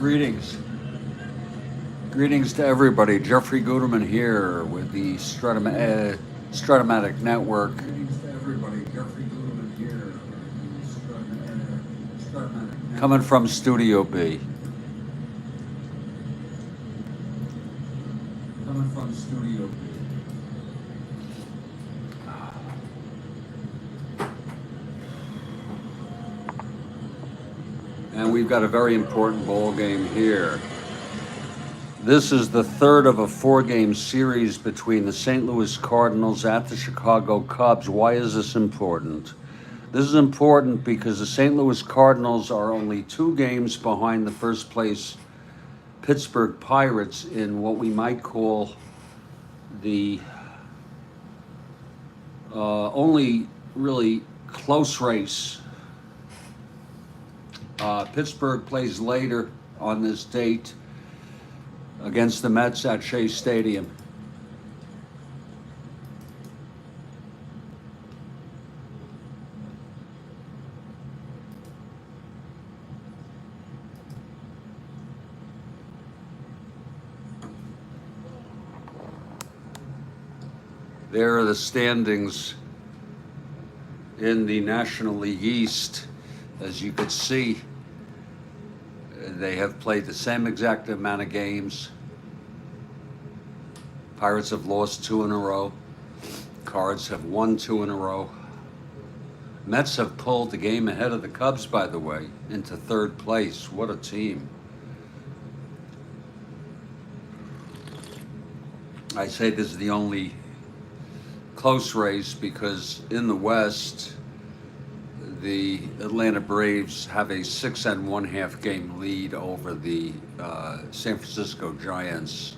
Greetings. Greetings to everybody. Jeffrey Guterman here with the Strat-O-Matic Network. Greetings to everybody. Jeffrey Guterman here with the Strat-O-Matic Network. Coming from Studio B. Coming from Studio B. And we've got a very important ball game here. This is the third of a four-game series between the St. Louis Cardinals at the Chicago Cubs. Why is this important? This is important because the St. Louis Cardinals are only 2 games behind the first place Pittsburgh Pirates in what we might call the only really close race. Pittsburgh plays later on this date against the Mets at Shea Stadium. There are the standings in the National League East. As you could see, they have played the same exact amount of games. Pirates have lost 2 in a row. Cards have won 2 in a row. Mets have pulled the game ahead of the Cubs, by the way, into 3rd place. What a team. I say this is the only close race because in the West, the Atlanta Braves have a 6 1/2 game lead over the San Francisco Giants.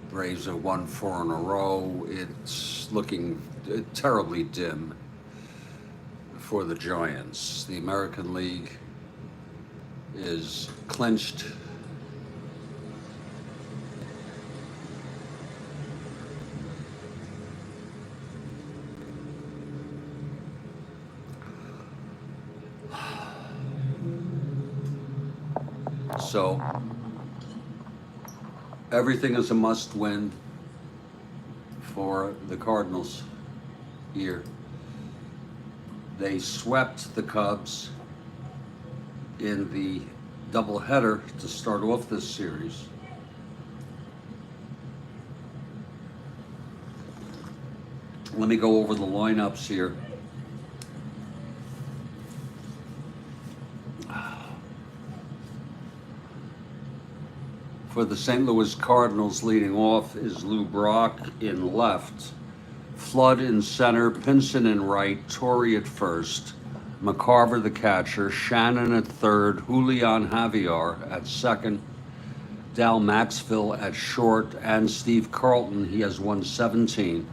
Braves have won 4 in a row. It's looking terribly dim for the Giants. The American League is clinched. So everything is a must-win for the Cardinals here. They swept the Cubs in the doubleheader to start off this series. Let me go over the lineups here. For the St. Louis Cardinals, leading off is Lou Brock in left, Flood in center, Pinson in right, Torrey at first, McCarver the catcher, Shannon at third, Julian Javier at second, Dal Maxville at short, and Steve Carlton. He has won 17.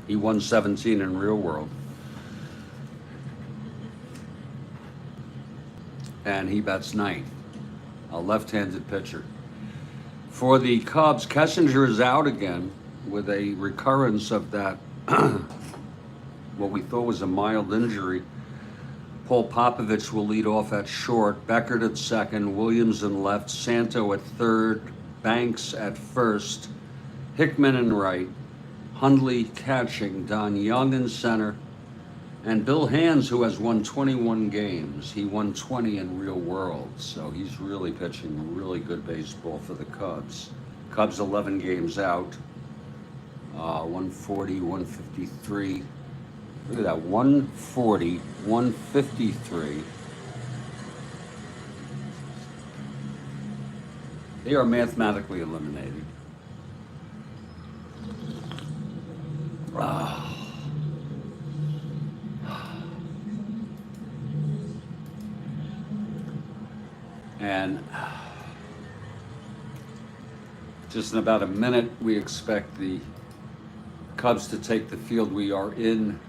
He won 17 in real world. And he bats 9th, a left-handed pitcher. For the Cubs, Kessinger is out again with a recurrence of that, what we thought was a mild injury. Paul Popovich will lead off at short, Beckert at second, Williams in left, Santo at third, Banks at first, Hickman in right, Hundley catching, Don Young in center, and Bill Hands, who has won 21 games. He won 20 in real world, so he's really pitching really good baseball for the Cubs. Cubs 11 games out, 140, 153. Look at that, 140, 153. They are mathematically eliminated. And just in about a minute, we expect the Cubs to take the field. We are in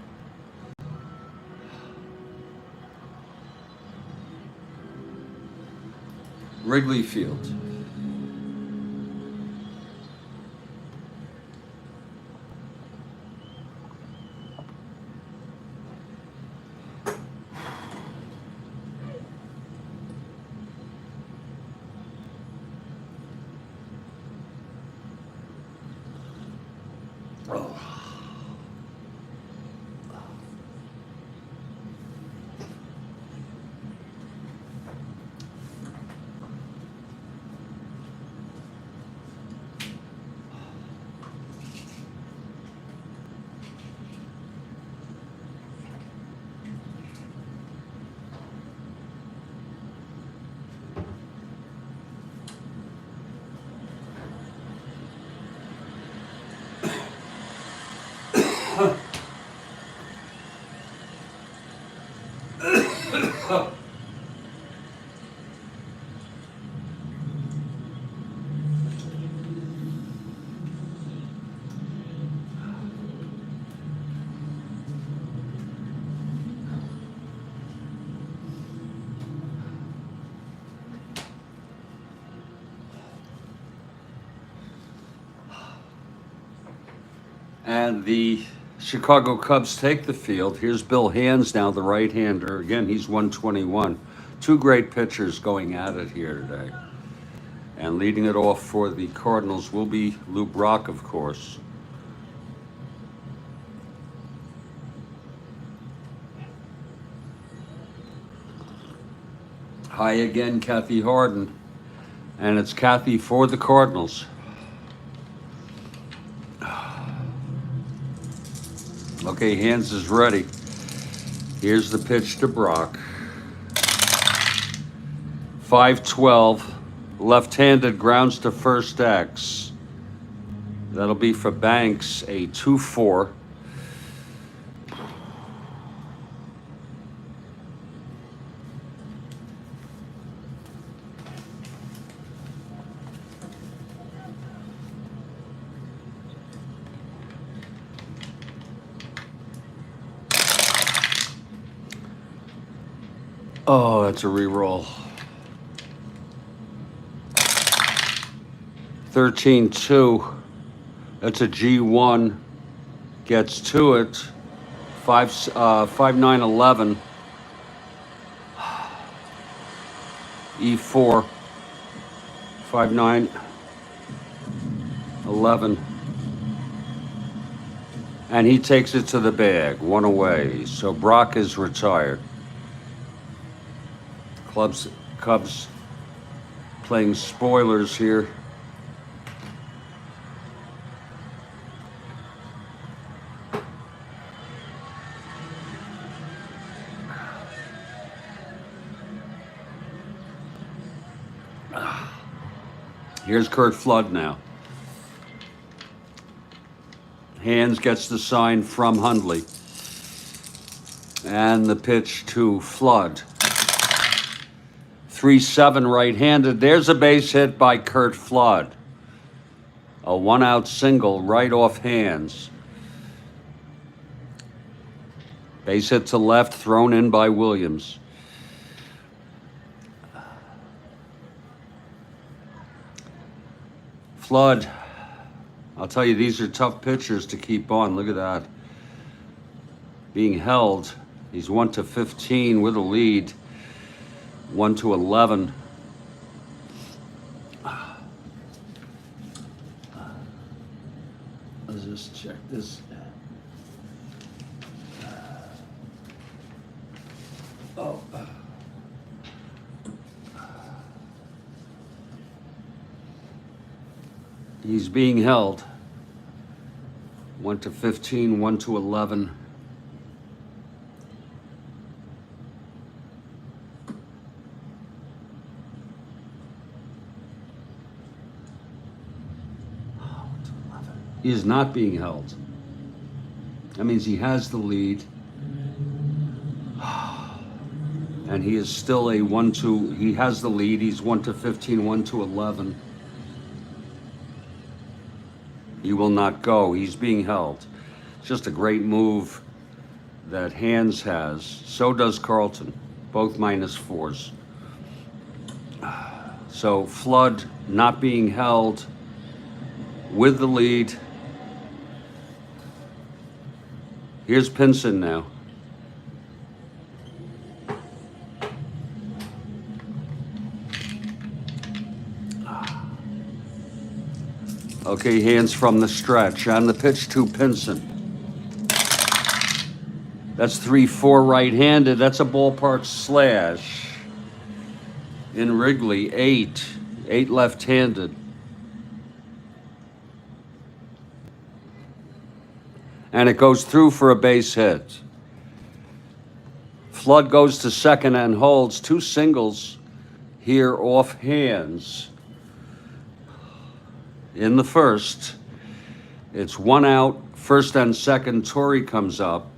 Wrigley Field. And the Chicago Cubs take the field. Here's Bill Hands now, the right-hander. Again, he's 121. Two great pitchers going at it here today. And leading it off for the Cardinals will be Lou Brock, of course. High again, Kathy Harden. And it's Kathy for the Cardinals. Okay, Hands is ready. Here's the pitch to Brock. 5-12. Left-handed, grounds to first X. That'll be for Banks, a 2-4. Oh, that's a re-roll. 13-2. That's a G1. Gets to it. 5-9-11. E4. 5-9-11. And he takes it to the bag. One away. So Brock is retired. Cubs playing spoilers here. Here's Curt Flood now. Hands gets the sign from Hundley. And the pitch to Flood. 3-7 right-handed. There's a base hit by Curt Flood. A one-out single right off Hands. Base hit to left, thrown in by Williams. Flood, I'll tell you, these are tough pitchers to keep on. Look at that. Being held. He's 1-15 with a lead. 1-11. Let's just check this. Oh. He's being held. 1-15, 1-11. He is not being held. That means he has the lead. And he is still a 1-2. He has the lead. He's 1-15, 1-11. He will not go. He's being held. It's just a great move that Hands has. So does Carlton. Both -4s. So Flood not being held with the lead. Here's Pinson now. Okay, Hands from the stretch. On the pitch to Pinson. That's 3-4 right-handed. That's a ballpark slash. In Wrigley, 8 left-handed. And it goes through for a base hit. Flood goes to second and holds. 2 singles here off Hands. In the first, it's 1 out First and second, Torrey comes up.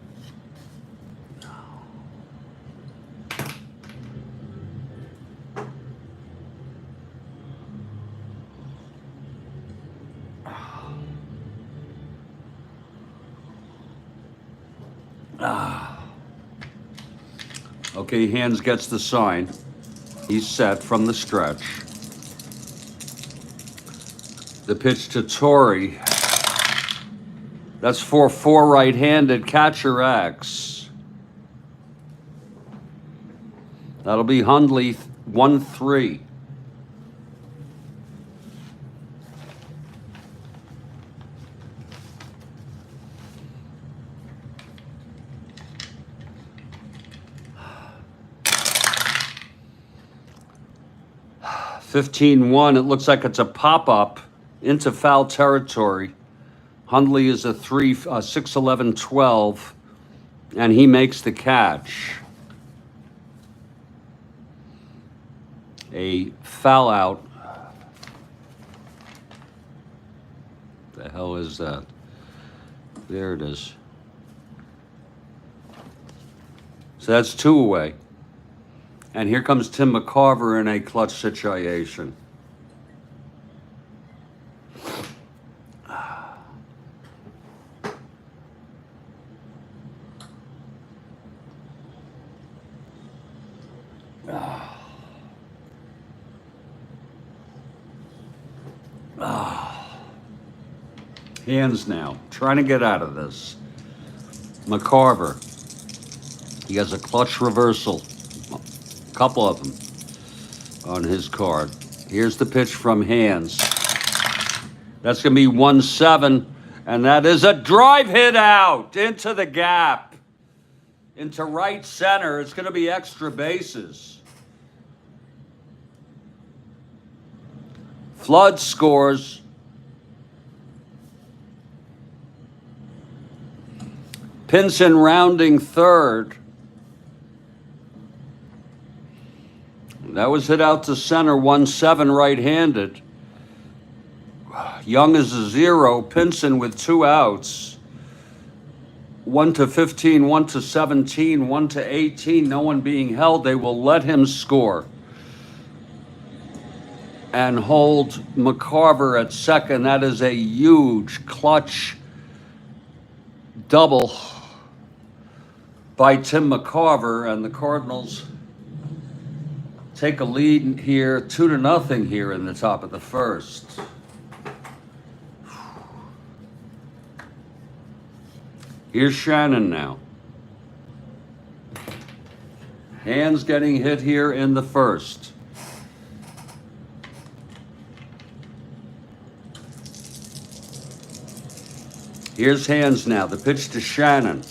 Okay, Hands gets the sign. He's set from the stretch. The pitch to Torrey. That's for 4 right-handed, catcher X. That'll be Hundley 1-3. (15-1). It looks like it's a pop-up into foul territory. Hundley is a 6-11-12, and he makes the catch. A foul out. The hell is that? There it is. So that's 2 away. And here comes Tim McCarver in a clutch situation. Hands now, trying to get out of this. McCarver. He has a clutch reversal. A couple of them on his card. Here's the pitch from Hands. That's going to be 1-7, and that is a drive hit out into the gap, into right center. It's going to be extra bases. Flood scores. Pinson rounding third. That was hit out to center, 1-7 right-handed. Young is a 0. Pinson with 2 outs. 1-15, 1-17, 1-18. No one being held. They will let him score and hold McCarver at second. That is a huge clutch double by Tim McCarver, and the Cardinals take a lead here, 2-0 here in the top of the first. Here's Shannon now. Hands getting hit here in the first. Here's Hands now. The pitch to Shannon.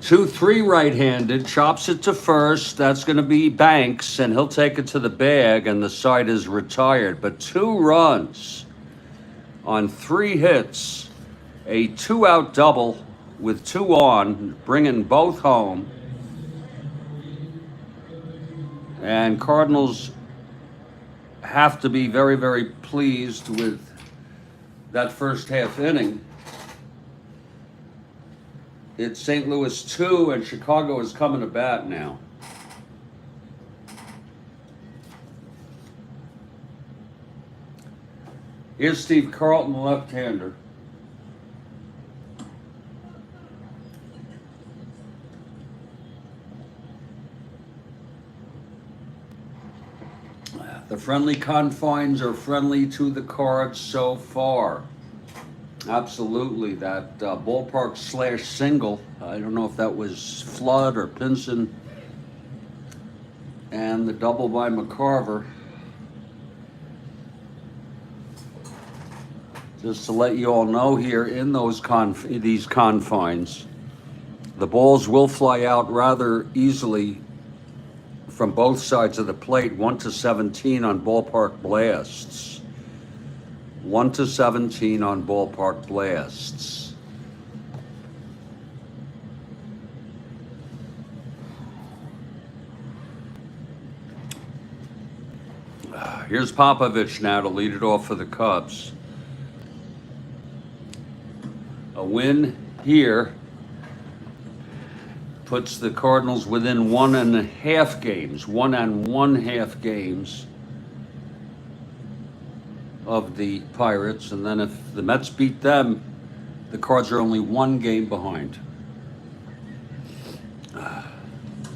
2-3 right-handed, chops it to first. That's going to be Banks, and he'll take it to the bag, and the side is retired. But 2 runs on 3 hits, a 2-out double with 2 on, bringing both home. And Cardinals have to be very, very pleased with that first half inning. It's St. Louis 2, and Chicago is coming to bat now. Here's Steve Carlton, left-hander. The friendly confines are friendly to the Cards so far. Absolutely, that ballpark / single. I don't know if that was Flood or Pinson. And the double by McCarver. Just to let you all know here, in those these confines, the balls will fly out rather easily from both sides of the plate, 1-17 on ballpark blasts. 1-17 on ballpark blasts. Here's Popovich now to lead it off for the Cubs. A win here puts the Cardinals within 1.5 games, 1.5 games of the Pirates. And then if the Mets beat them, the Cards are only 1 game behind.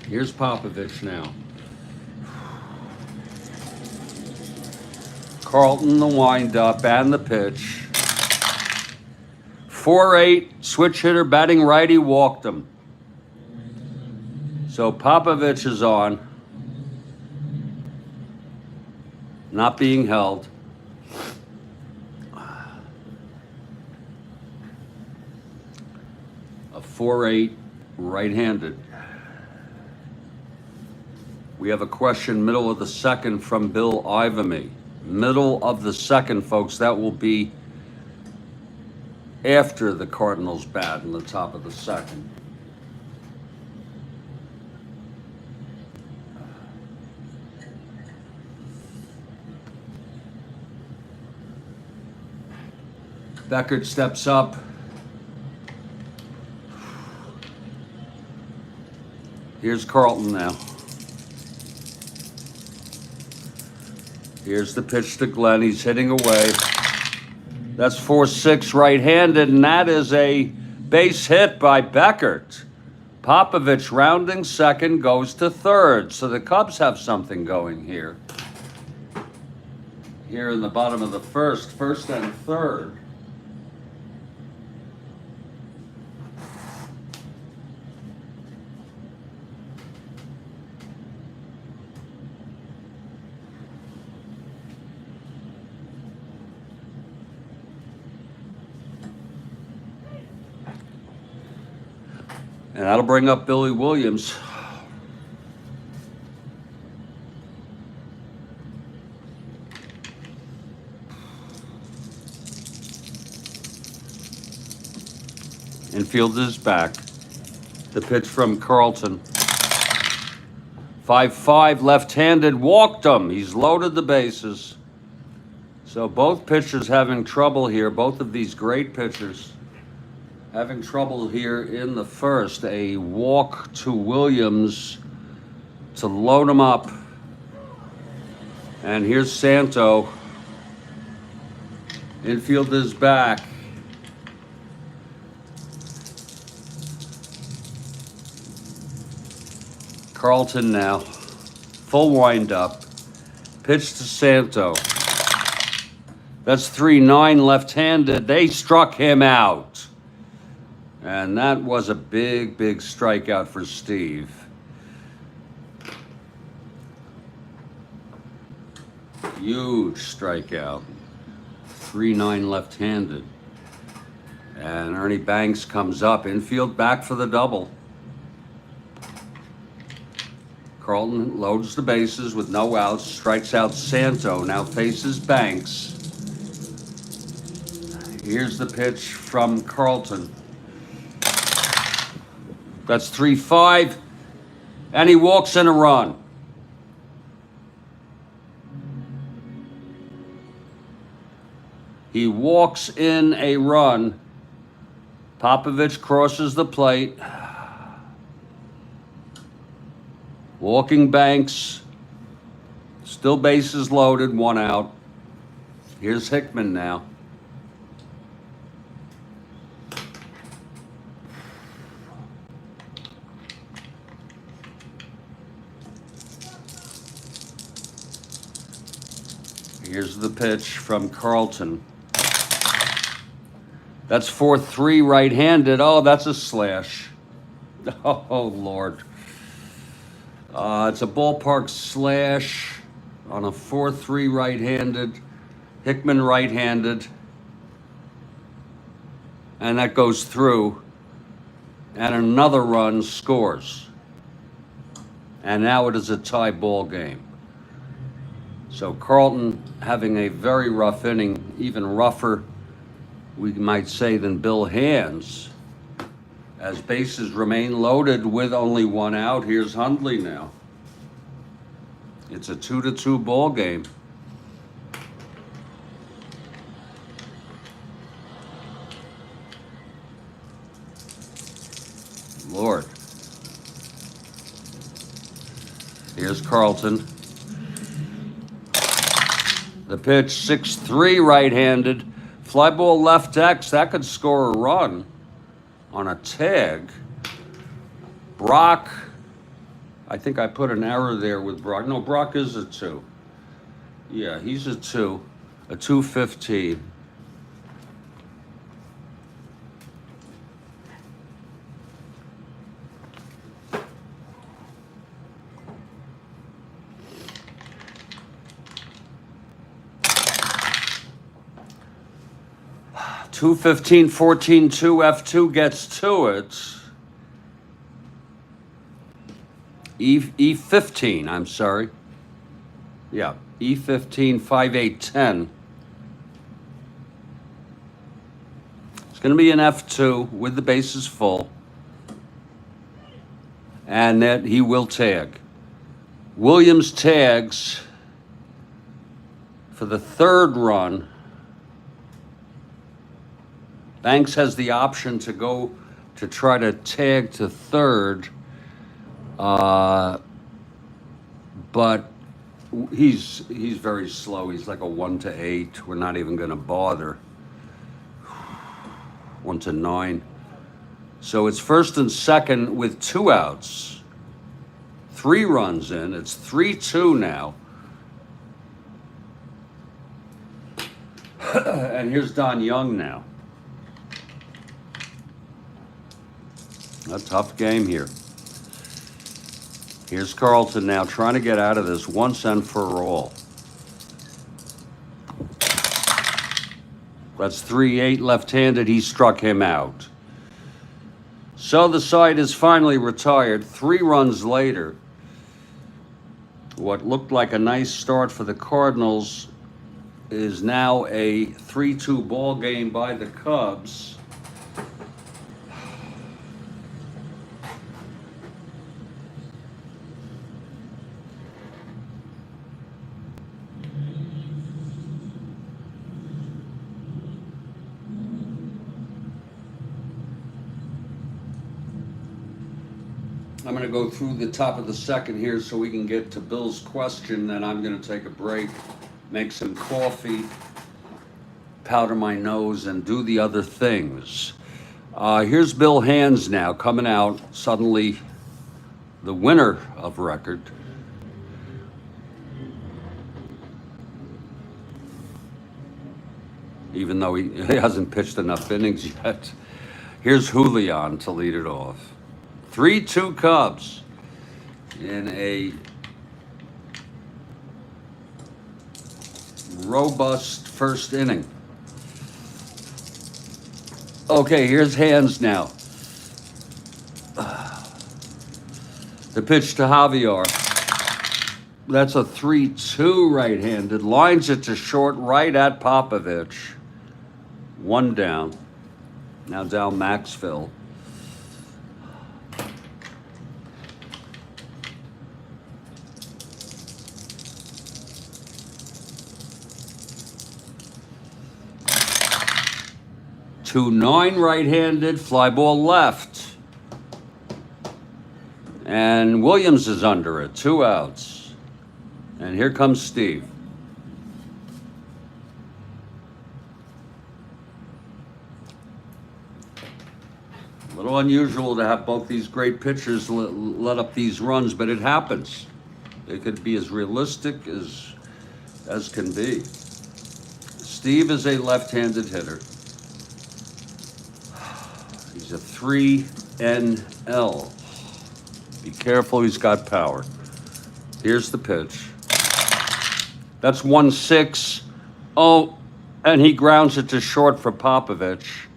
Here's Popovich now. Carlton, the windup and the pitch. 4-8, switch hitter, batting righty, walked him. So Popovich is on. Not being held. A 4-8, right-handed. We have a question, middle of the second, from Bill Ivamy. Middle of the second, folks. That will be after the Cardinals bat in the top of the second. Beckert steps up. Here's Carlton now. Here's the pitch to Glenn. He's hitting away. That's 4-6 right-handed, and that is a base hit by Beckert. Popovich rounding second, goes to third. So the Cubs have something going here. Here in the bottom of the first and third. And that'll bring up Billy Williams. Infield is back. The pitch from Carlton. 5-5, left-handed, walked him. He's loaded the bases. So both pitchers having trouble here, both of these great pitchers. Having trouble here in the first. A walk to Williams to load him up. And here's Santo. Infield is back. Carlton now. Full windup. Pitch to Santo. That's 3-9 left-handed. They struck him out. And that was a big, big strikeout for Steve. Huge strikeout. 3-9 left-handed. And Ernie Banks comes up. Infield back for the double. Carlton loads the bases with no outs. Strikes out Santo. Now faces Banks. Here's the pitch from Carlton. That's 3-5, and he walks in a run. He walks in a run. Popovich crosses the plate. Walking Banks. Still bases loaded, 1 out. Here's Hickman now. Here's the pitch from Carlton. That's 4-3 right-handed. Oh, that's a slash. Oh, Lord. It's a ballpark slash on a 4-3 right-handed. Hickman right-handed. And that goes through. And another run scores. And now it is a tie ball game. So Carlton having a very rough inning, even rougher, we might say, than Bill Hands. As bases remain loaded with only 1 out, here's Hundley now. It's a 2-2 ball game. Lord. Here's Carlton. The pitch, 6-3 right-handed. Fly ball left X, that could score a run on a tag. Brock, I think I put an error there with Brock. No, Brock is a 2. Yeah, he's a 2. A 2-15. $2.15, 14-2, F2 gets to it. E15, I'm sorry. Yeah, E15, 5-8-10. It's going to be an F2 with the bases full. And that he will tag. Williams tags for the third run. Banks has the option to go to try to tag to third, but he's very slow. He's like a 1-8. We're not even going to bother. 1-9. So it's first and second with 2 outs. 3 runs in. It's 3-2 now. And here's Don Young now. A tough game here. Here's Carlton now trying to get out of this once and for all. That's 3-8 left-handed. He struck him out. So the side is finally retired. 3 runs later. What looked like a nice start for the Cardinals is now a 3-2 ball game by the Cubs. I'm going to go through the top of the second here so we can get to Bill's question. Then I'm going to take a break, make some coffee, powder my nose, and do the other things. Here's Bill Hands now coming out, suddenly the winner of record. Even though he hasn't pitched enough innings yet. Here's Julian to lead it off. 3-2 Cubs in a robust first inning. Okay, here's Hands now. The pitch to Javier. That's a 3-2 right-handed. Lines it to short right at Popovich. 1 down. Now down Maxville. Two 9 right-handed, fly ball left. And Williams is under it, 2 outs. And here comes Steve. A little unusual to have both these great pitchers let up these runs, but it happens. It could be as realistic as can be. Steve is a left-handed hitter. He's a 3-NL. Be careful, he's got power. Here's the pitch. That's 1-6. Oh, and he grounds it to short for Popovich.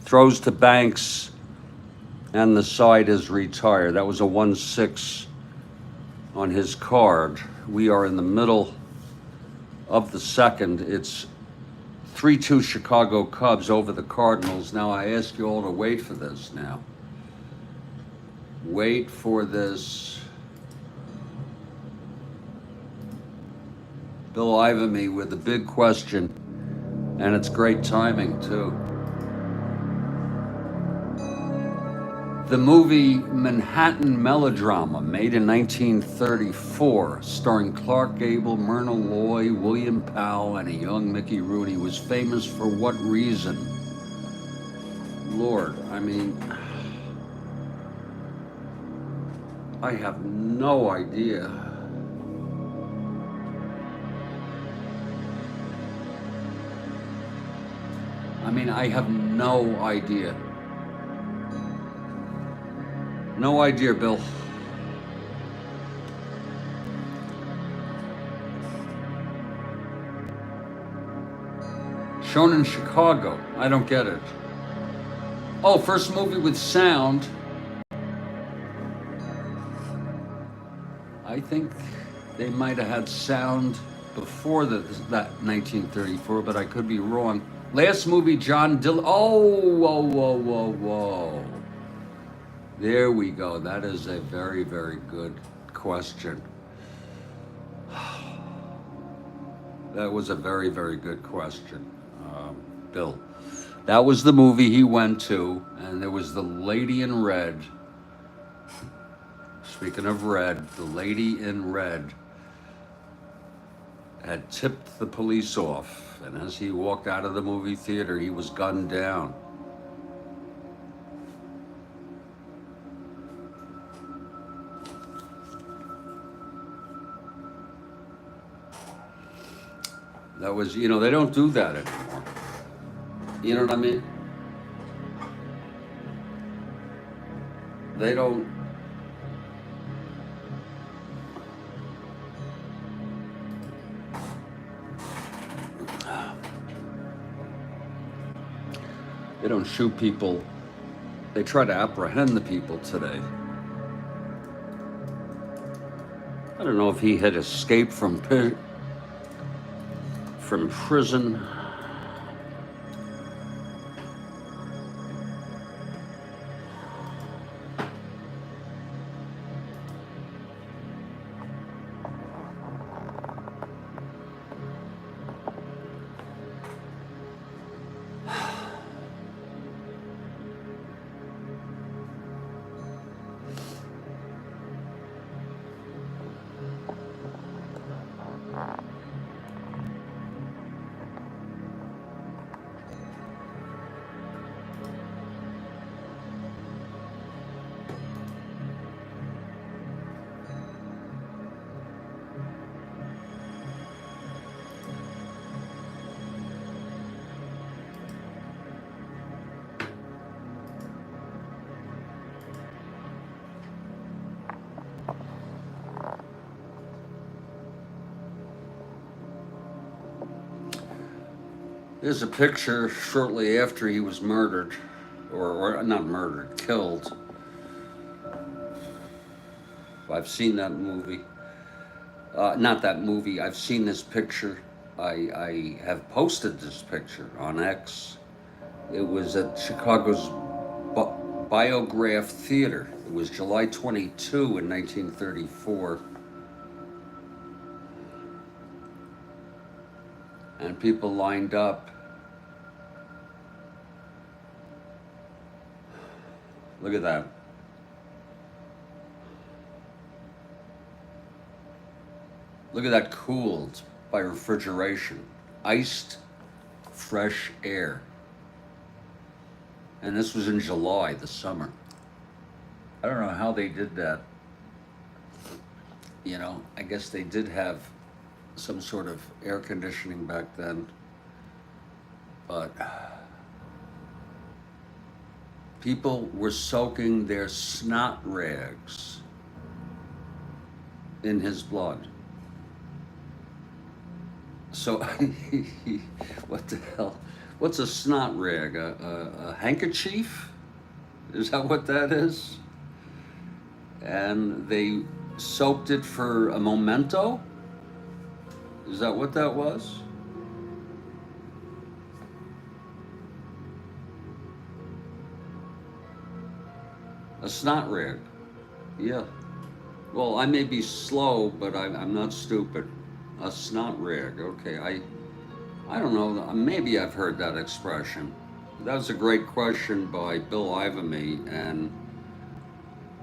Throws to Banks, and the side is retired. That was a 1-6 on his card. We are in the middle of the second. It's 3-2 Chicago Cubs over the Cardinals. Now I ask you all to wait for this now. Wait for this. Bill Ivamy with the big question, and it's great timing too. The movie Manhattan Melodrama, made in 1934, starring Clark Gable, Myrna Loy, William Powell, and a young Mickey Rooney, was famous for what reason? Lord, I mean, I have no idea. I have no idea. No idea, Bill. Shown in Chicago. I don't get it. Oh, first movie with sound. I think they might have had sound before that 1934, but I could be wrong. Last movie, John Dill. Oh, whoa, whoa, whoa, whoa. There we go. That is a very, very good question. That was a very, very good question, Bill. That was the movie he went to, and there was the lady in red. Speaking of red, the lady in red had tipped the police off, and as he walked out of the movie theater, he was gunned down. That was, they don't do that anymore. You know what I mean? They don't. They don't shoot people. They try to apprehend the people today. I don't know if he had escaped from prison. There's a picture shortly after he was murdered, or not murdered, killed. I've seen that movie. Not that movie. I've seen this picture. I have posted this picture on X. It was at Chicago's Biograph Theater. It was July 22 in 1934. And people lined up. Look at that. Look at that, cooled by refrigeration. Iced, fresh air. And this was in July, the summer. I don't know how they did that. I guess they did have some sort of air conditioning back then. But people were soaking their snot rags in his blood. So, what the hell? What's a snot rag? A handkerchief? Is that what that is? And they soaked it for a memento? Is that what that was? A snot rag. Yeah. Well, I may be slow, but I'm not stupid. A snot rag. Okay, I don't know. Maybe I've heard that expression. That was a great question by Bill Ivamy, and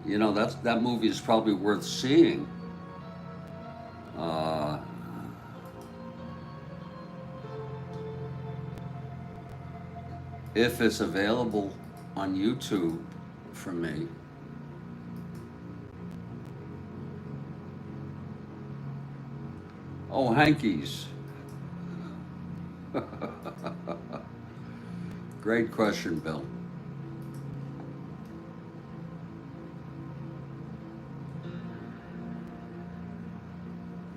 You know, that movie is probably worth seeing. Uh, if it's available on YouTube for me. Oh, hankies. Great question, Bill.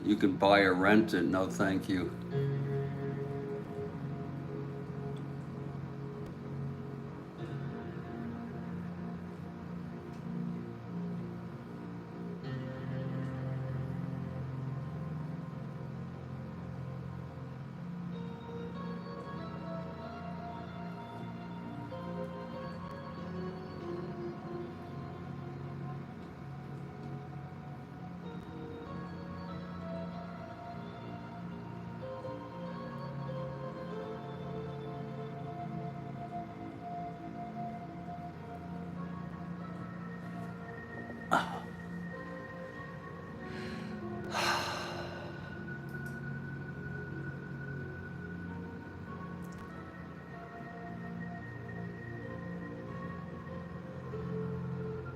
You can buy or rent it. No, thank you.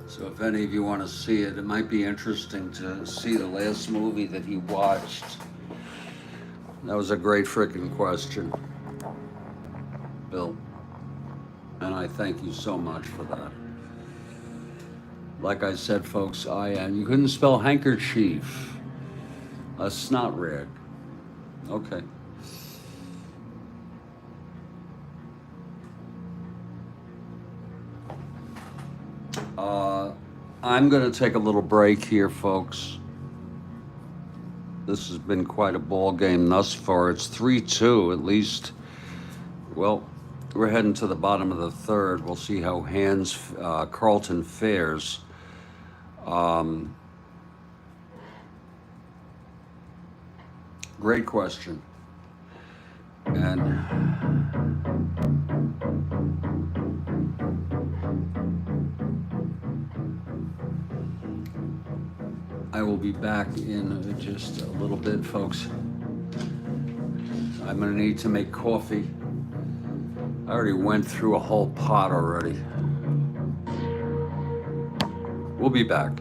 So if any of you want to see it, it might be interesting to see the last movie that he watched. That was a great freaking question, Bill. And I thank you so much for that. Like I said, folks, you couldn't spell handkerchief. A snot rag. Okay. I'm going to take a little break here, folks. This has been quite a ball game thus far. It's 3-2 at least. Well, we're heading to the bottom of the third. We'll see how Carlton fares. Great question. And I will be back in just a little bit, folks. I'm gonna need to make coffee. I already went through a whole pot already. We'll be back.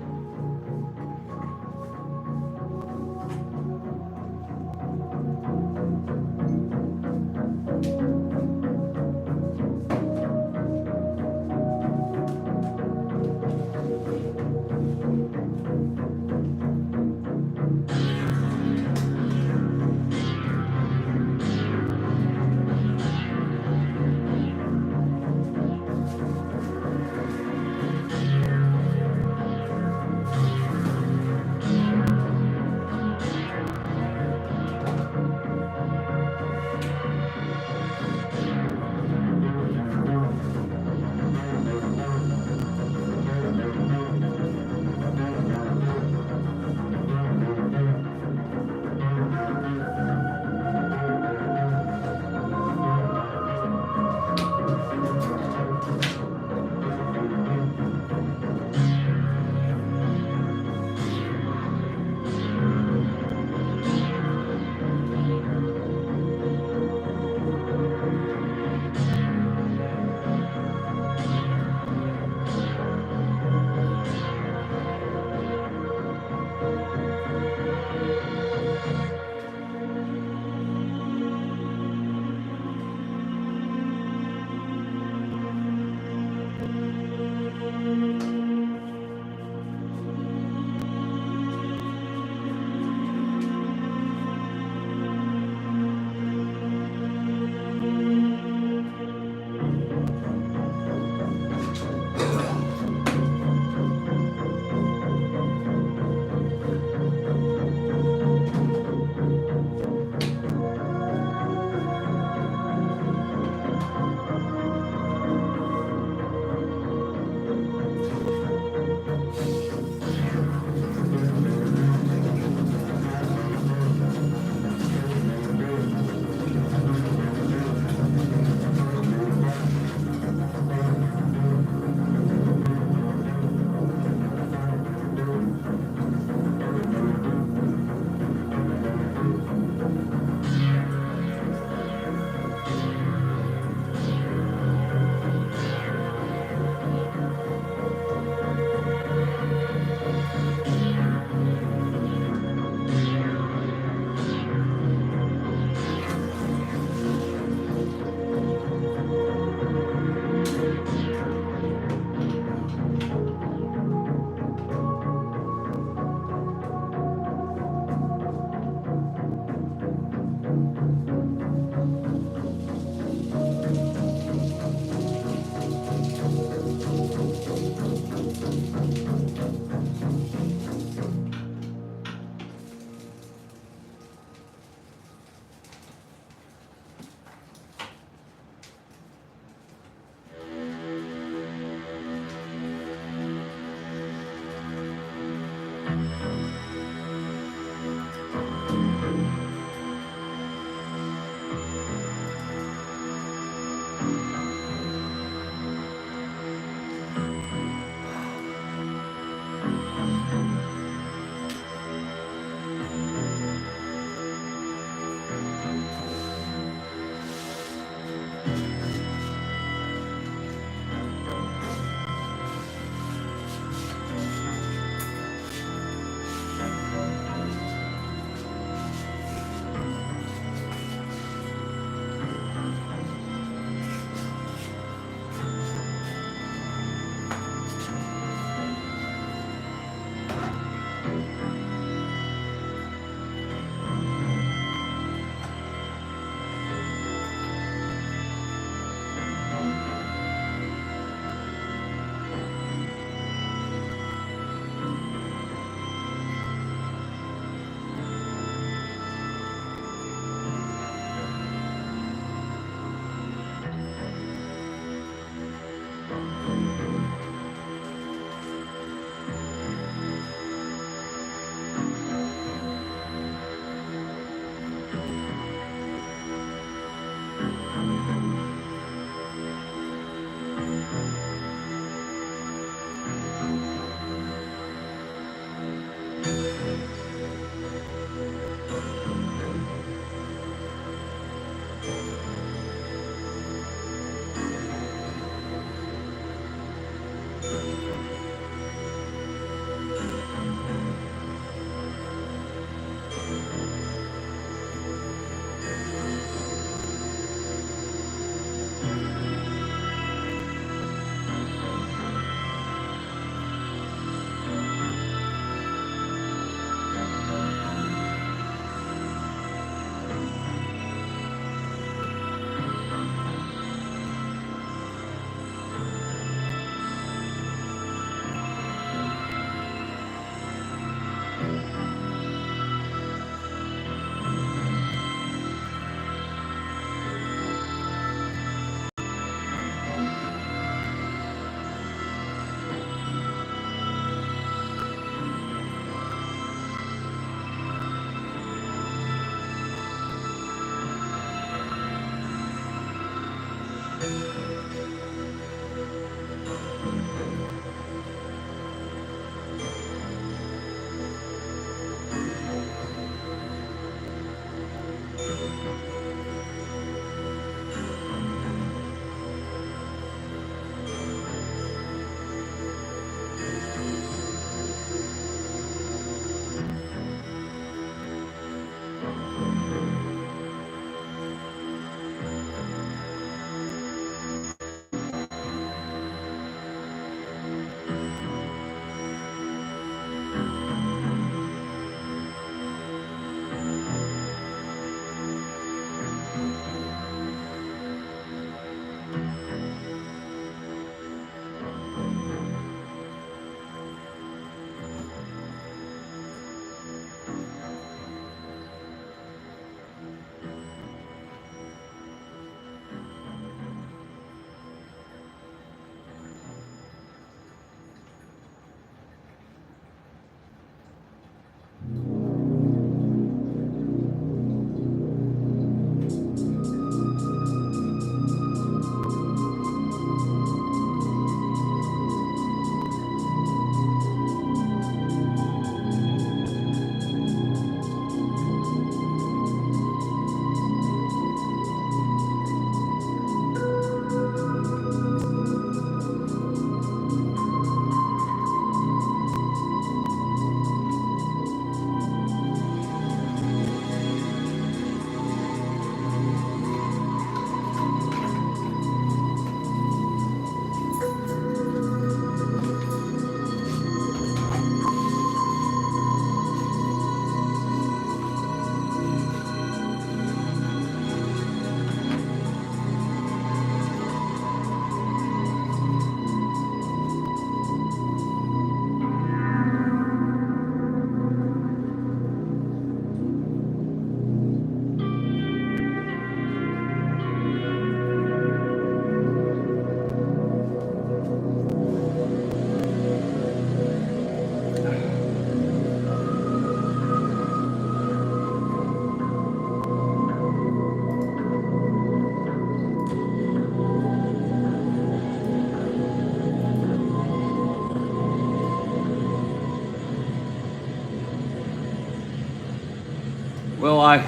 Well, I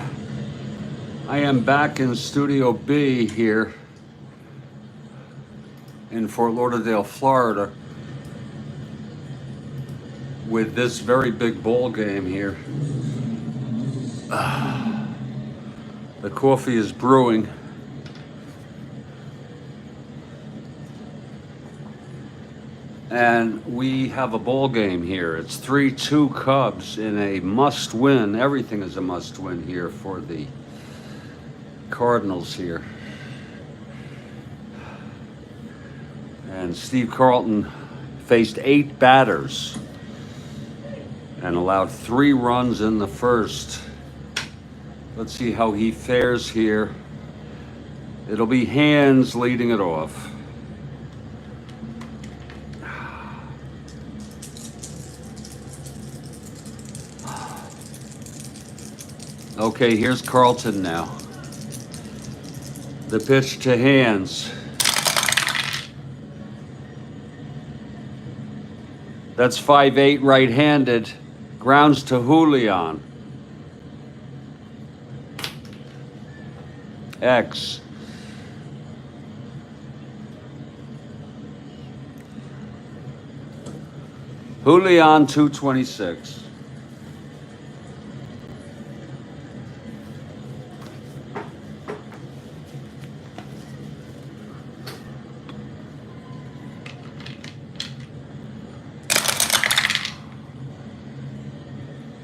am back in Studio B here in Fort Lauderdale, Florida, with this very big ball game here. The coffee is brewing. And we have a ball game here. It's 3-2 Cubs in a must-win. Everything is a must-win here for the Cardinals here. And Steve Carlton faced 8 batters and allowed 3 runs in the first. Let's see how he fares here. It'll be Hands leading it off. Okay, here's Carlton now. The pitch to Hands. That's 5-8 right-handed. Grounds to Julian. X. Julian 226.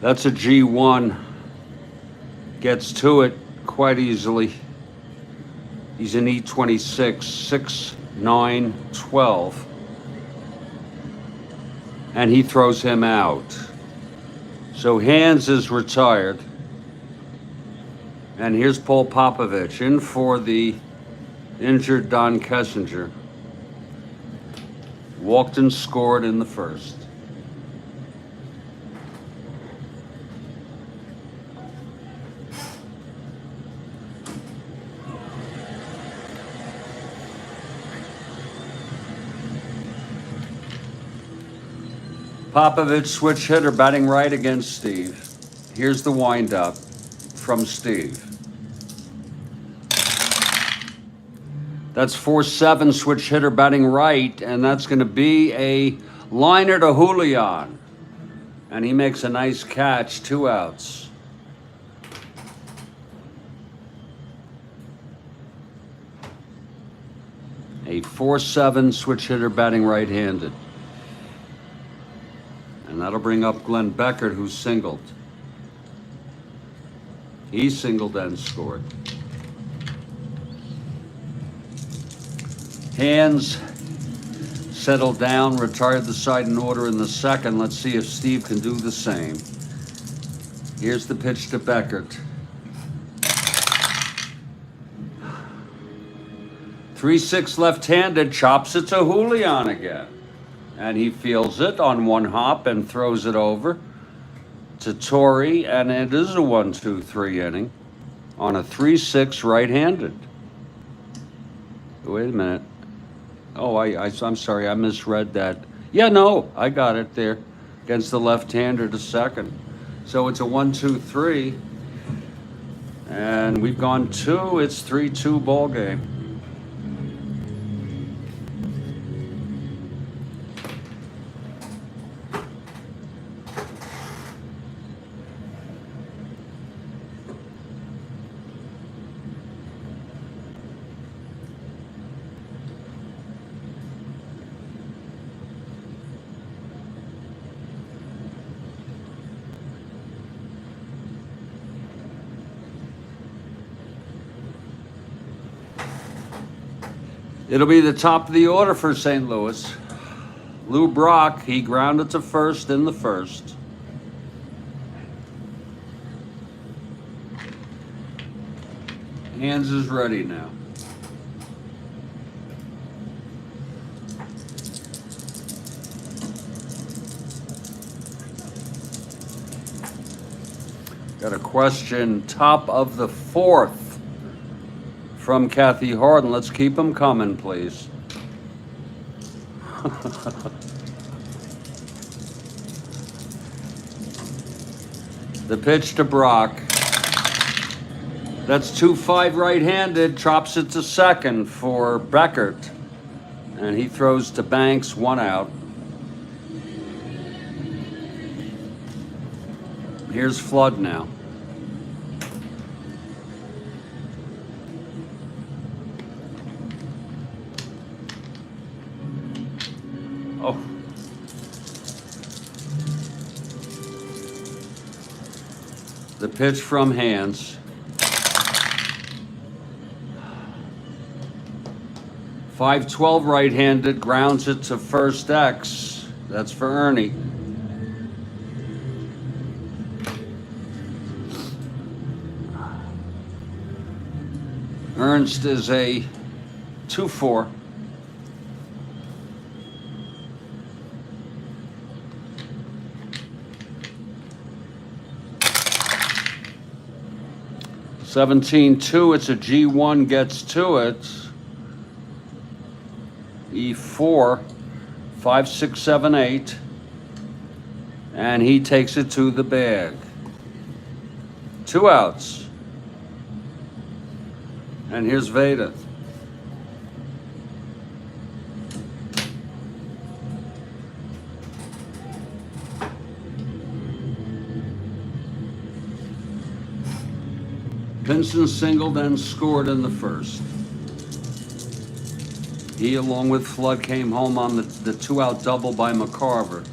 That's a G1. Gets to it quite easily. He's an E26, 6, 9, 12. And he throws him out. So Hands is retired. And here's Paul Popovich in for the injured Don Kessinger. Walked and scored in the first. Popovich switch hitter batting right against Steve. Here's the windup from Steve. That's 4-7 switch hitter batting right, and that's going to be a liner to Julian. And he makes a nice catch, 2 outs. A 4-7 switch hitter batting right-handed. And that'll bring up Glenn Beckert, who singled. He singled and scored. Hands settled down, retired the side in order in the second. Let's see if Steve can do the same. Here's the pitch to Beckert. 3-6 left-handed, chops it to Julian again. And he feels it on one hop and throws it over to Torrey, and it is a 1-2-3 inning on a 3-6 right-handed. Wait a minute. Oh, I'm sorry, I misread that. Yeah, no, I got it there against the left-hander to second. So it's a 1-2-3, and we've gone 2. It's 3-2 ball game. It'll be the top of the order for St. Louis. Lou Brock, he grounded to first in the first. Hands is ready now. Got a question, top of the 4th. From Kathy Harden. Let's keep them coming, please. The pitch to Brock. That's 2-5 right-handed, chops it to second for Beckert. And he throws to Banks, 1 out. Here's Flood now. Oh. The pitch from Hands. 5-12 right-handed, grounds it to first X. That's for Ernie. Ernst is a 2-4. (17-2). It's a G1, gets to it. E4, 5, 6, 7, 8, and he takes it to the bag. 2 outs. And here's Veda. Pinson singled and scored in the first. He, along with Flood, came home on the 2-out double by McCarver.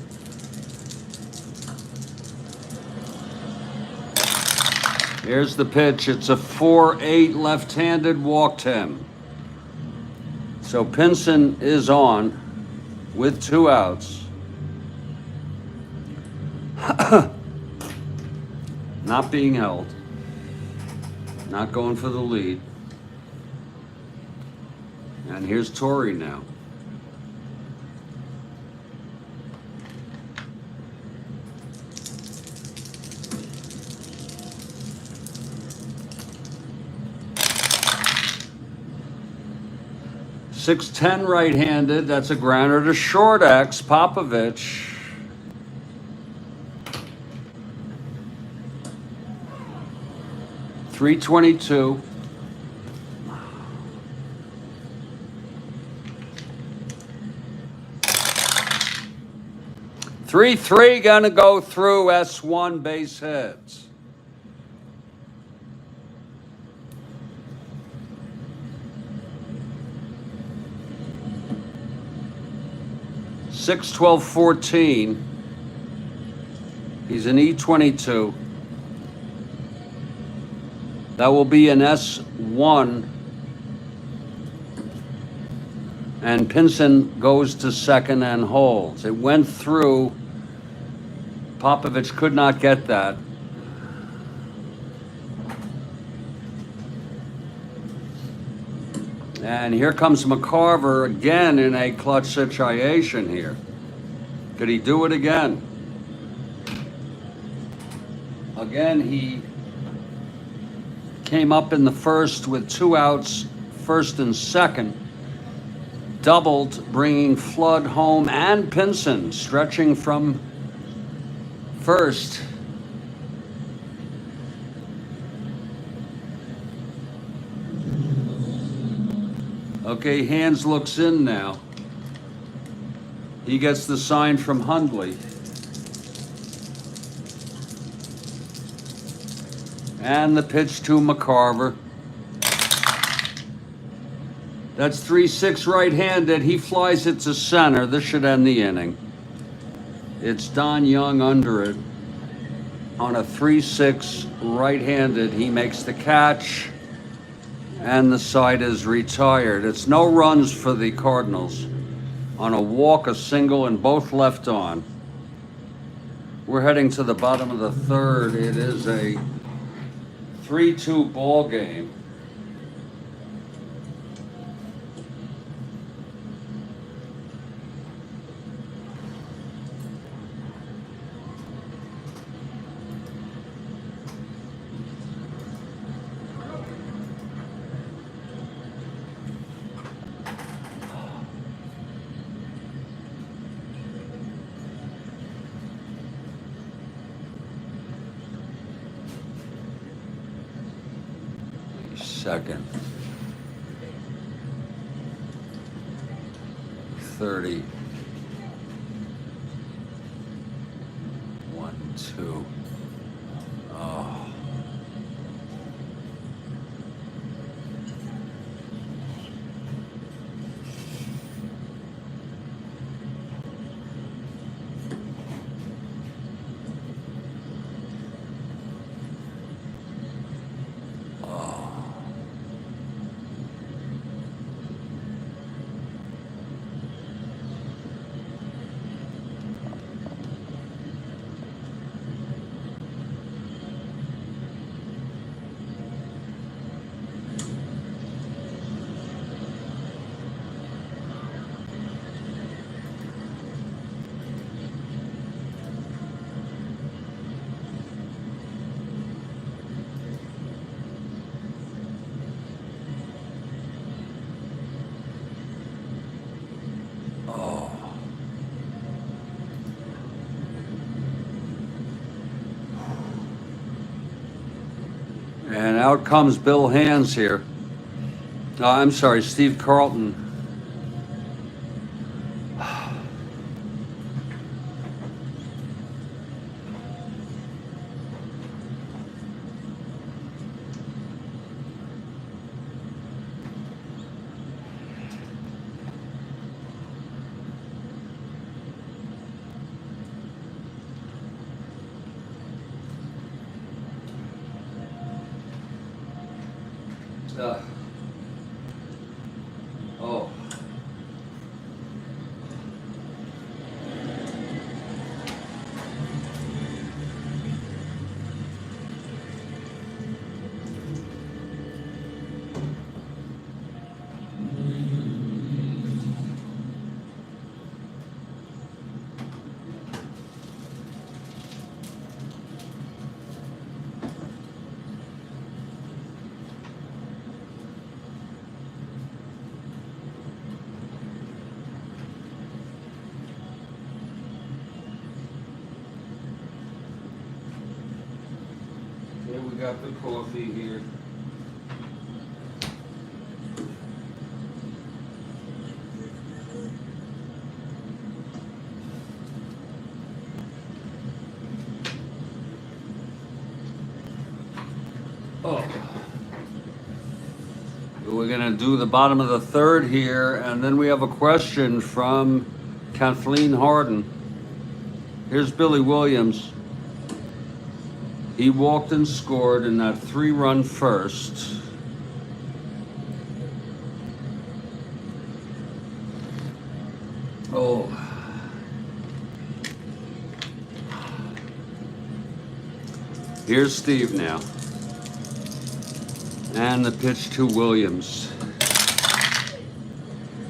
Here's the pitch. It's a 4-8 left-handed, walked him. So Pinson is on with 2 outs. Not being held. Not going for the lead. And here's Torrey now. .610 right-handed. That's a grounder to short X. Popovich. .322. 3-3 gonna go through S1 base hits. (6, 12, 14). He's an E22. That will be an S1. And Pinson goes to second and holds. It went through. Popovich could not get that. And here comes McCarver again in a clutch situation here. Could he do it again? Again, he came up in the first with 2 outs, first and second. Doubled, bringing Flood home and Pinson stretching from first. Okay, Hands looks in now. He gets the sign from Hundley. And the pitch to McCarver. That's 3-6 right-handed. He flies it to center. This should end the inning. It's Don Young under it. On a 3-6 right-handed, he makes the catch, and the side is retired. It's no runs for the Cardinals. On a walk, a single, and both left on. We're heading to the bottom of the third. It is a 3-2 ball game. Second. 30. 1, 2. Oh. And out comes Bill Hands here. I'm sorry, Steve Carlton. Oh. Yeah, we got the coffee here. Oh. We're going to do the bottom of the third here, and then we have a question from Kathleen Harden. Here's Billy Williams. He walked and scored in that 3-run first. Oh. Here's Steve now. And the pitch to Williams.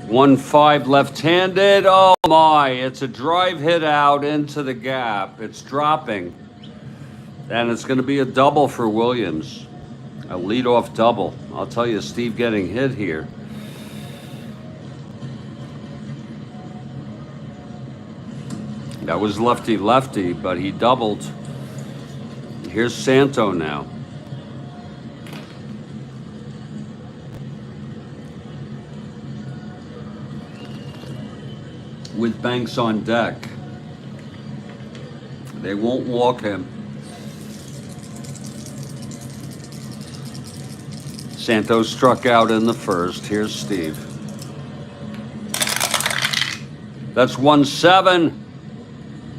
1-5 left-handed. Oh my, it's a drive hit out into the gap. It's dropping. And it's going to be a double for Williams. A leadoff double. I'll tell you, Steve getting hit here. That was lefty-lefty, but he doubled. Here's Santo now. With Banks on deck. They won't walk him. Santos struck out in the first. Here's Steve. That's 1-7.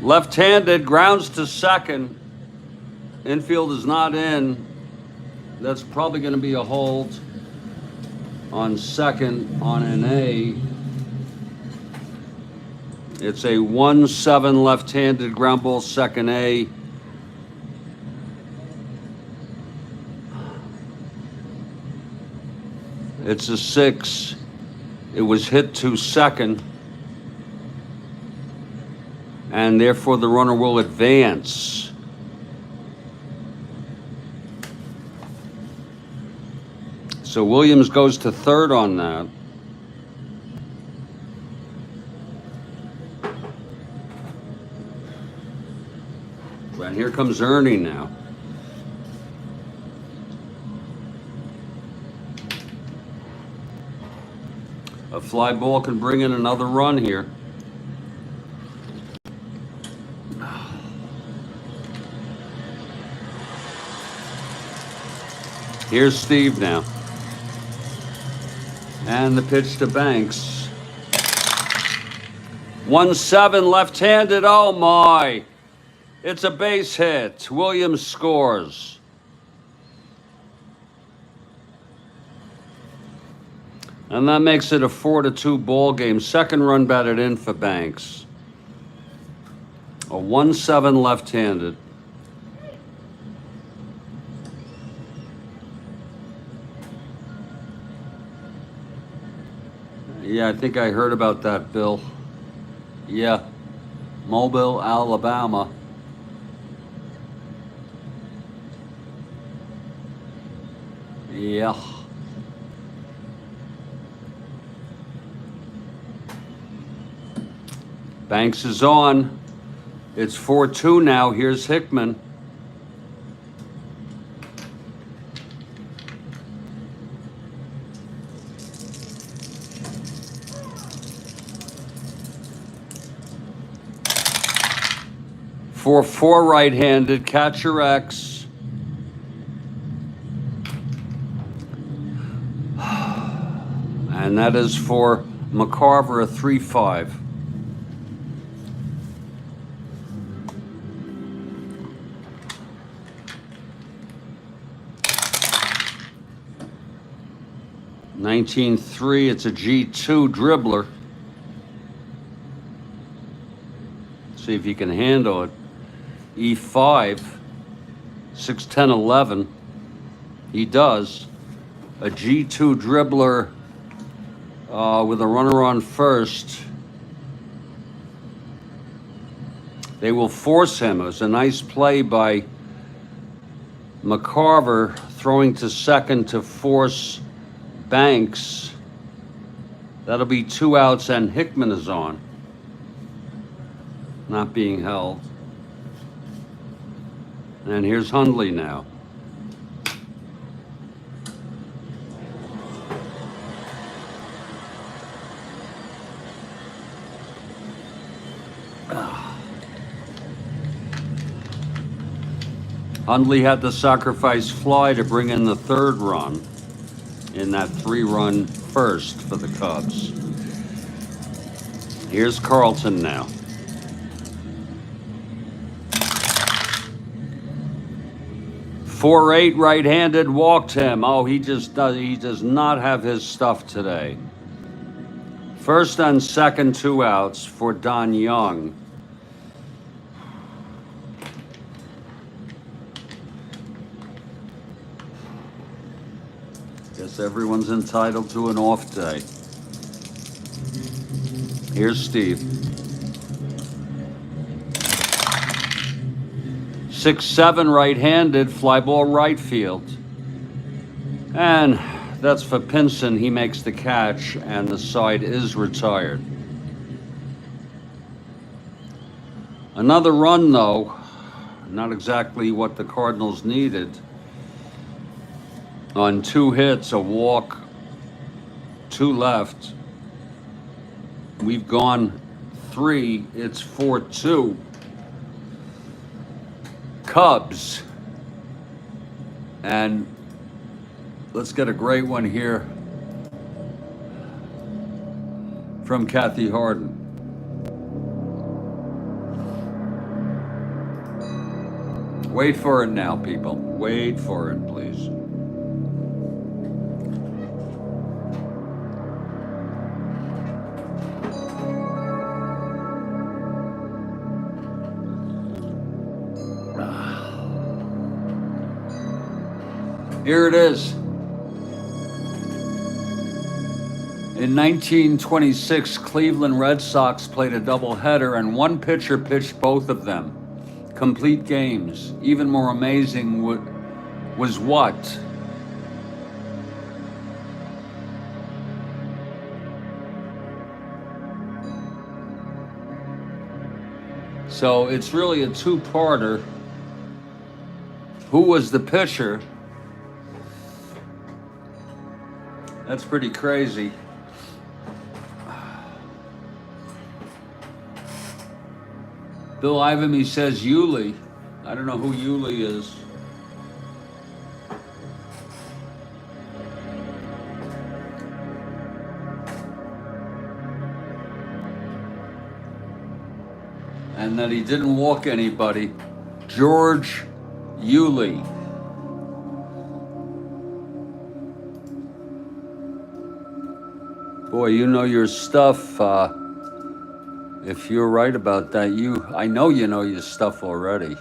Left-handed, grounds to second. Infield is not in. That's probably going to be a hold on second on an A. It's a 1-7 left-handed ground ball, second A. It's a 6. It was hit to second. And therefore the runner will advance. So Williams goes to third on that. And here comes Ernie now. A fly ball can bring in another run here. Here's Steve now. And the pitch to Banks. 1-7 left-handed. Oh my. It's a base hit. Williams scores. And that makes it a 4-2 ball game. Second run batted in for Banks. A 1-7 left-handed. Yeah, I think I heard about that, Bill. Yeah, Mobile, Alabama. Yeah. Banks is on. It's 4-2 now. Here's Hickman. For 4 right-handed, catcher X. And that is for McCarver, a 3-5. $19-3, it's a G2 dribbler. See if he can handle it. E5, 6-10-11. He does. A G2 dribbler with a runner on first. They will force him. It was a nice play by McCarver, throwing to second to force Banks. That'll be 2 outs, and Hickman is on. Not being held. And here's Hundley now. Hundley had the sacrifice fly to bring in the 3rd run in that 3-run first for the Cubs. Here's Carlton now. 4-8 right-handed, walked him. Oh, he does not have his stuff today. First and second, 2 outs for Don Young. Guess everyone's entitled to an off day. Here's Steve. 6-7 right-handed, fly ball right field. And that's for Pinson. He makes the catch, and the side is retired. Another run, though. Not exactly what the Cardinals needed. On 2 hits, a walk, 2 left. We've gone 3. It's 4-2. Cubs. And let's get a great one here from Kathy Harden. Wait for it now, people. Wait for it, please. Here it is. In 1926, Cleveland Red Sox played a doubleheader, and one pitcher pitched both of them. Complete games. Even more amazing was what? So it's really a 2-parter. Who was the pitcher? That's pretty crazy. Bill Ivamy says Yuli. I don't know who Yuli is. And that he didn't walk anybody. George Yuli. Boy, you know your stuff. If you're right about that, I know you know your stuff already.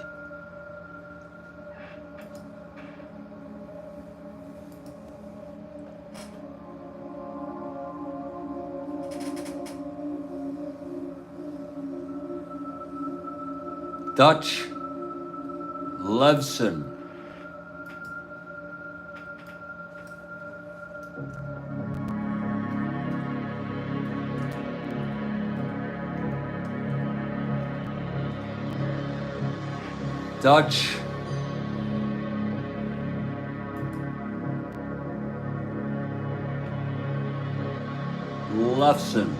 Dutch Levson. Dutch Levson.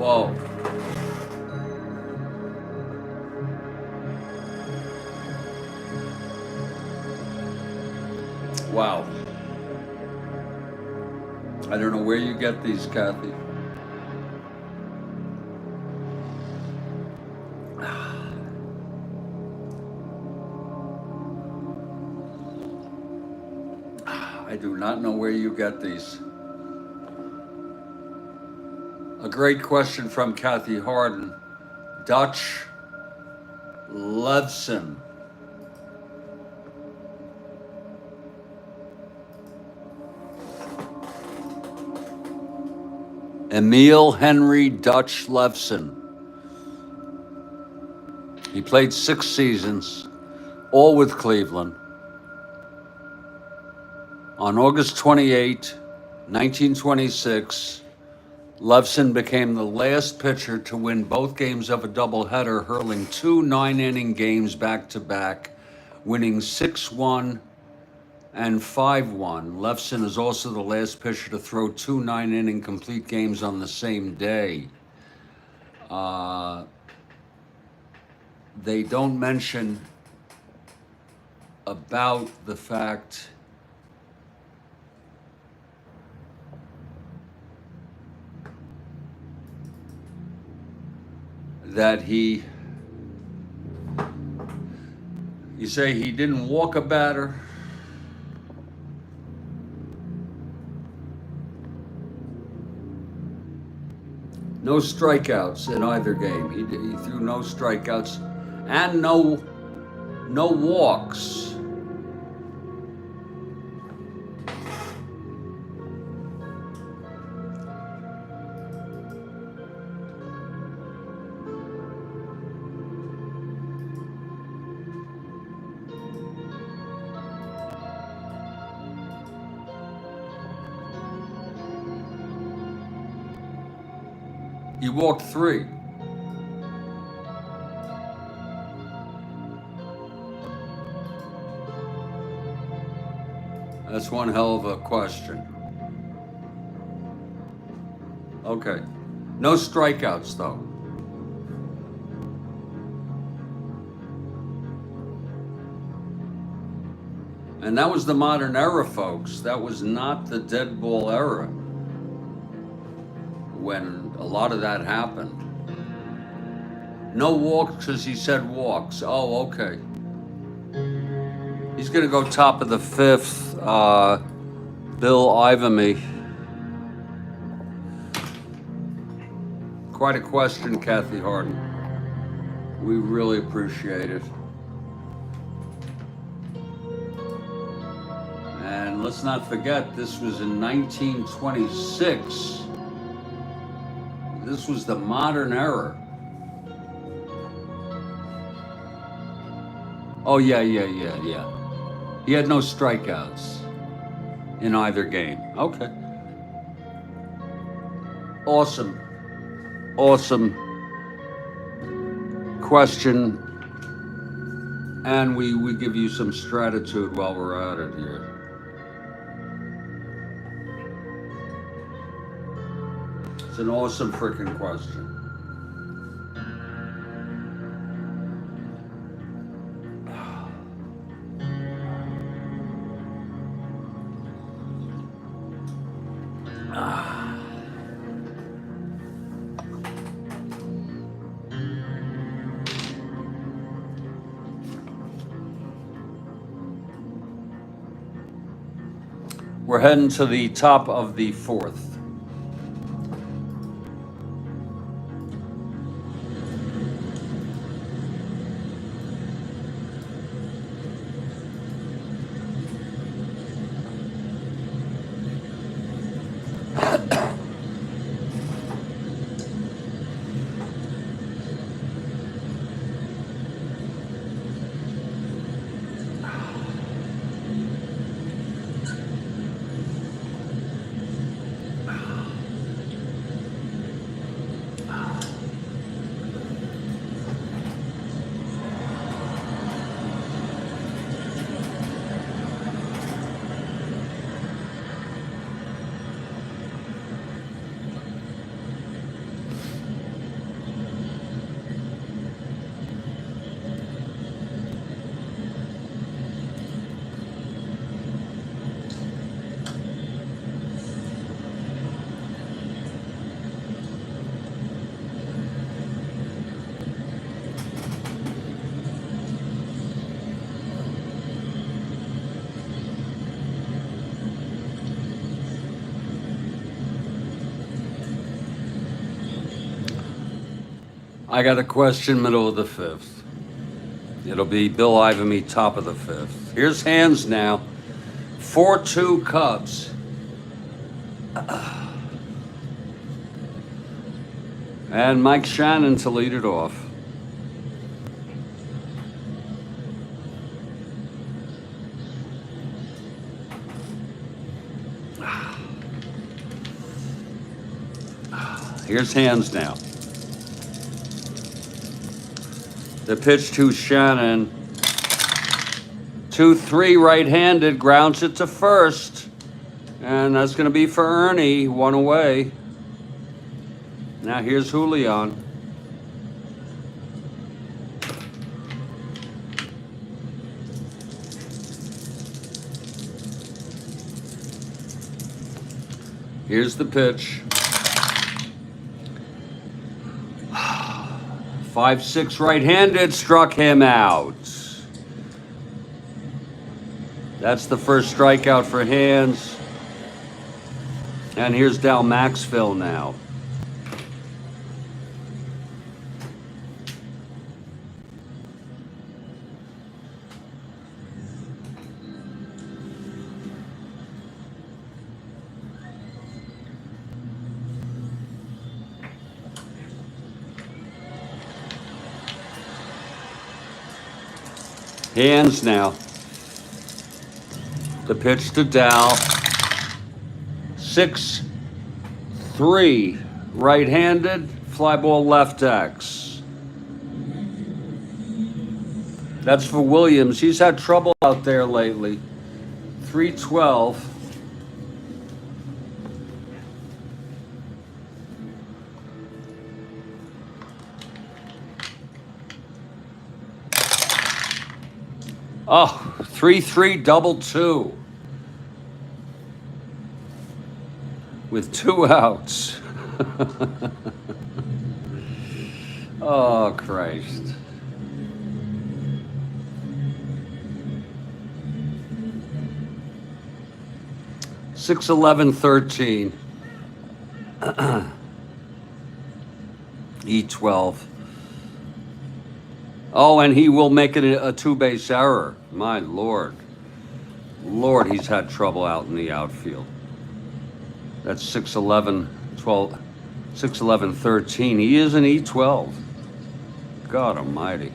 Whoa. Wow. I don't know where you get these, Kathy. I do not know where you get these. A great question from Kathy Harden. Dutch Levson. Emil Henry Dutch Levson. He played 6 seasons, all with Cleveland. On August 28, 1926, Levson became the last pitcher to win both games of a doubleheader, hurling 2 9-inning games back-to-back, winning 6-1 and 5-1. Levson is also the last pitcher to throw 2 9-inning complete games on the same day. They don't mention about the fact that you say he didn't walk a batter. No strikeouts in either game. He threw no strikeouts and no walks. He walked 3. That's one hell of a question. Okay. No strikeouts, though. And that was the modern era, folks. That was not the dead ball era when a lot of that happened. No walks because he said walks. Oh, okay. He's going to go top of the 5th, Bill Ivamy. Of Quite a question, Kathy Harden. We really appreciate it. And let's not forget, this was in 1926. This was the modern era. Oh, yeah. He had no strikeouts in either game. Okay. Awesome question. And we give you some Strat-O while we're at it here. It's an awesome freaking question. We're heading to the top of the fourth. I got a question, middle of the fifth. It'll be Bill Ivamy, top of the fifth. Here's hands now. 4-2 Cubs. And Mike Shannon to lead it off. Here's hands now. The pitch to Shannon. 2-3 right-handed, grounds it to first. And that's going to be for Ernie, one away. Now here's Julian. Here's the pitch. 5-6 right-handed, struck him out. That's the first strikeout for Hands. And here's Dal Maxville now. Hands now. The pitch to Dal. 6-3 right-handed, fly ball left X. That's for Williams. He's had trouble out there lately. 3-12. Oh, 3-3 double-2 with 2 outs. Oh, Christ. 6-11-13. E12. Oh, and he will make it a two-base error. My Lord. Lord, he's had trouble out in the outfield. That's 6'11", 12, 6'11", 13. He is an E12. God almighty.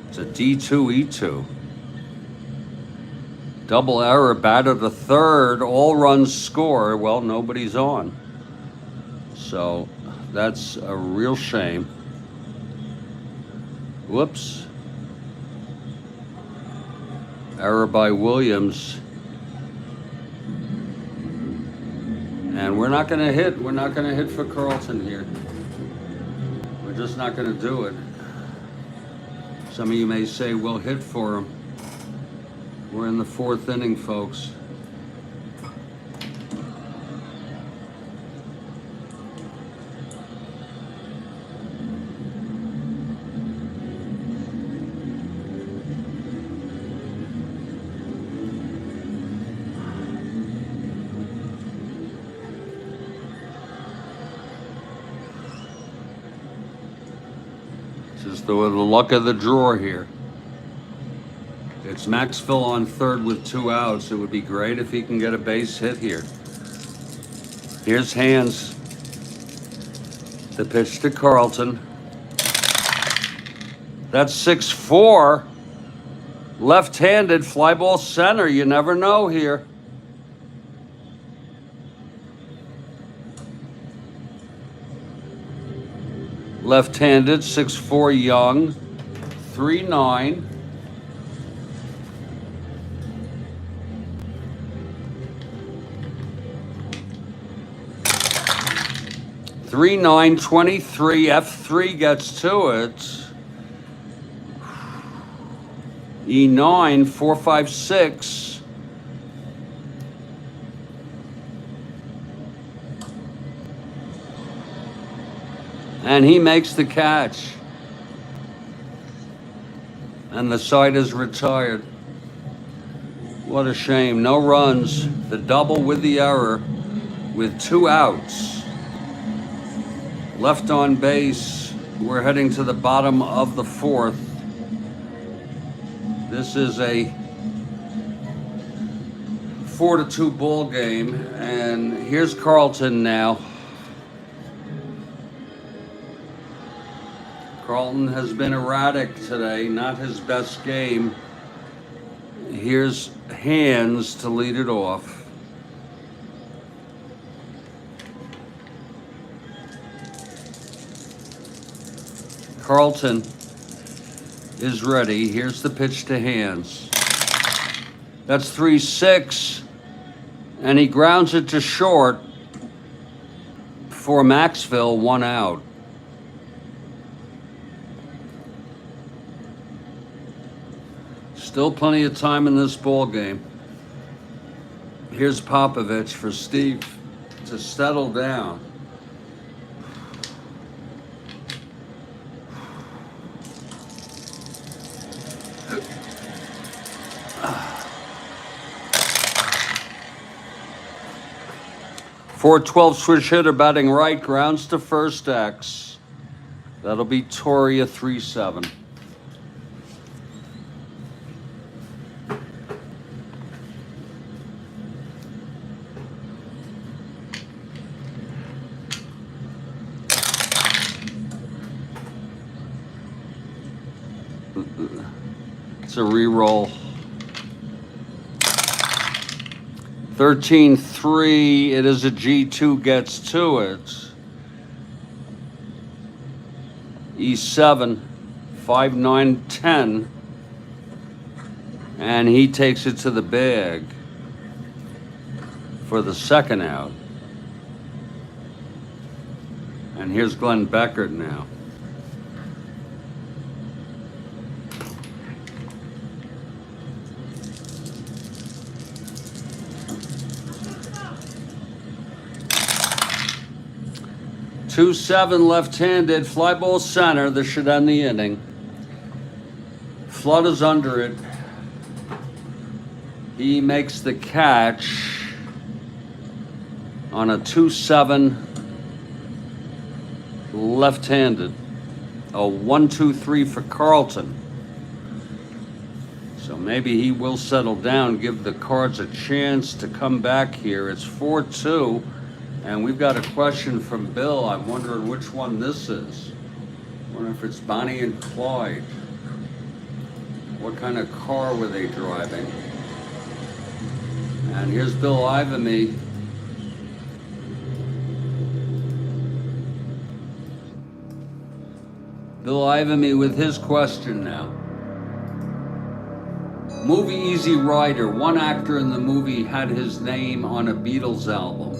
It's a D2, E2. Double error, batter to third, all runs score. Well, nobody's on. So that's a real shame. Whoops. Error by Williams. And we're not going to hit. We're not going to hit for Carlton here. We're just not going to do it. Some of you may say we'll hit for him. We're in the fourth inning, folks. Just the luck of the draw here. It's Maxville on third with 2 outs. It would be great if he can get a base hit here. Here's Hands. The pitch to Carlton. That's 6-4. Left-handed, fly ball center. You never know here. Left-handed, 6'4", young, 3'9". .23, F3 gets to it. E9, 4.56. And he makes the catch. And the side is retired. What a shame. No runs. The double with the error with 2 outs. Left on base. We're heading to the bottom of the fourth. This is a 4-2 ball game. And here's Carlton now. Carlton has been erratic today, not his best game. Here's Hands to lead it off. Carlton is ready. Here's the pitch to Hands. That's 3-6, and he grounds it to short for Maxville, 1 out. Still plenty of time in this ball game. Here's Popovich for Steve to settle down. .412 switch hitter batting right, grounds to first X. That'll be Toria, 3-7. It's a re-roll. 13-3, it is a G2 gets to it. E7, 5-9, 10. And he takes it to the bag for the second out. And here's Glenn Beckert now. .27 left-handed, fly ball center. This should end the inning. Flood is under it. He makes the catch on a 2-7 left-handed. A 1-2-3 for Carlton. So maybe he will settle down, give the Cards a chance to come back here. It's 4-2, and we've got a question from Bill. I'm wondering which one this is. I wonder if it's Bonnie and Clyde. What kind of car were they driving? And here's Bill Ivamy. Bill Ivamy with his question now. Movie Easy Rider. One actor in the movie had his name on a Beatles album.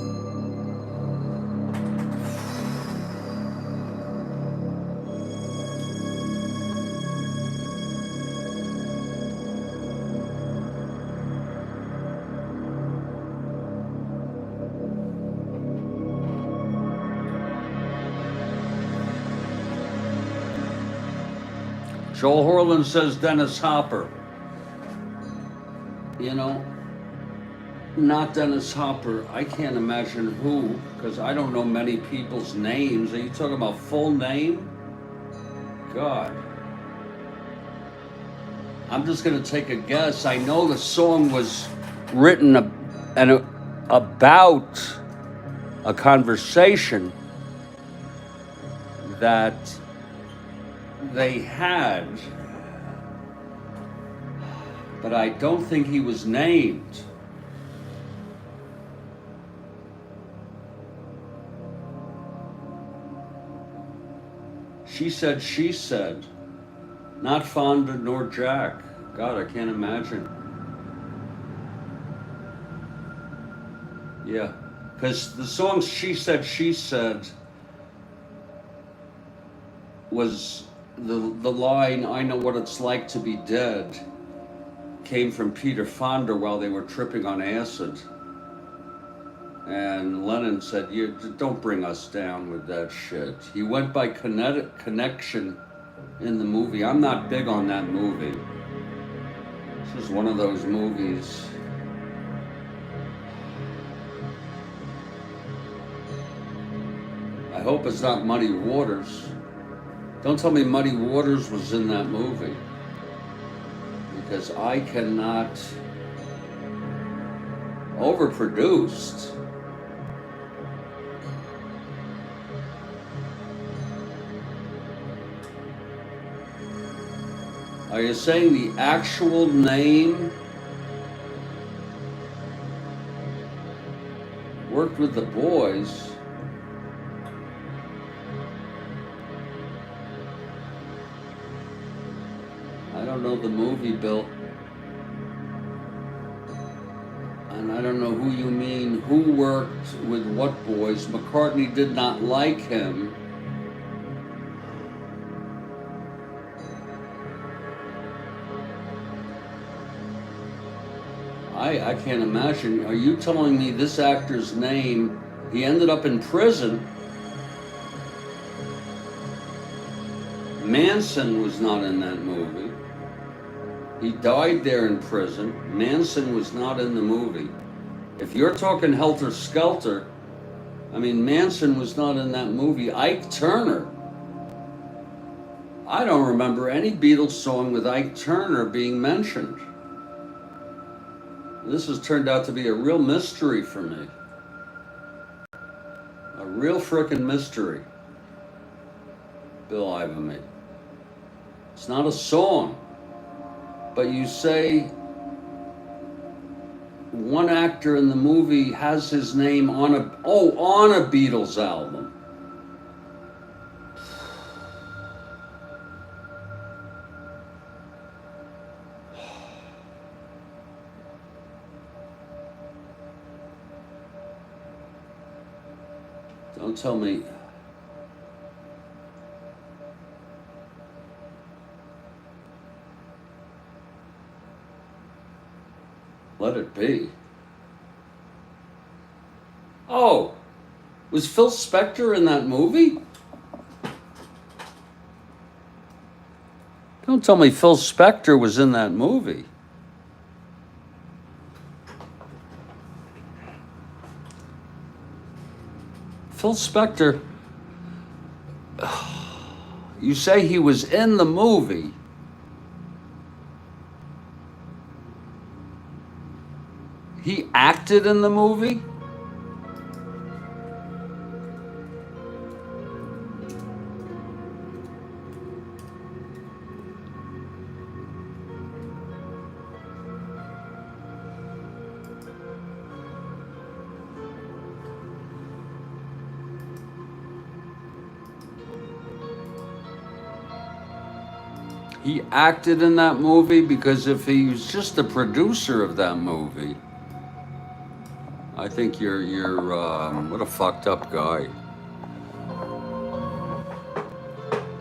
Joel Horland says Dennis Hopper. You know, not Dennis Hopper. I can't imagine who, because I don't know many people's names. Are you talking about full name? God. I'm just going to take a guess. I know the song was written about a conversation that they had, but I don't think he was named. She said, not Fonda nor Jack. God, I can't imagine. Yeah, because the song She Said was the line, I know what it's like to be dead, came from Peter Fonda while they were tripping on acid. And Lennon said, "You don't bring us down with that shit." He went by connection in the movie. I'm not big on that movie. This is one of those movies. I hope it's not Muddy Waters. Don't tell me Muddy Waters was in that movie, because I cannot. Overproduced. Are you saying the actual name worked with the boys? I don't know the movie, Bill. And I don't know who you mean, who worked with what boys. McCartney did not like him. I can't imagine. Are you telling me this actor's name, he ended up in prison? Manson was not in that movie. He died there in prison. Manson was not in the movie. If you're talking Helter Skelter, I mean, Manson was not in that movie. Ike Turner. I don't remember any Beatles song with Ike Turner being mentioned. This has turned out to be a real mystery for me. A real frickin' mystery. Bill Ivamy. It's not a song. But you say one actor in the movie has his name on a Beatles album. Don't tell me. Let it be. Oh, was Phil Spector in that movie? Don't tell me Phil Spector was in that movie. Phil Spector, You say he was in the movie. He acted in the movie? He acted in that movie, because if he was just the producer of that movie, I think you're what a fucked up guy.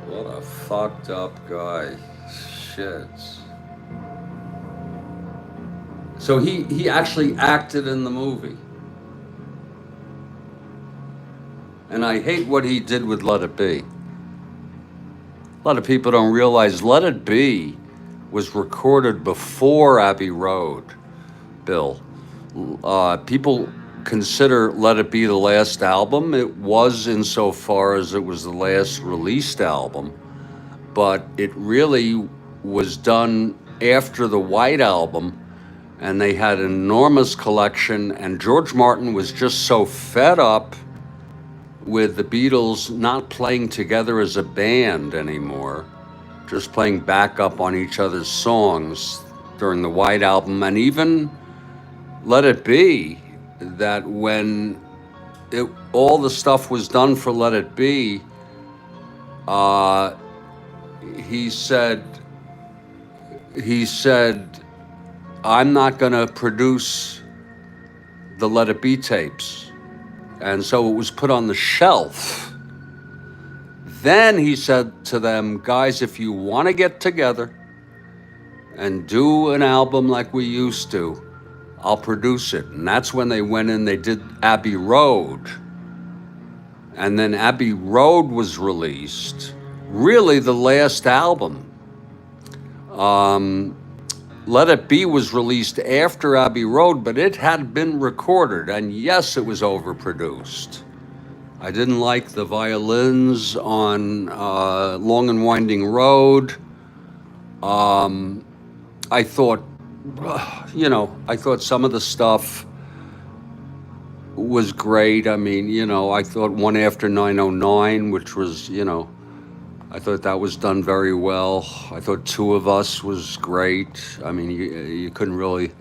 What a fucked up guy. Shit. So he actually acted in the movie. And I hate what he did with Let It Be. A lot of people don't realize Let It Be was recorded before Abbey Road, Bill. People consider Let It Be the last album. It was, insofar as it was the last released album, but it really was done after the White Album, and they had an enormous collection, and George Martin was just so fed up with the Beatles not playing together as a band anymore, just playing backup on each other's songs during the White Album, and even Let It Be, that when all the stuff was done for Let It Be, he said, I'm not gonna produce the Let It Be tapes. And so it was put on the shelf. Then he said to them, guys, if you want to get together and do an album like we used to, I'll produce it. And that's when they went in, they did Abbey Road. And then Abbey Road was released, really the last album. Let It Be was released after Abbey Road, but it had been recorded, and yes, it was overproduced. I didn't like the violins on Long and Winding Road. I thought, I thought some of the stuff was great. I mean, I thought One After 909, which was, I thought that was done very well. I thought Two of Us was great. I mean, you couldn't really.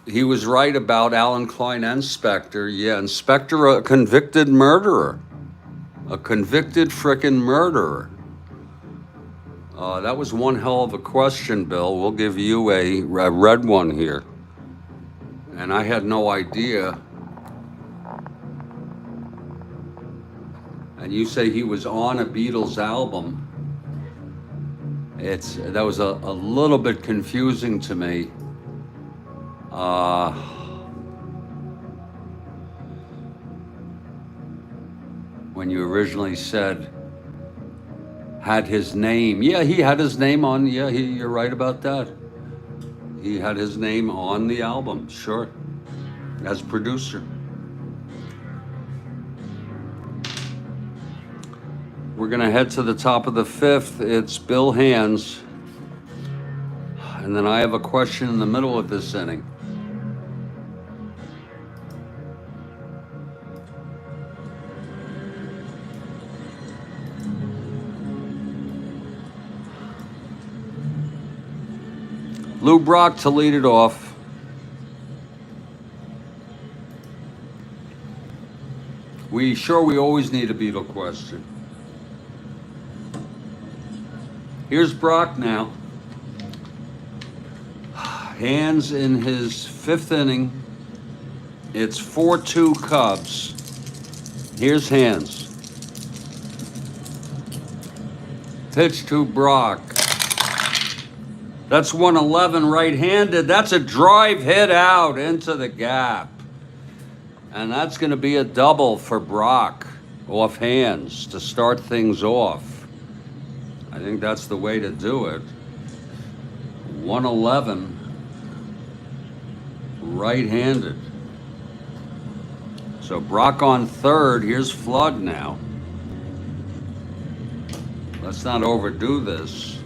He was right about Alan Klein and Spector. Yeah, and Spector, a convicted murderer. A convicted frickin' murderer. That was one hell of a question, Bill. We'll give you a red one here. And I had no idea. And you say he was on a Beatles album. That was a little bit confusing to me. When you originally said had his name. Yeah, he had his name on, you're right about that. He had his name on the album, sure, as producer. We're gonna head to the top of the fifth. It's Bill Hands. And then I have a question in the middle of this inning. Lou Brock to lead it off. We always need a Beatle question. Here's Brock now. Hands in his fifth inning. It's 4-2 Cubs. Here's Hands. Pitch to Brock. That's 111 right-handed. That's a drive hit out into the gap. And that's going to be a double for Brock off Hands to start things off. I think that's the way to do it. 111 right-handed. So So Brock on third. Here's Flood now. Let's not overdo this.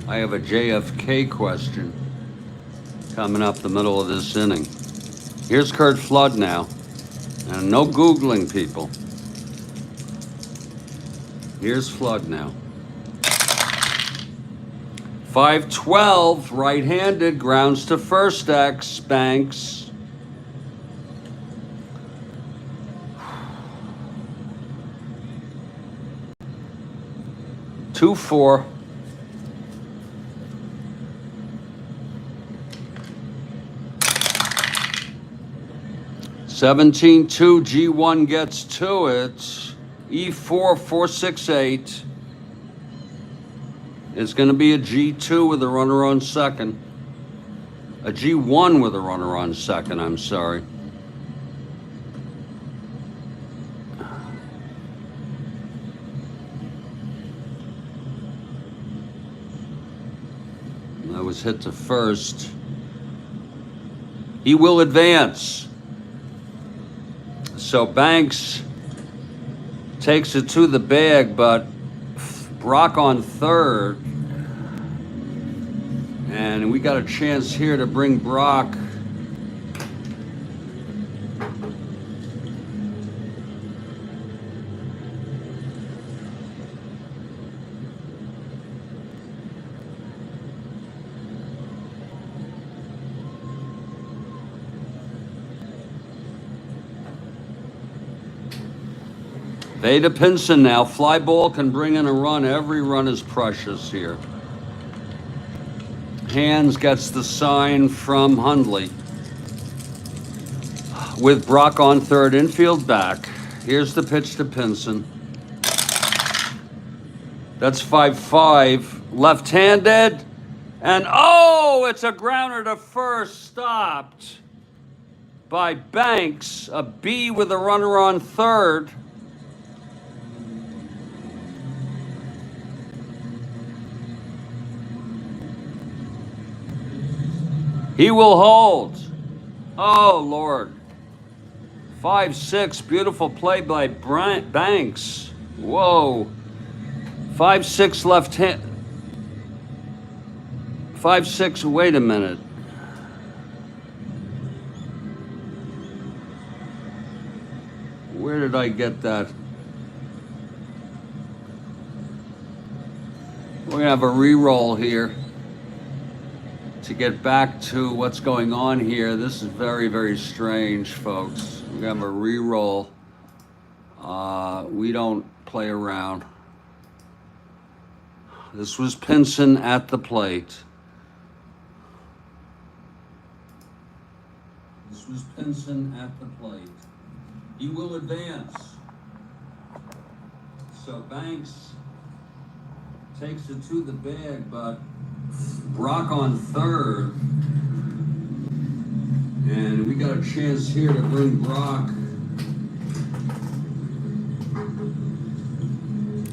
I have a JFK question coming up the middle of this inning. Here's Kurt Flood now. And no Googling, people. Here's Flood now. 5-12, right-handed, grounds to first X, Banks. Two, 4. (17-2), G1 gets to it. E4, 4-6-8. It's going to be a G2 with a runner on second. A G1 with a runner on second, I'm sorry. That was hit to first. He will advance. So Banks takes it to the bag, but Brock on third. And we got a chance here to bring Brock. Veda Pinson now. Fly ball can bring in a run. Every run is precious here. Hands gets the sign from Hundley. With Brock on third, infield back. Here's the pitch to Pinson. That's 5-5. Left-handed. And oh, it's a grounder to first, stopped by Banks. A B with a runner on third. He will hold. Oh, Lord. 5-6, beautiful play by Banks. Whoa. 5-6 left hand. 5-6, wait a minute. Where did I get that? We're going to have a re-roll here to get back to what's going on here. This is very, very strange, folks. We have a re-roll. We don't play around. This was Pinson at the plate. This was Pinson at the plate. He will advance. So Banks takes it to the bag, but Brock on third. And we got a chance here to bring Brock.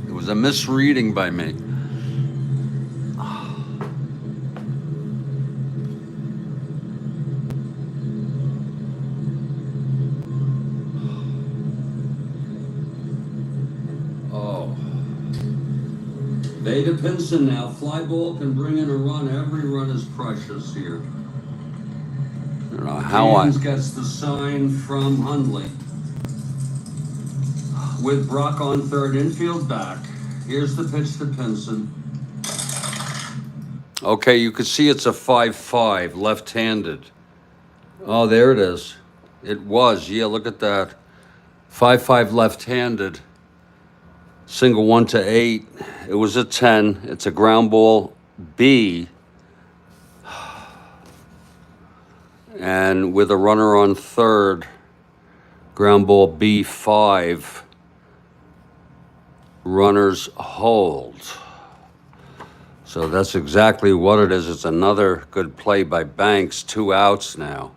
It was a misreading by me. Veda Pinson now. Fly ball can bring in a run. Every run is precious here. I don't know how James gets the sign from Hundley. With Brock on third, infield back. Here's the pitch to Pinson. Okay, you can see it's a 5-5, left-handed. Oh, there it is. It was, yeah, look at that. 5-5 left-handed. Single 1-8. It was a 10. It's a ground ball B. And with a runner on third, ground ball B5. Runners hold. So that's exactly what it is. It's another good play by Banks. 2 outs now.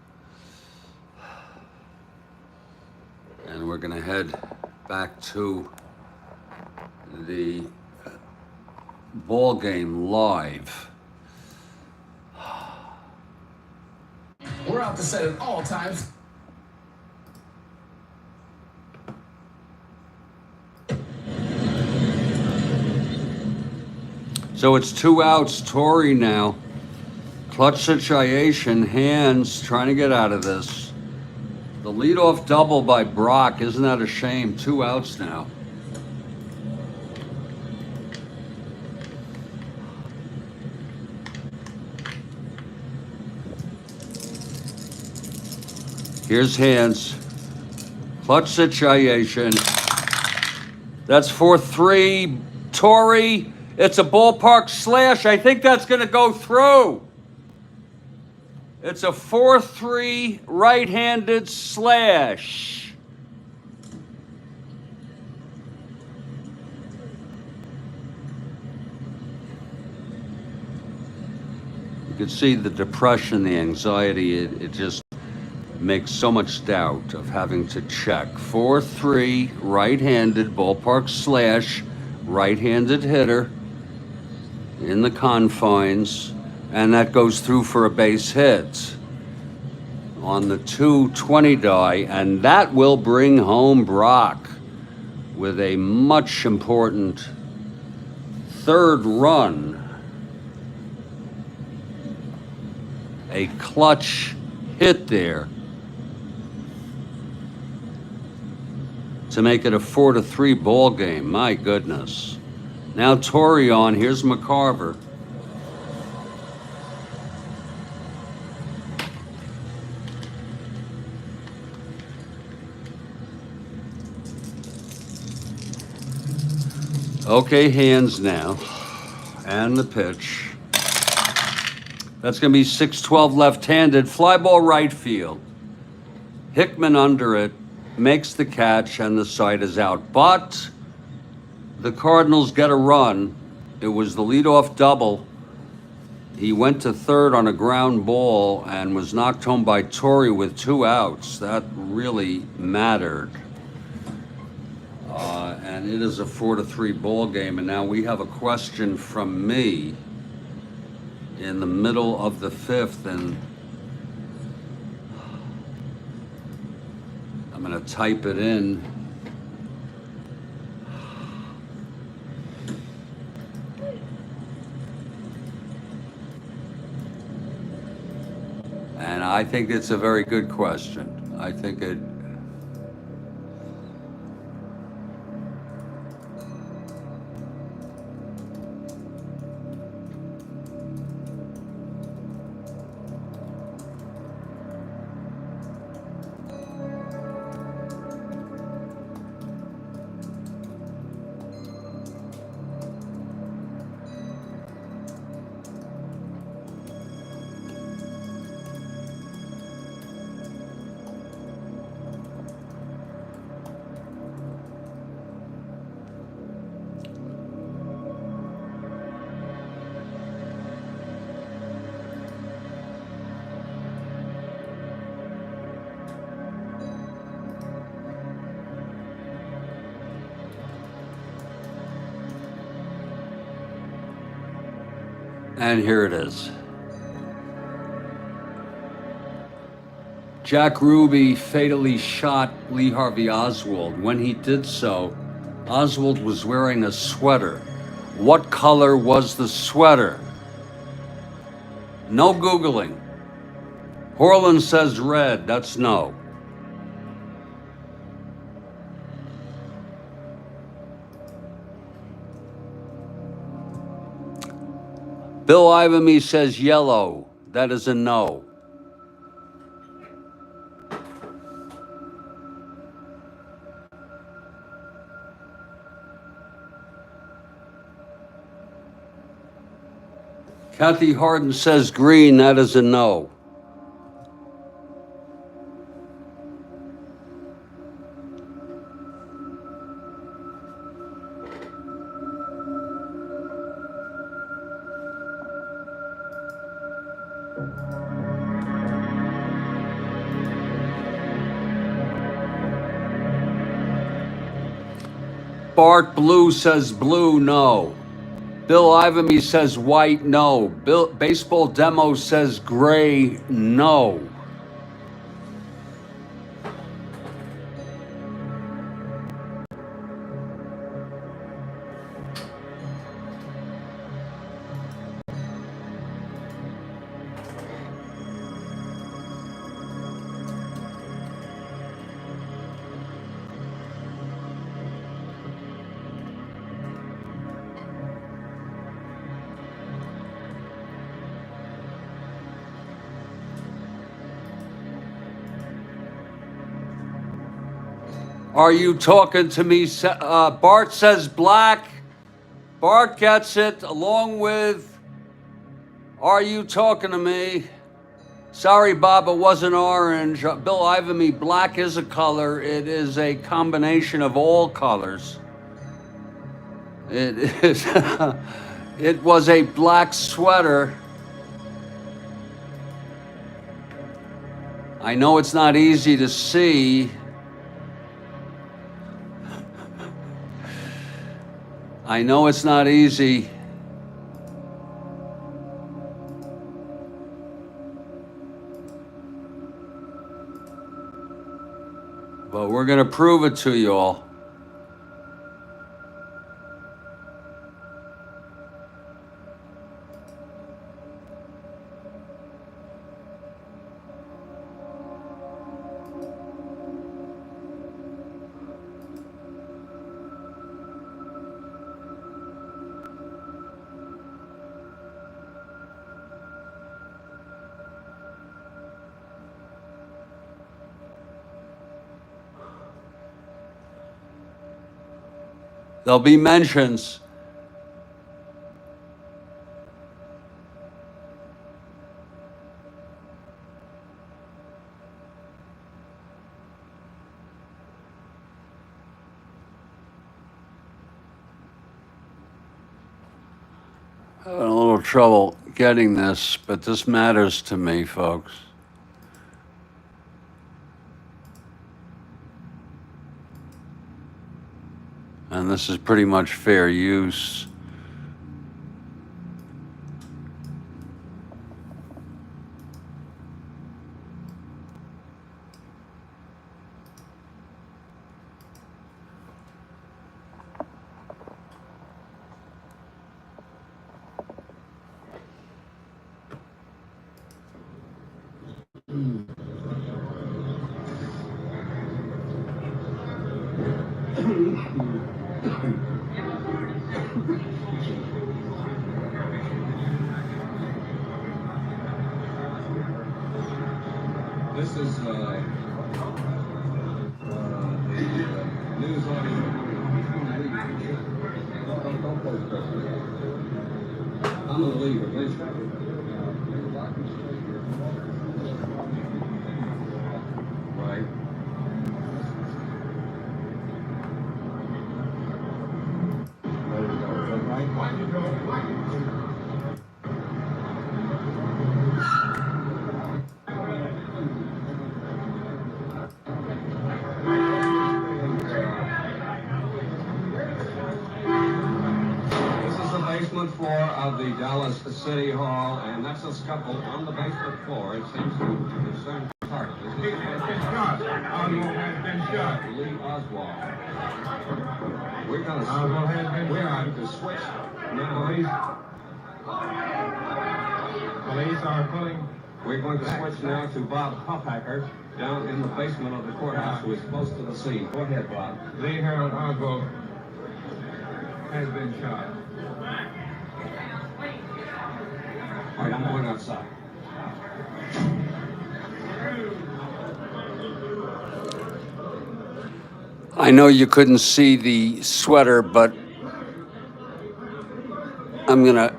And we're going to head back to the ball game live. We're out to set at all times. So it's 2 outs, Torrey now. Clutch situation, Hands trying to get out of this. The leadoff double by Brock, isn't that a shame? 2 outs now. Here's Hands. Clutch situation. That's 4-3. Torrey, it's a ballpark slash. I think that's going to go through. It's a 4-3 right-handed slash. You can see the depression, the anxiety. It just makes so much doubt of having to check. 4-3 right-handed ballpark slash, right-handed hitter in the confines, and that goes through for a base hit on the 220 die, and that will bring home Brock with a much important third run. A clutch hit there to make it a 4-3 ball game. My goodness. Now Torrey on. Here's McCarver. Okay, Hands now. And the pitch. That's going to be 6-12 left-handed. Fly ball right field. Hickman under it. Makes the catch, and the side is out. But the Cardinals get a run. It was the leadoff double. He went to third on a ground ball and was knocked home by Torrey with 2 outs. That really mattered. And it is a 4-3 ball game. And now we have a question from me in the middle of the 5th, and I'm going to type it in. And I think it's a very good question. I think it. And here it is. Jack Ruby fatally shot Lee Harvey Oswald. When he did so, Oswald was wearing a sweater. What color was the sweater? No Googling. Horland says red. That's no. Bill Ivamy says yellow. That is a no. Kathy Harden says green. That is a no. Bart Blue says blue, no. Bill Ivamy says white, no. Baseball Demo says gray, no. Are you talking to me? Bart says black. Bart gets it along with, are you talking to me? Sorry, Bob, it wasn't orange. Bill Ivamy, black is a color. It is a combination of all colors. It is. It was a black sweater. I know it's not easy to see. I know it's not easy. But we're going to prove it to you all. There'll be mentions. Having a little trouble getting this, but this matters to me, folks. And this is pretty much fair use. This is the news audio. I'm going to leave it. Please. Right. Basement floor of the Dallas City Hall, and that's a scuffle on the basement floor. It seems to concern Karl. He's been shot. Oswald has been shot. Lee Oswald. We're going to switch now. Police are pulling. We're going to switch now to Bob Hoppacker down in the basement of the courthouse, who is close to the scene. Go ahead, Bob. Lee Harold Oswald has been shot. All right, I'm going outside. I know you couldn't see the sweater, but I'm gonna.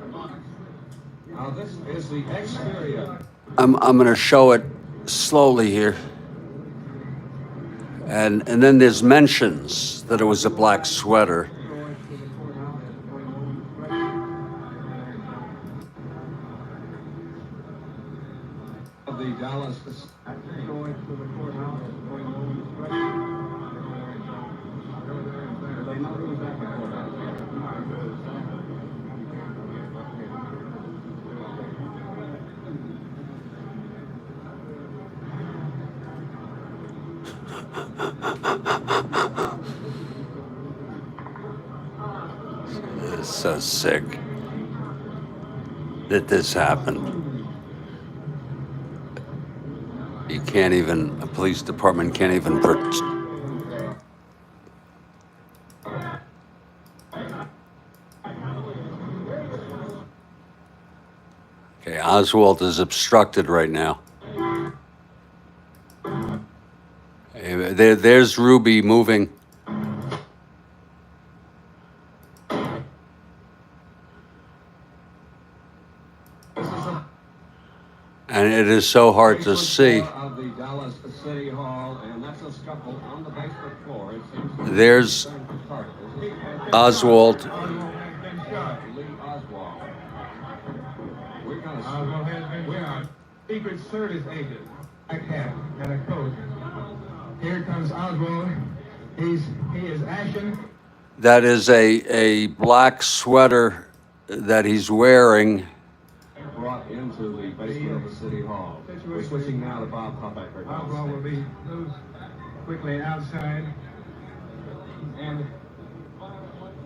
Now this is the exterior. I'm gonna show it slowly here, and then there's mentions that it was a black sweater. The Dallas going to the courthouse. They know who's at the courthouse. It's so sick that this happened. You can't even, a police department can't even Okay, Oswald is obstructed right now. there's Ruby moving. And it is so hard to see. Of the Dallas City Hall, and that's a scuffle on the basement floor. It seems to be There's Oswald. Lee Oswald. We're gonna Oswald has been shot. Secret Service agent, black hat and a coat. Here comes Oswald. He is ashen. That is a black sweater that he's wearing. brought into the basement of the City Hall. We're switching now to Bob Huffaker. Oswald will be moved quickly outside. And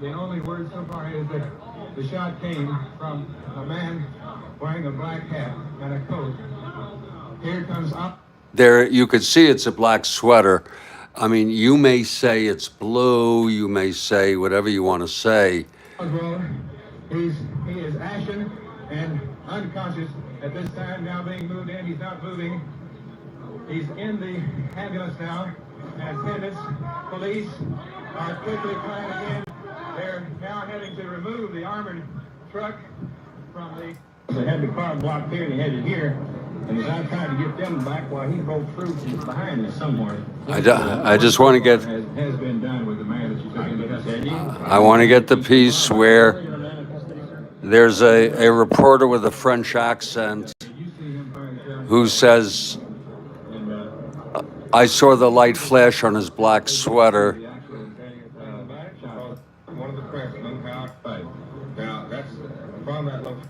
the only word so far is that the shot came from a man wearing a black hat and a coat. Here comes up. There, you could see it's a black sweater. I mean, you may say it's blue, you may say whatever you want to say. Oswald, he is ashen and unconscious at this time, now being moved in. He's not moving. He's in the ambulance now. Attendants, police are quickly trying again. They're now having to remove the armored truck from the... They had the car blocked here and he had it here. And as I tried to get them back while he broke through from behind us somewhere. I just want to get... Has been done with the man that you took into custody. I want to get the piece where there's a reporter with a French accent who says, I saw the light flash on his black sweater. One of the craftsmen, Karl. Now, that's from that location.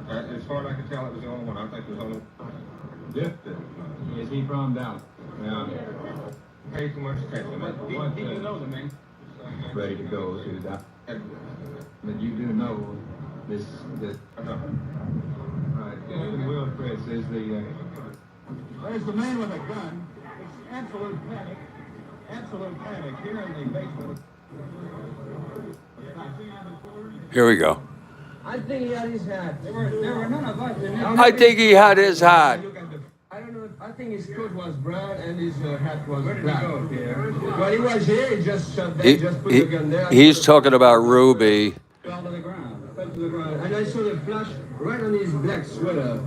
As far as I can tell, it was the only one. I think it was only is he from Dallas? Now, pay too much attention. He do know the man. Ready to go to the but you do know this. Right. Captain Wilfred says there's the man with a gun. It's absolute panic. Absolute panic here in the basement. Here we go. I think he had his hat. There were none of us in there. I think he had his hat. I don't know. I think his coat was brown and his hat was black. When he was here, he just shut there, just put the gun there. He's talking about Ruby. Fell to the ground. Fell to the ground. And I saw the flash right on his black sweater.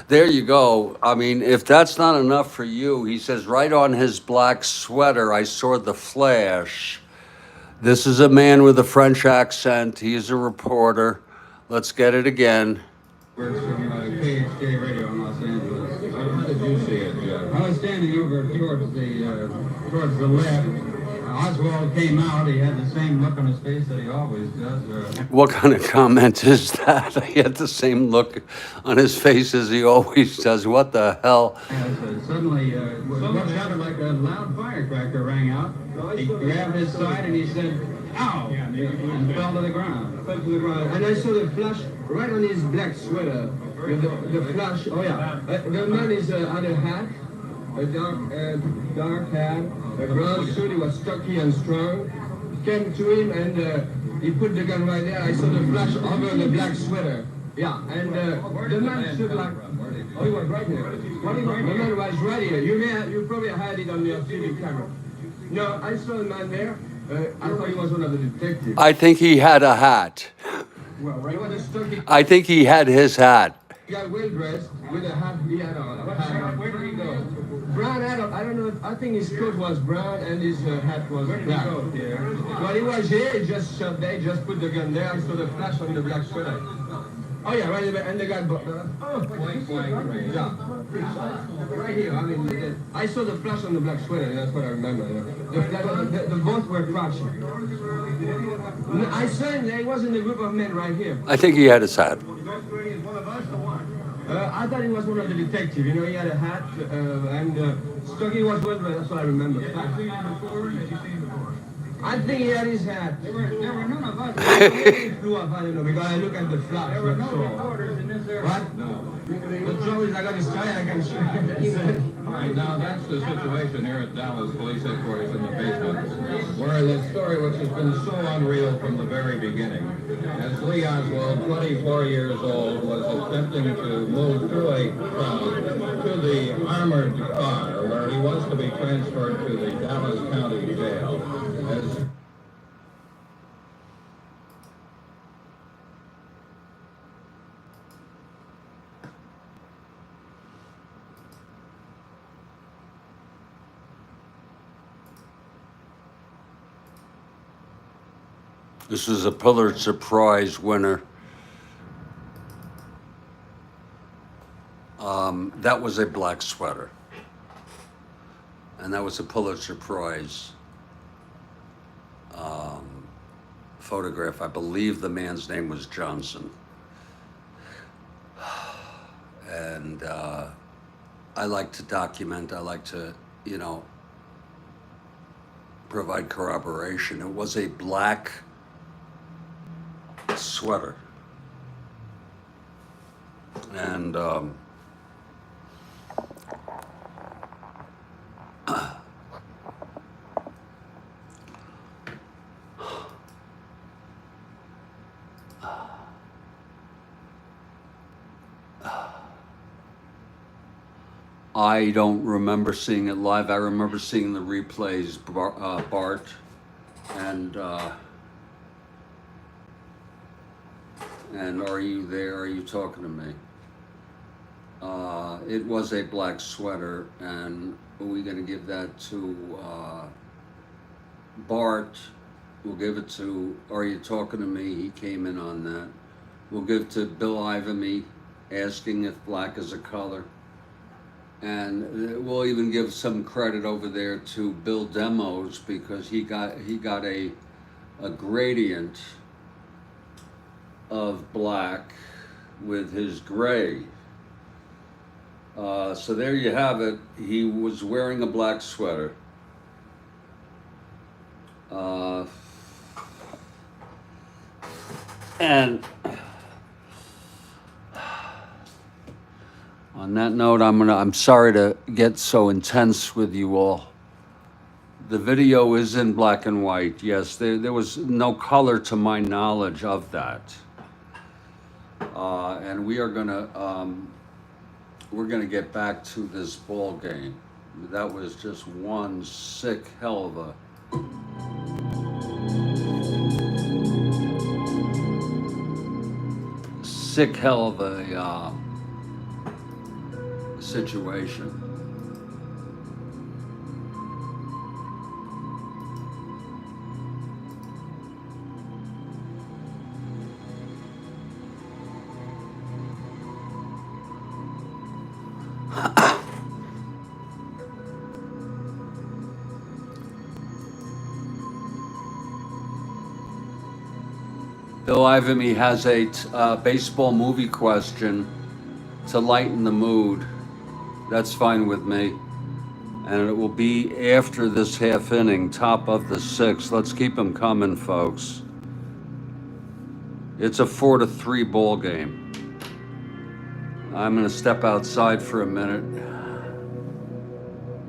There you go. I mean, if that's not enough for you, he says right on his black sweater, I saw the flash. This is a man with a French accent. He's a reporter. Let's get it again. Works from KHK Radio in Los Angeles. How did you see it, I was standing over towards the left. Oswald came out. He had the same look on his face that he always does. What kind of comment is that? He had the same look on his face as he always does. What the hell? Suddenly, what sounded like a loud firecracker rang out. He grabbed his side and he said, "Ow!" and fell to the ground. And I saw the flash right on his black sweater. The flash, oh yeah. The man had a hat, a dark hat, a brown suit. He was stocky and strong. Came to him and he put the gun right there. I saw the flash over the black sweater. Yeah, and the man stood like, oh, he was right here. The man was right here. You probably had it on your TV camera. No, I saw the man there. I thought he was one of the detectives. I think he had a hat. Well, he was a stocky. I think he had his hat. He got well dressed with a hat. He had on. Where did he go? Brown hat. I don't know. I think his coat was brown and his hat was black. Where did he go? When he was here, he just shot there. He just put the gun there. I saw the flash on the black sweater. Oh yeah, right there. And the guy. Yeah. Right here. I mean, I saw the flash on the black sweater. That's what I remember. The both were crashing. I saw him there. He was in the group of men right here. I think he had his hat. I thought he was one of the detectives. You know, he had a hat and Stocky was with me. That's what I remember. Have you seen him before? I think he had his hat. There were none of us. He flew up, I don't know, because I look at the flash. There were no reporters in this area. What? No. The trouble is I got his tie, I can shoot. right, now that's the situation here at Dallas Police Headquarters in the basement, where the story which has been so unreal from the very beginning. As Lee Oswald, 24 years old, was attempting to move through a crowd to the armored car where he was to be transferred to the Dallas County Jail. As This is a Pulitzer Prize winner. That was a black sweater. And that was a Pulitzer Prize photograph. I believe the man's name was Johnson. And I like to document, I like to, you know, provide corroboration. It was a black sweater. And I don't remember seeing it live. I remember seeing the replays, Bart, and are you there? Are you talking to me? It was a black sweater, and are we going to give that to Bart? We'll give it to, are you talking to me? He came in on that. We'll give to Bill Ivamy, asking if black is a color. And we'll even give some credit over there to Bill Demos, because he got a gradient of black with his gray. So there you have it. He was wearing a black sweater. And on that note, I'm sorry to get so intense with you all. The video is in black and white. Yes, there was no color to my knowledge of that. And we're gonna get back to this ball game. That was just one sick hell of a situation. Bill Ivamy has a baseball movie question to lighten the mood. That's fine with me. And it will be after this half inning, top of the sixth. Let's keep them coming, folks. It's a 4-3 ball game. I'm gonna step outside for a minute.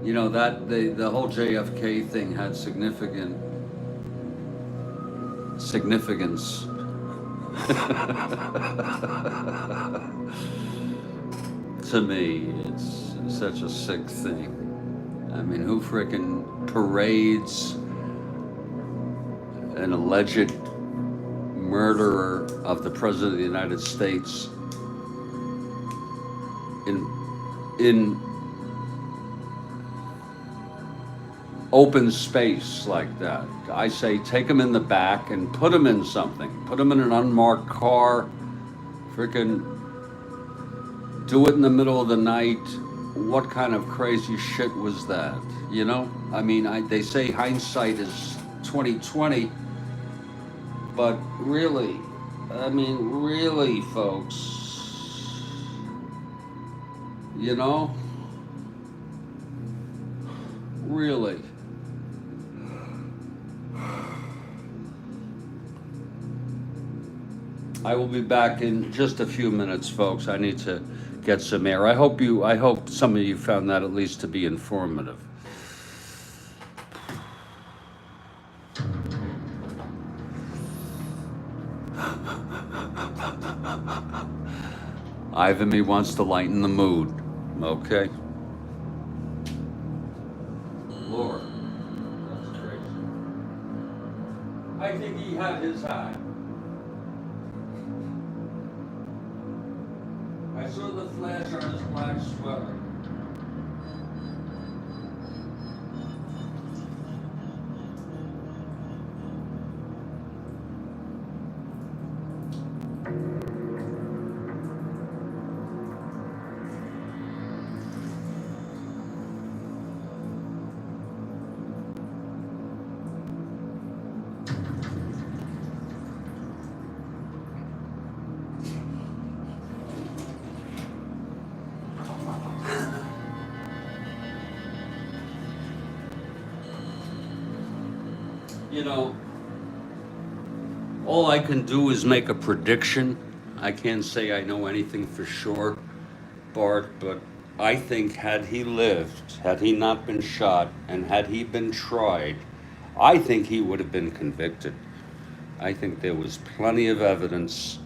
You know, that the whole JFK thing had significance. To me, it's such a sick thing. I mean, who frickin' parades an alleged murderer of the President of the United States in open space like that? I say take him in the back and put him in something. Put him in an unmarked car. Frickin' do it in the middle of the night. What kind of crazy shit was that? You know? I mean, they say hindsight is 20/20, but really, I mean, really, folks, you know? Really. I will be back in just a few minutes, folks. I need to get some air. I hope some of you found that at least to be informative. Ivan me wants to lighten the mood. Okay. Lord, that's crazy. I think he had his eye. I saw the flash on his black sweater. You know, all I can do is make a prediction. I can't say I know anything for sure, Bart, but I think had he lived, had he not been shot, and had he been tried, I think he would have been convicted. I think there was plenty of evidence.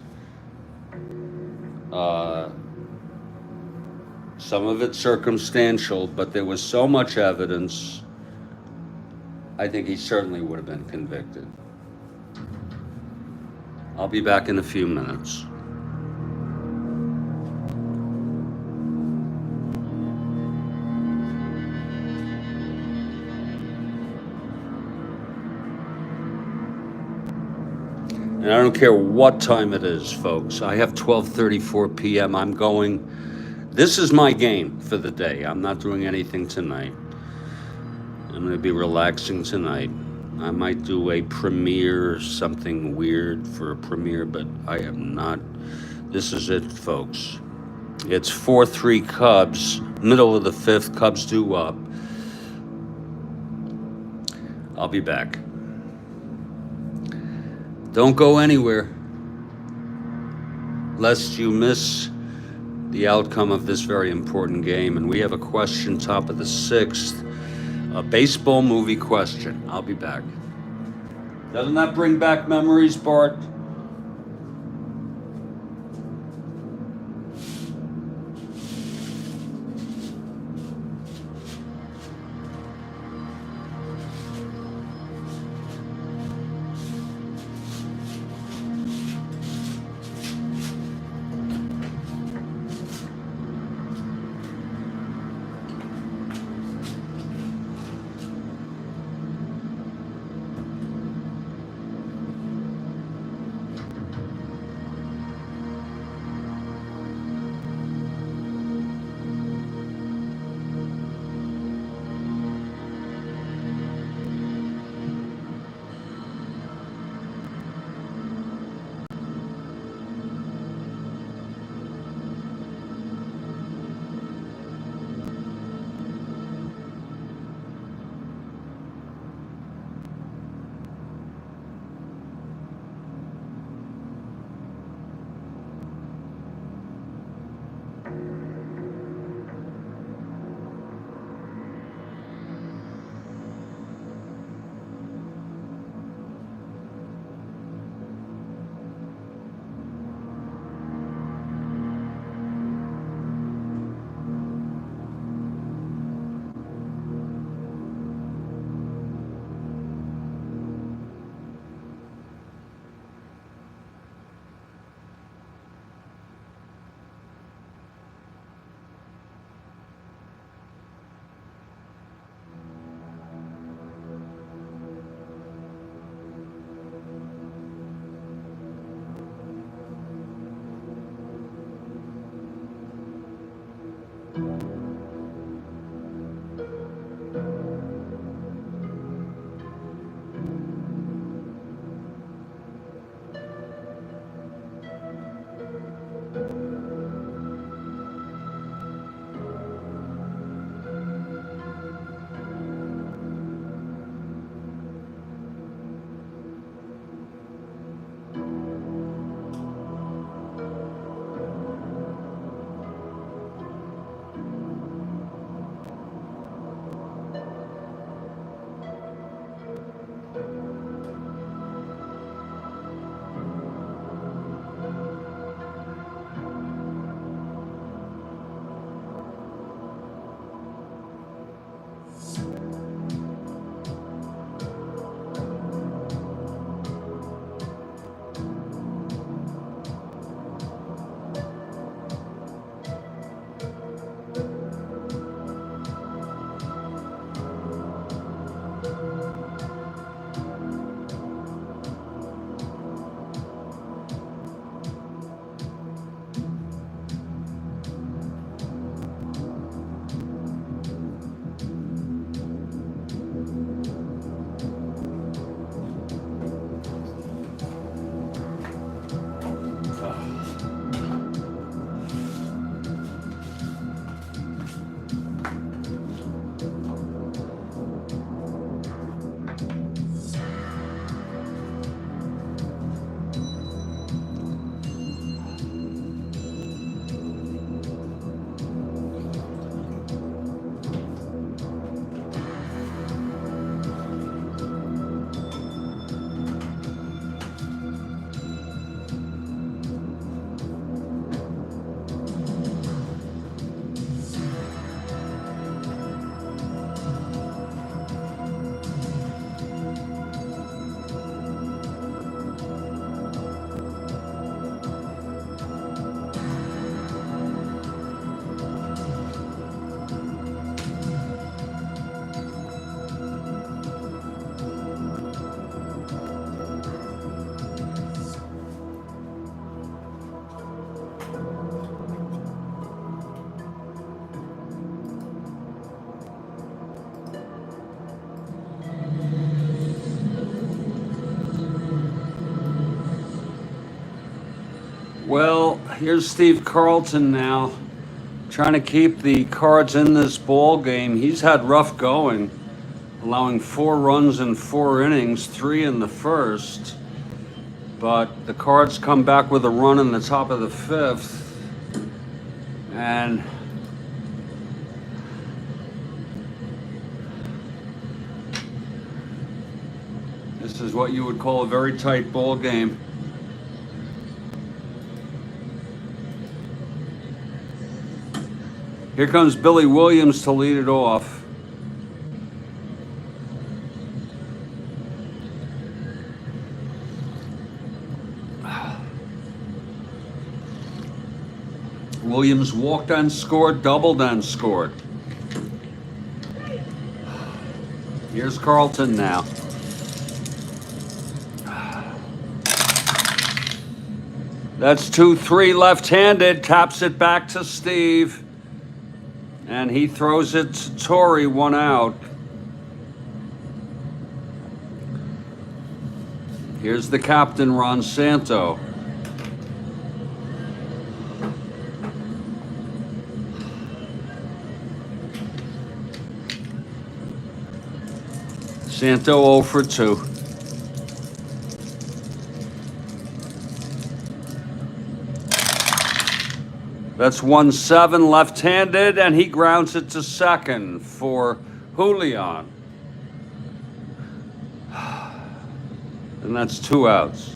Some of it circumstantial, but there was so much evidence. I think he certainly would have been convicted. I'll be back in a few minutes. And I don't care what time it is, folks. I have 12:34 p.m. I'm going. This is my game for the day. I'm not doing anything tonight. I'm going to be relaxing tonight. I might do a premiere, something weird for a premiere, but I am not. This is it, folks. It's 4-3 Cubs, middle of the fifth. Cubs due up. I'll be back. Don't go anywhere, lest you miss the outcome of this very important game. And we have a question, top of the sixth. A baseball movie question. I'll be back. Doesn't that bring back memories, Bart? Well, here's Steve Carlton now, trying to keep the Cards in this ball game. He's had rough going, allowing 4 runs in 4 innings, 3 in the first. But the Cards come back with a run in the top of the 5th. And this is what you would call a very tight ball game. Here comes Billy Williams to lead it off. Williams walked and scored, doubled and scored. Here's Carlton now. That's 2-3 left-handed, taps it back to Steve. And he throws it to Torrey, 1 out. Here's the captain, Ron Santo. Santo 0 for 2. That's 1-7 left-handed, and he grounds it to second for Julian. And that's 2 outs.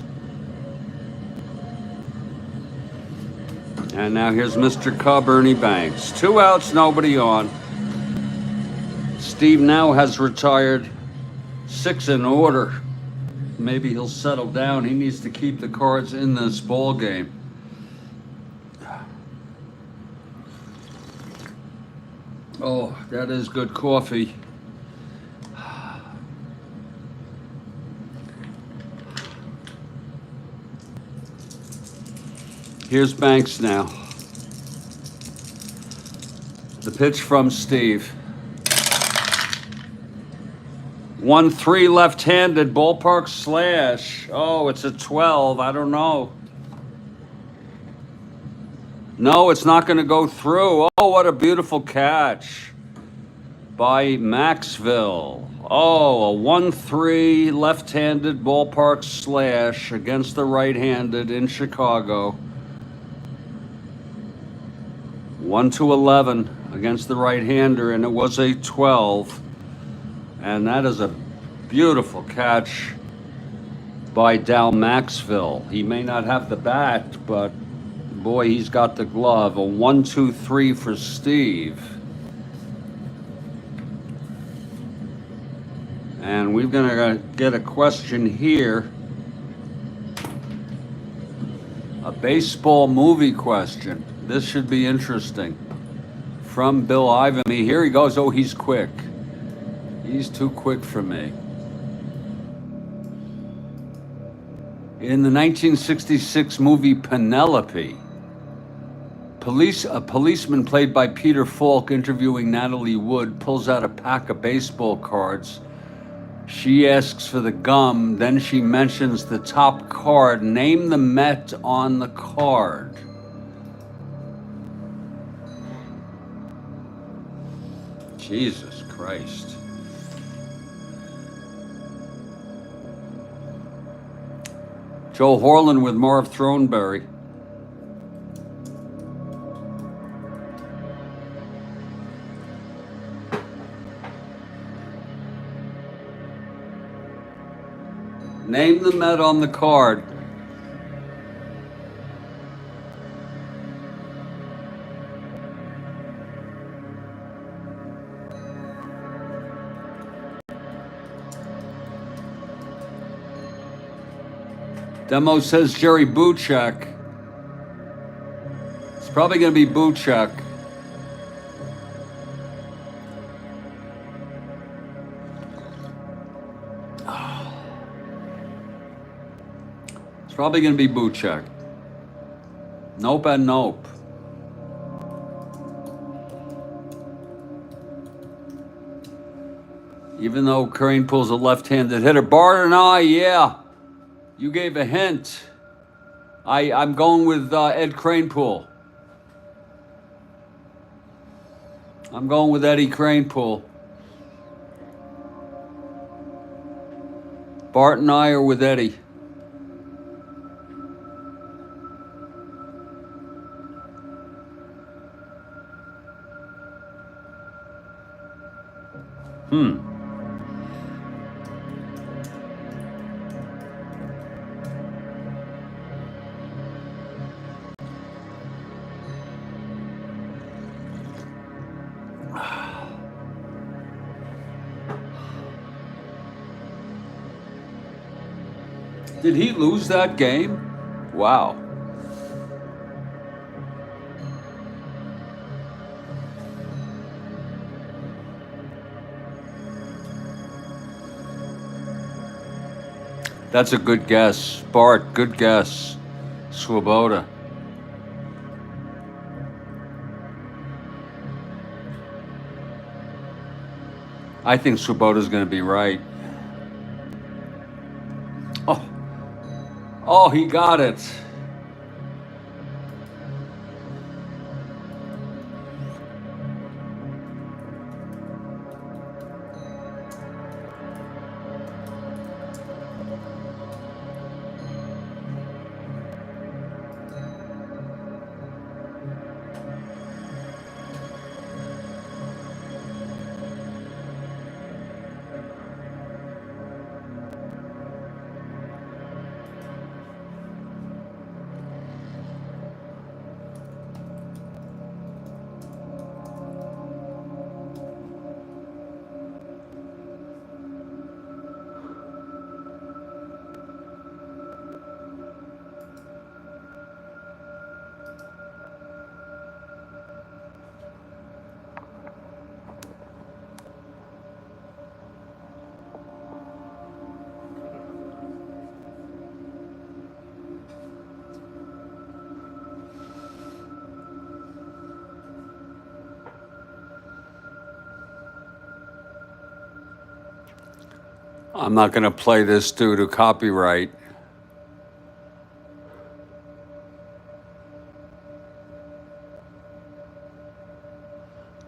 And now here's Mr. Cub, Ernie Banks. 2 outs, nobody on. Steve now has retired 6 in order. Maybe he'll settle down. He needs to keep the Cards in this ball game. Oh, that is good coffee. Here's Banks now. The pitch from Steve. 1-3 left-handed, ballpark slash. Oh, it's a 12. I don't know. No, it's not going to go through. Oh, what a beautiful catch by Maxville. Oh, a 1-3 left-handed ballpark slash against the right-handed in Chicago. 1-11 against the right-hander, and it was a 12. And that is a beautiful catch by Dal Maxville. He may not have the bat, but boy, he's got the glove. A 1-2-3 for Steve. And we're gonna get a question here. A baseball movie question. This should be interesting. From Bill Ivamy. Here he goes. Oh, he's quick. He's too quick for me. In the 1966 movie Penelope, a policeman played by Peter Falk interviewing Natalie Wood pulls out a pack of baseball cards. She asks for the gum, then she mentions the top card. Name the Met on the card. Jesus Christ. Joe Horland with Marv Throneberry. Name the Met on the card. Demo says Jerry Buchek. It's probably going to be Buchek. It's probably going to be Buchek. Nope and nope. Even though Kranepool's a left-handed hitter. Bart and I, yeah. You gave a hint. I'm going with Ed Kranepool. I'm going with Eddie Kranepool. Bart and I are with Eddie. Did he lose that game? Wow. That's a good guess. Bart, good guess. Swoboda. I think Swoboda's going to be right. Oh, he got it. I'm not going to play this due to copyright.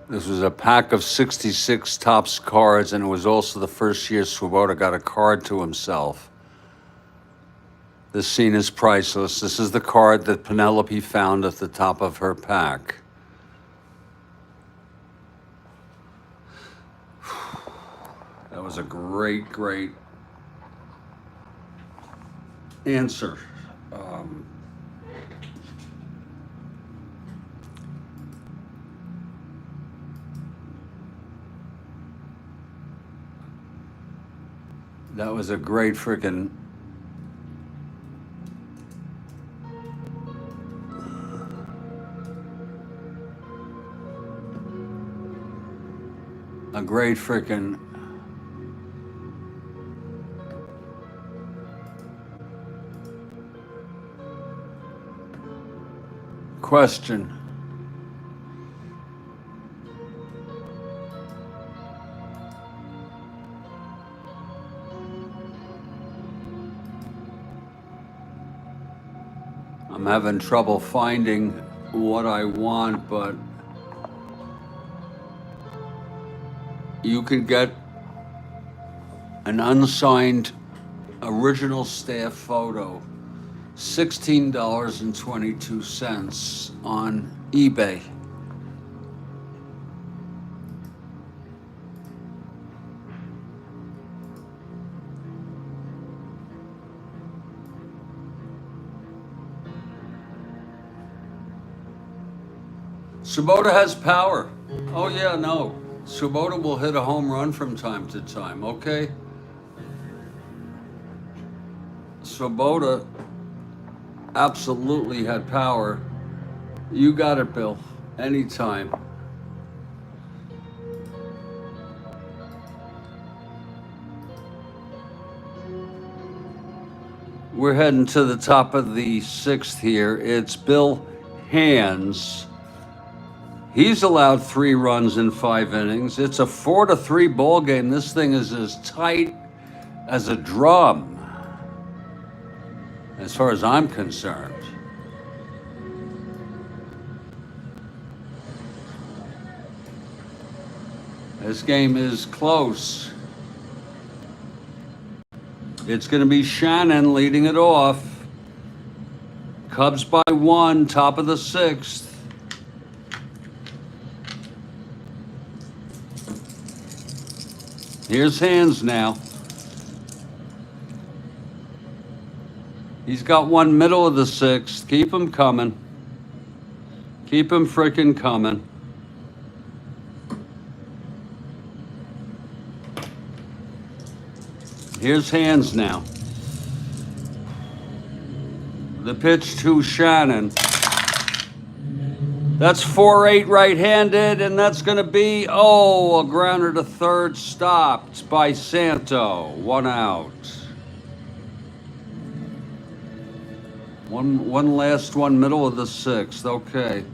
This was a pack of 66 Topps cards, and it was also the first year Swoboda got a card to himself. This scene is priceless. This is the card that Penelope found at the top of her pack. That was a great, great answer. That was a great freaking question. I'm having trouble finding what I want, but you could get an unsigned original staff photo, $16.22 on eBay. Swoboda has power. Oh yeah, no. Swoboda will hit a home run from time to time, okay? Swoboda absolutely had power. You got it, Bill. Anytime. We're heading to the top of the sixth here. It's Bill Hands. He's allowed 3 runs in 5 innings. It's a 4-3 ball game. This thing is as tight as a drum. as far as I'm concerned. This game is close. It's going to be Shannon leading it off. Cubs by 1, top of the 6th. Here's Hands now. He's got one middle of the 6th. Keep him coming. Keep him frickin' coming. Here's Hands now. The pitch to Shannon. That's 4-8 right-handed, and that's going to be, a grounder to third, stopped by Santo. 1 out. One last one, middle of the 6th. Okay.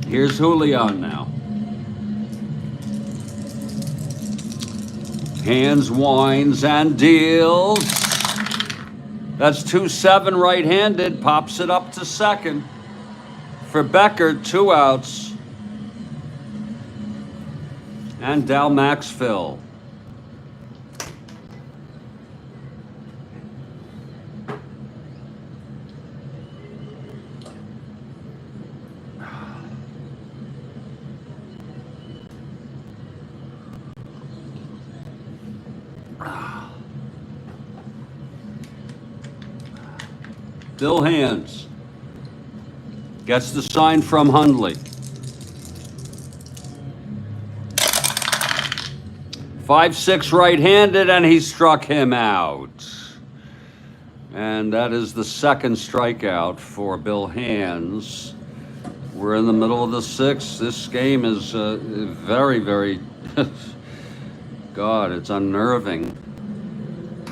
Here's Julian now. Hands, winds, and deals. That's 2-7 right-handed. Pops it up to second. For Becker, 2 outs. And Dal Maxfield. Bill Hands gets the sign from Hundley. 5-6 right-handed, and he struck him out. And that is the second strikeout for Bill Hands. We're in the middle of the 6th. This game is very, very, God, it's unnerving.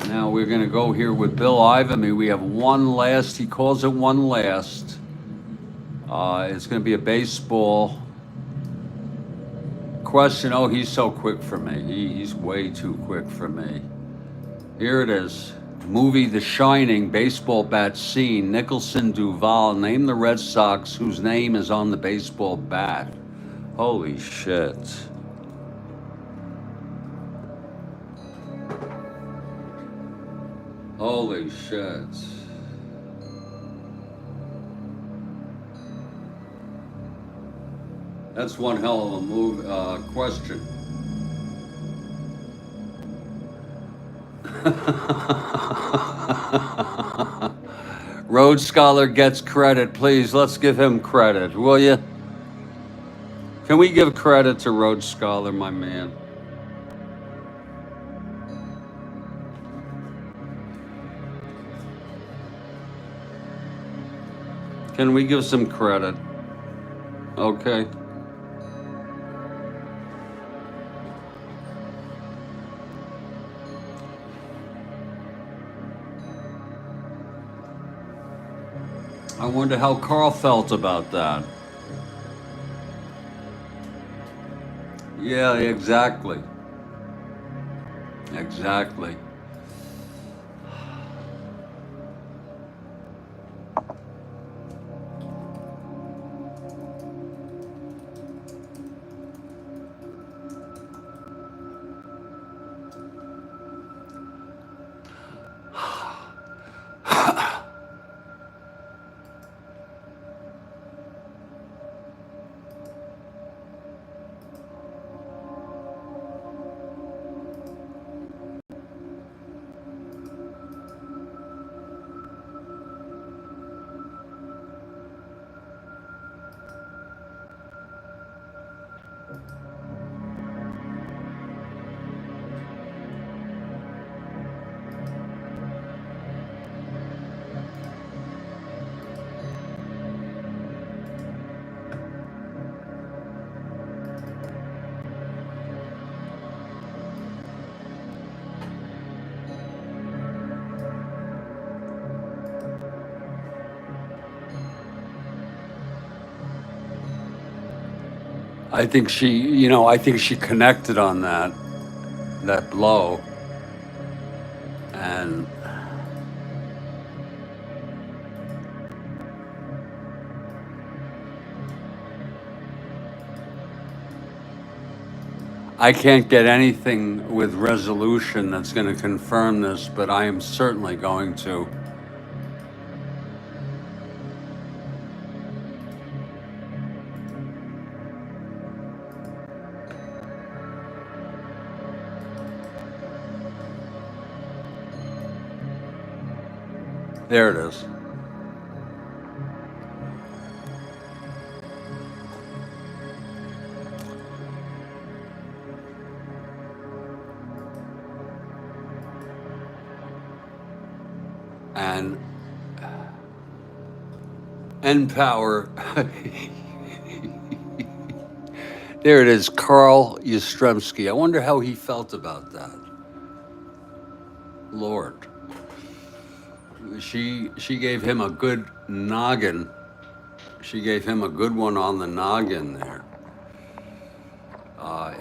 Now we're going to go here with Bill Ivamy. We have one last. He calls it one last. It's going to be a baseball question. Oh, he's so quick for me. He's way too quick for me. Here it is. Movie The Shining, baseball bat scene. Nicholson, Duvall. Name the Red Sox whose name is on the baseball bat. Holy shit. Holy shit. That's one hell of a question. Rhodes Scholar gets credit. Please, let's give him credit, will you? Can we give credit to Rhodes Scholar, my man? Can we give some credit? Okay. I wonder how Karl felt about that. Yeah, exactly. Exactly. I think I think she connected on that blow. And I can't get anything with resolution that's going to confirm this, but I am certainly going to. There it is. And end power. There it is, Karl Yastrzemski. I wonder how he felt about that. Lord. She gave him a good noggin. She gave him a good one on the noggin there.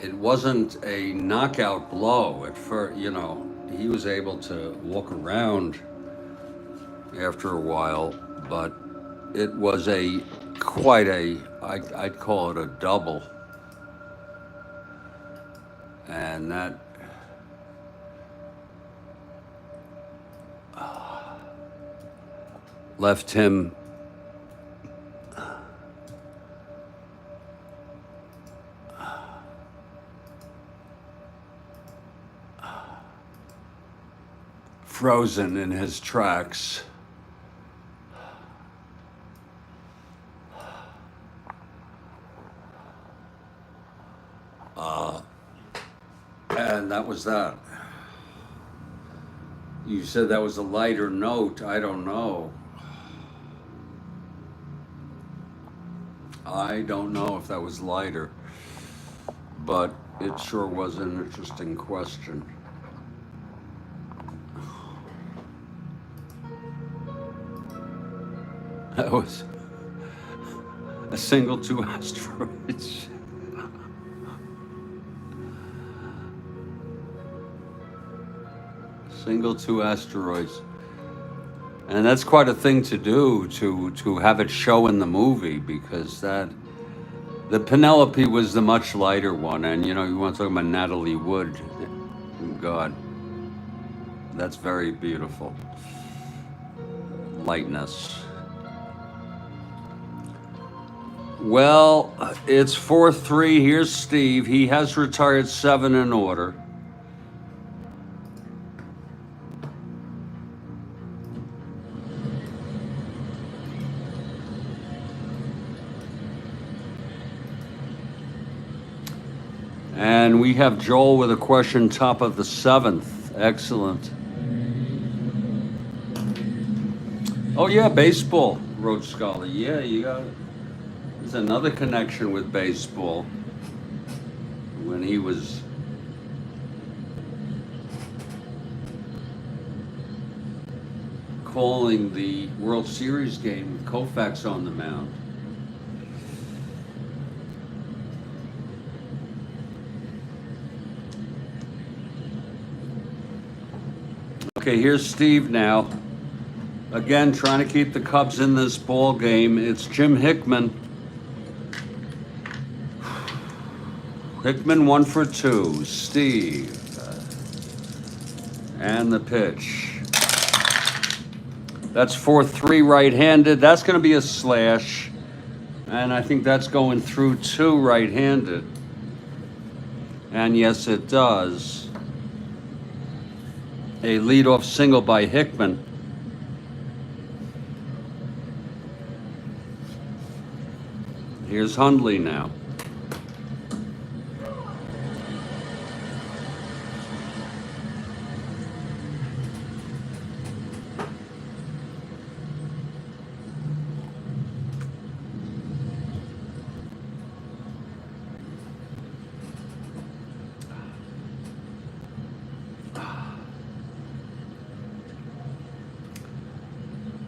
It wasn't a knockout blow at first, he was able to walk around after a while, but it was I'd call it a double. And that left him frozen in his tracks. And that was that. You said that was a lighter note. I don't know. I don't know if that was lighter, but it sure was an interesting question. That was a single 2 asteroids. Single 2 asteroids. And that's quite a thing to do, to have it show in the movie, because the Penelope was the much lighter one. And you want to talk about Natalie Wood. God, that's very beautiful. Lightness. Well, it's 4-3. Here's Steve. He has retired 7 in order. And we have Joel with a question, top of the 7th. Excellent. Oh yeah, baseball, wrote Scully. Yeah, you got it. There's another connection with baseball. When he was calling the World Series game with Koufax on the mound. Okay, here's Steve now. Again, trying to keep the Cubs in this ball game. It's Jim Hickman. Hickman 1 for 2. Steve. And the pitch. That's 4-3 right-handed. That's going to be a slash. And I think that's going through 2 right-handed. And yes, it does. A leadoff single by Hickman. Here's Hundley now.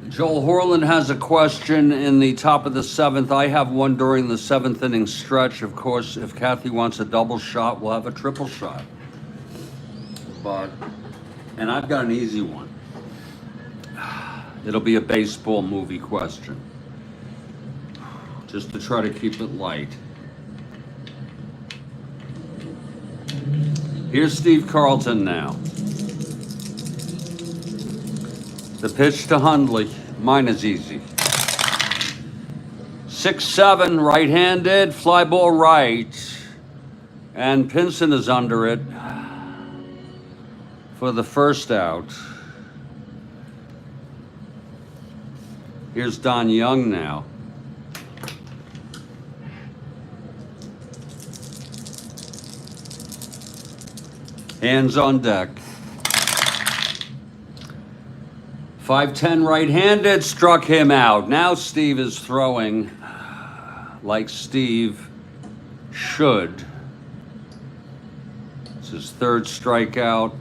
Joel Horland has a question in the top of the 7th. I have one during the 7th inning stretch. Of course, if Kathy wants a double shot, we'll have a triple shot. And I've got an easy one. It'll be a baseball movie question, just to try to keep it light. Here's Steve Carlton now. The pitch to Hundley. Mine is easy. 6-7, right-handed, fly ball right. And Pinson is under it for the first out. Here's Don Young now. Hands on deck. 5-10 right-handed, struck him out. Now Steve is throwing like Steve should. It's his 3rd strikeout.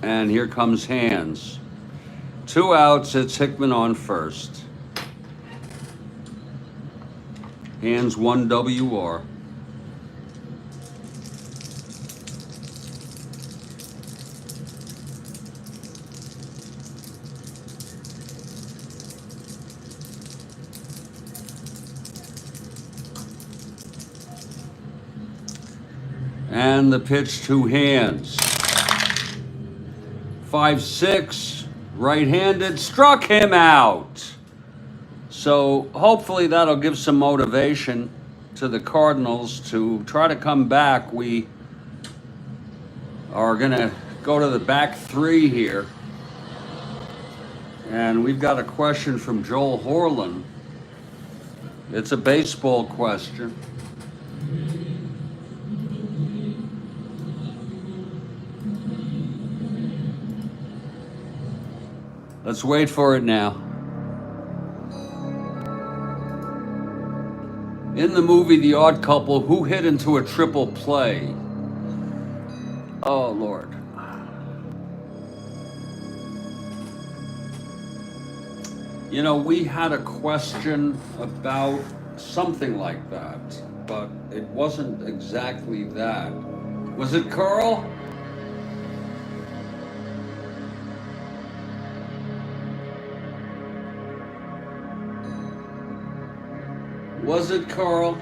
And here comes Hands. 2 outs, it's Hickman on first. Hands 1 WR. And the pitch to Hands. 5-6, right-handed, struck him out. So hopefully that'll give some motivation to the Cardinals to try to come back. We are going to go to the back 3 here. And we've got a question from Joel Horland. It's a baseball question. Let's wait for it now. In the movie The Odd Couple, who hit into a triple play? Oh, Lord. You know, we had a question about something like that, but it wasn't exactly that. Was it Karl? Was it Karl?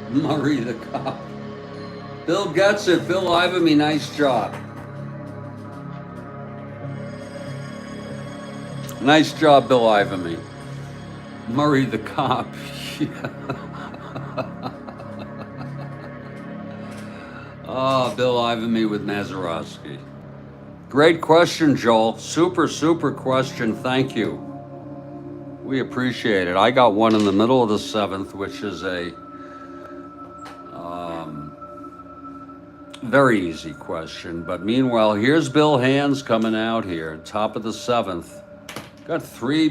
Murray the cop. Bill gets it. Bill Ivamy, nice job. Nice job, Bill Ivamy. Murray the cop. Oh, Bill Ivamy with Mazeroski. Great question, Joel. Super, super question. Thank you. We appreciate it. I got one in the middle of the 7th, which is a very easy question. But meanwhile, here's Bill Hands coming out here, top of the 7th. Got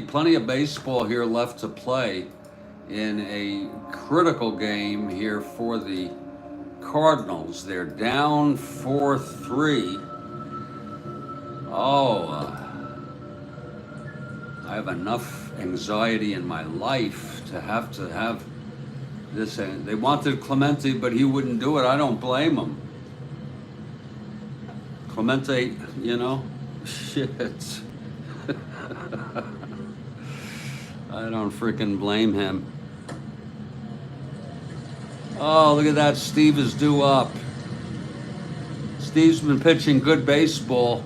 plenty of baseball here left to play in a critical game here for the Cardinals. They're down 4-3. I have enough anxiety in my life to have this. They wanted Clemente, but he wouldn't do it. I don't blame him. Clemente, you know, shit. I don't freaking blame him. Oh, look at that. Steve is due up. Steve's been pitching good baseball.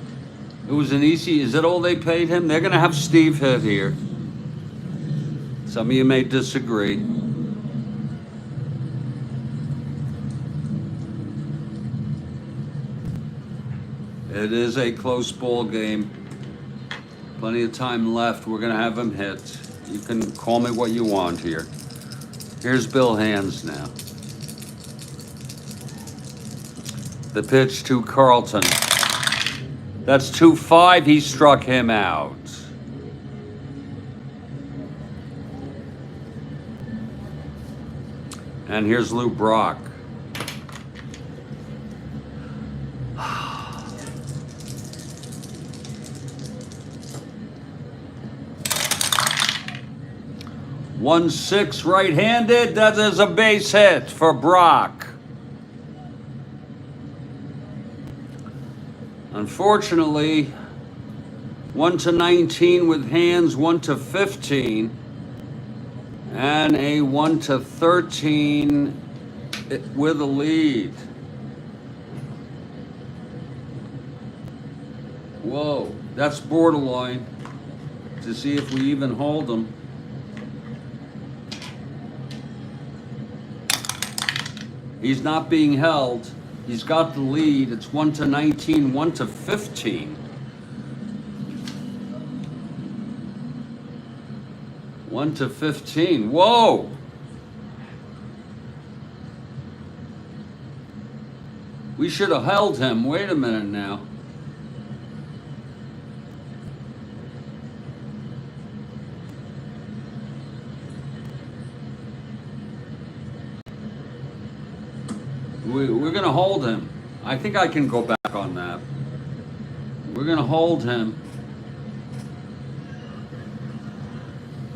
It was an easy. Is that all they paid him? They're going to have Steve hit here. Some of you may disagree. It is a close ball game. Plenty of time left. We're going to have him hit. You can call me what you want here. Here's Bill Hands now. The pitch to Carlton. That's 2-5. He struck him out. And here's Lou Brock. One six right-handed. That is a base hit for Brock. Unfortunately, 1-19 with hands, 1-15, and a 1-13 with a lead. Whoa, that's borderline to see if we even hold them. He's not being held. He's got the lead. It's 1-19, 1-15. 1-15. Whoa! We should have held him. Wait a minute now. We're going to hold him. I think I can go back on that. We're going to hold him.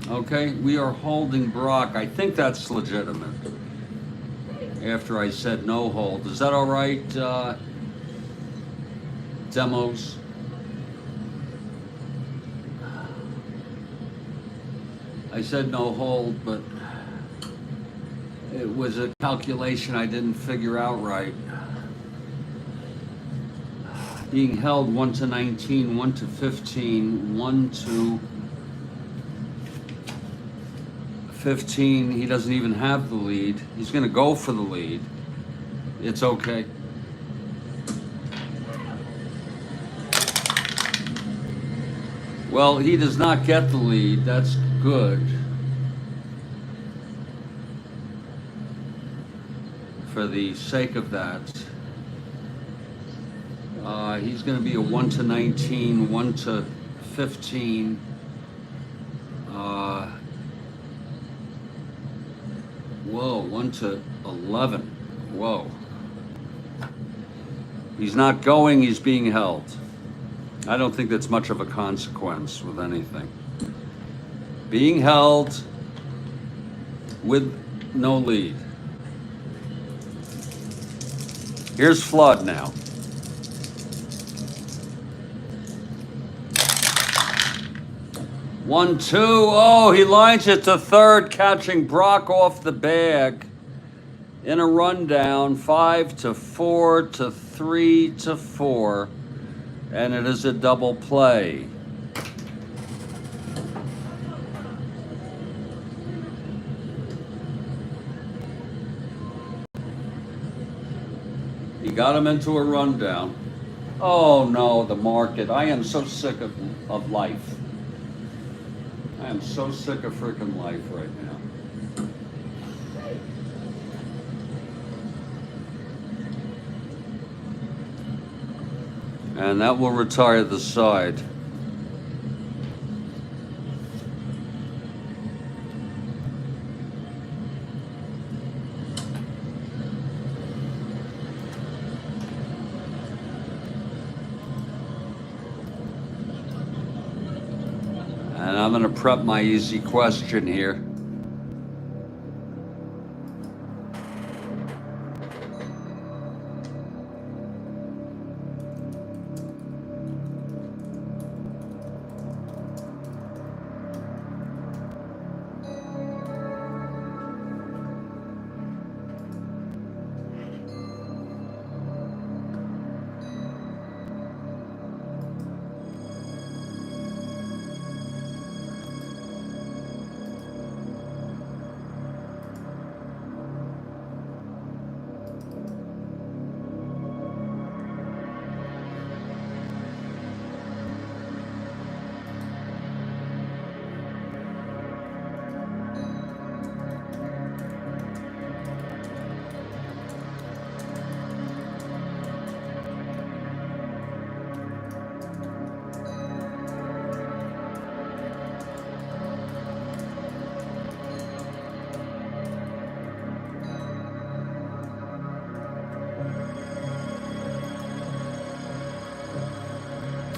Okay, we are holding Brock. I think that's legitimate. After I said no hold. Is that all right, demos? I said no hold, but it was a calculation I didn't figure out right. Being held 1-19, 1-15, 1-15. He doesn't even have the lead. He's going to go for the lead. It's okay. Well, he does not get the lead. That's good. For the sake of that, he's going to be a 1-19, 1-15. Whoa, 1-11. Whoa. He's not going, he's being held. I don't think that's much of a consequence with anything. Being held with no lead. Here's Flood now. One, two. Oh, he lines it to third, catching Brock off the bag in a rundown. 5-4 to 3-4, and it is a double play. He got him into a rundown. Oh no, the market. I am so sick of life. I am so sick of freaking life right now. And that will retire the side. And I'm going to prep my easy question here.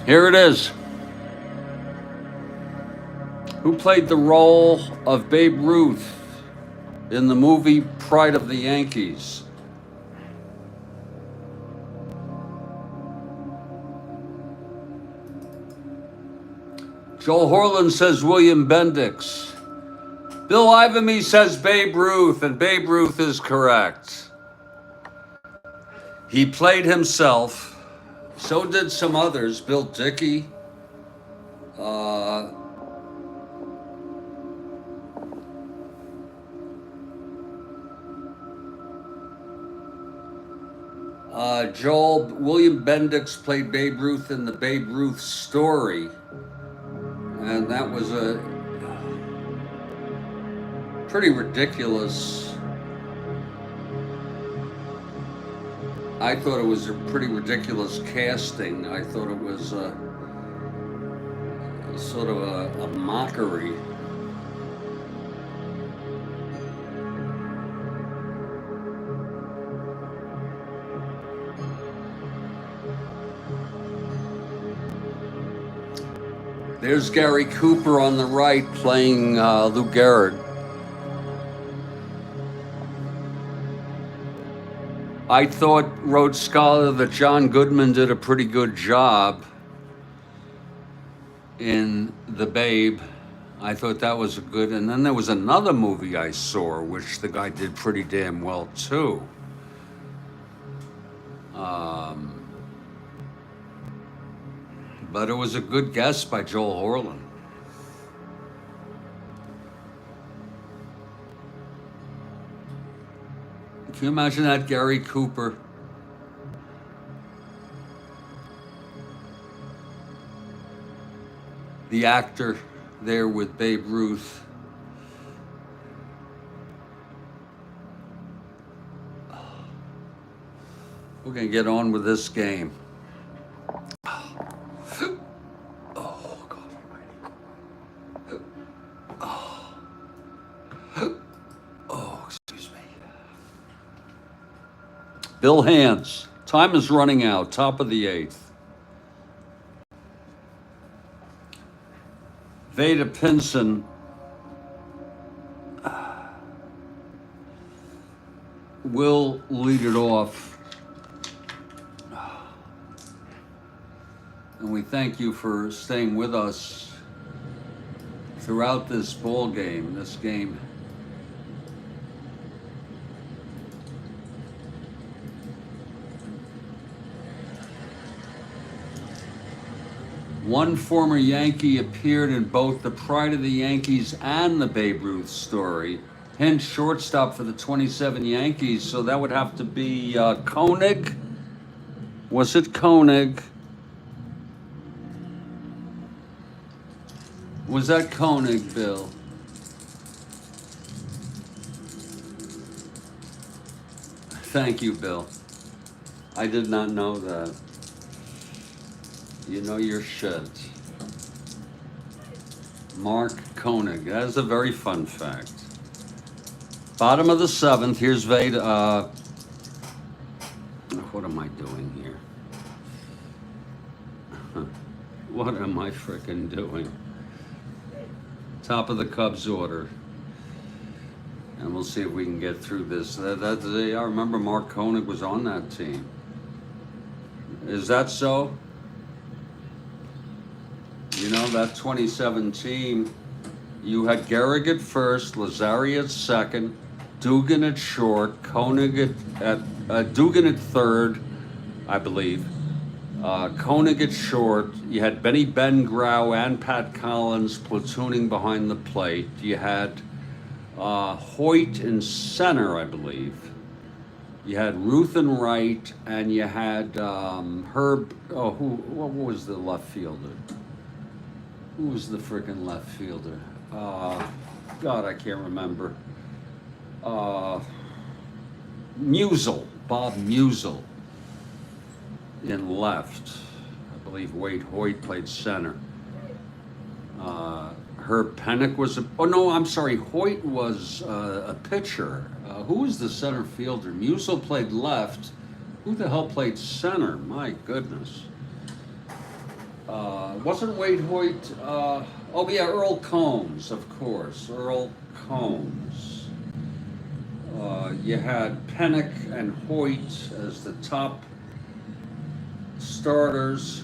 Here it is. Who played the role of Babe Ruth in the movie Pride of the Yankees? Joel Horland says William Bendix. Bill Ivamy says Babe Ruth, and Babe Ruth is correct. He played himself. So did some others. Bill Dickey. William Bendix played Babe Ruth in the Babe Ruth story. And that was a pretty ridiculous. I thought it was a pretty ridiculous casting. I thought it was sort of a mockery. There's Gary Cooper on the right playing Lou Gehrig. I thought, Rhodes Scholar, that John Goodman did a pretty good job in The Babe. I thought that was a good, and then there was another movie I saw, which the guy did pretty damn well too. But it was a good guess by Joel Horland. Can you imagine that, Gary Cooper? The actor there with Babe Ruth. We're gonna get on with this game. Oh, God almighty. Oh, excuse me. Bill Hands. Time is running out. Top of the 8th. Veda Pinson will lead it off. And we thank you for staying with us throughout this ball game, this game. One former Yankee appeared in both the Pride of the Yankees and the Babe Ruth story. Hint, shortstop for the 27 Yankees, so that would have to be Koenig. Was it Koenig? Was that Koenig, Bill? Thank you, Bill. I did not know that. You know your shit. Mark Koenig. That is a very fun fact. Bottom of the 7th. Here's Veda. What am I doing here? What am I frickin' doing? Top of the Cubs order. And we'll see if we can get through this. I remember Mark Koenig was on that team. Is that so? You know, that 27 team, you had Gehrig at first, Lazari at second, Dugan at short, Koenig at Dugan at third, I believe. Koenig at short. You had Benny Bengrau and Pat Collins platooning behind the plate. You had Hoyt in center, I believe. You had Ruth in right, and you had Herb. What was the left fielder? Who was the freaking left fielder? God, I can't remember. Musial, Bob Musial in left. I believe Wade Hoyt played center. Herb Pennock was Hoyt was a pitcher. Who was the center fielder? Musial played left. Who the hell played center? My goodness. Wasn't Wade Hoyt? Oh yeah, Earl Combs, of course. Earl Combs. You had Pennick and Hoyt as the top starters.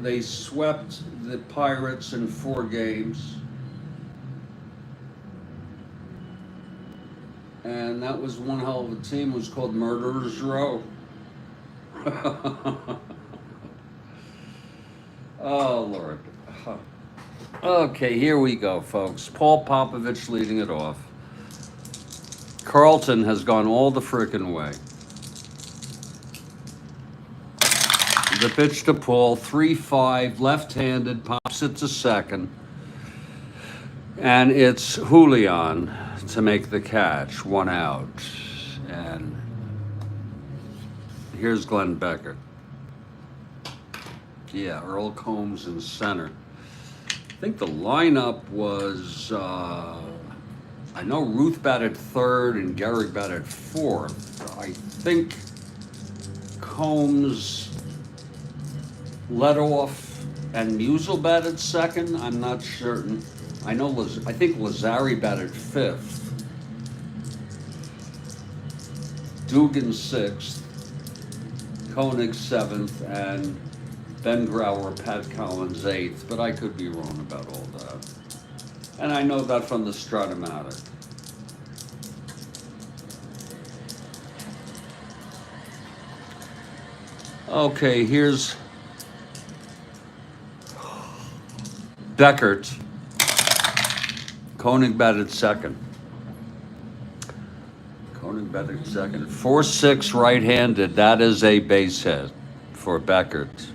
They swept the Pirates in 4 games. And that was one hell of a team. It was called Murderers Row. Oh, Lord. Okay, here we go, folks. Paul Popovich leading it off. Carlton has gone all the frickin' way. The pitch to Paul, 3-5, left-handed, pops it to second. And it's Julian to make the catch, 1 out. And here's Glenn Becker. Yeah, Earl Combs in center. I think the lineup was, I know Ruth batted third and Gehrig batted fourth. I think Combs led off and Musial batted second. I'm not certain. I think Lazari batted fifth. Dugan sixth. Koenig seventh, and Ben Grauer, Pat Collins eighth, but I could be wrong about all that. And I know that from the Strat-O-Matic. Okay, here's Beckert. Koenig batted second. 4-6 right-handed. That is a base hit for Beckert.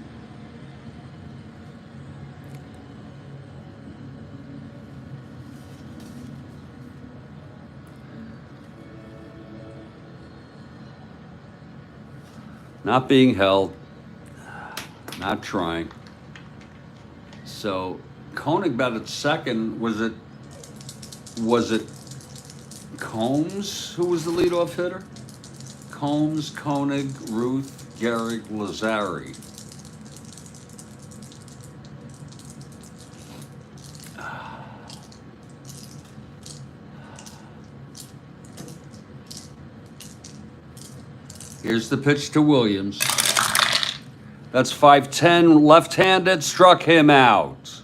Not being held, not trying. So Koenig batted second. Was it Combs who was the leadoff hitter? Combs, Koenig, Ruth, Gehrig, Lazari. Here's the pitch to Williams. That's 5-10, left-handed, struck him out.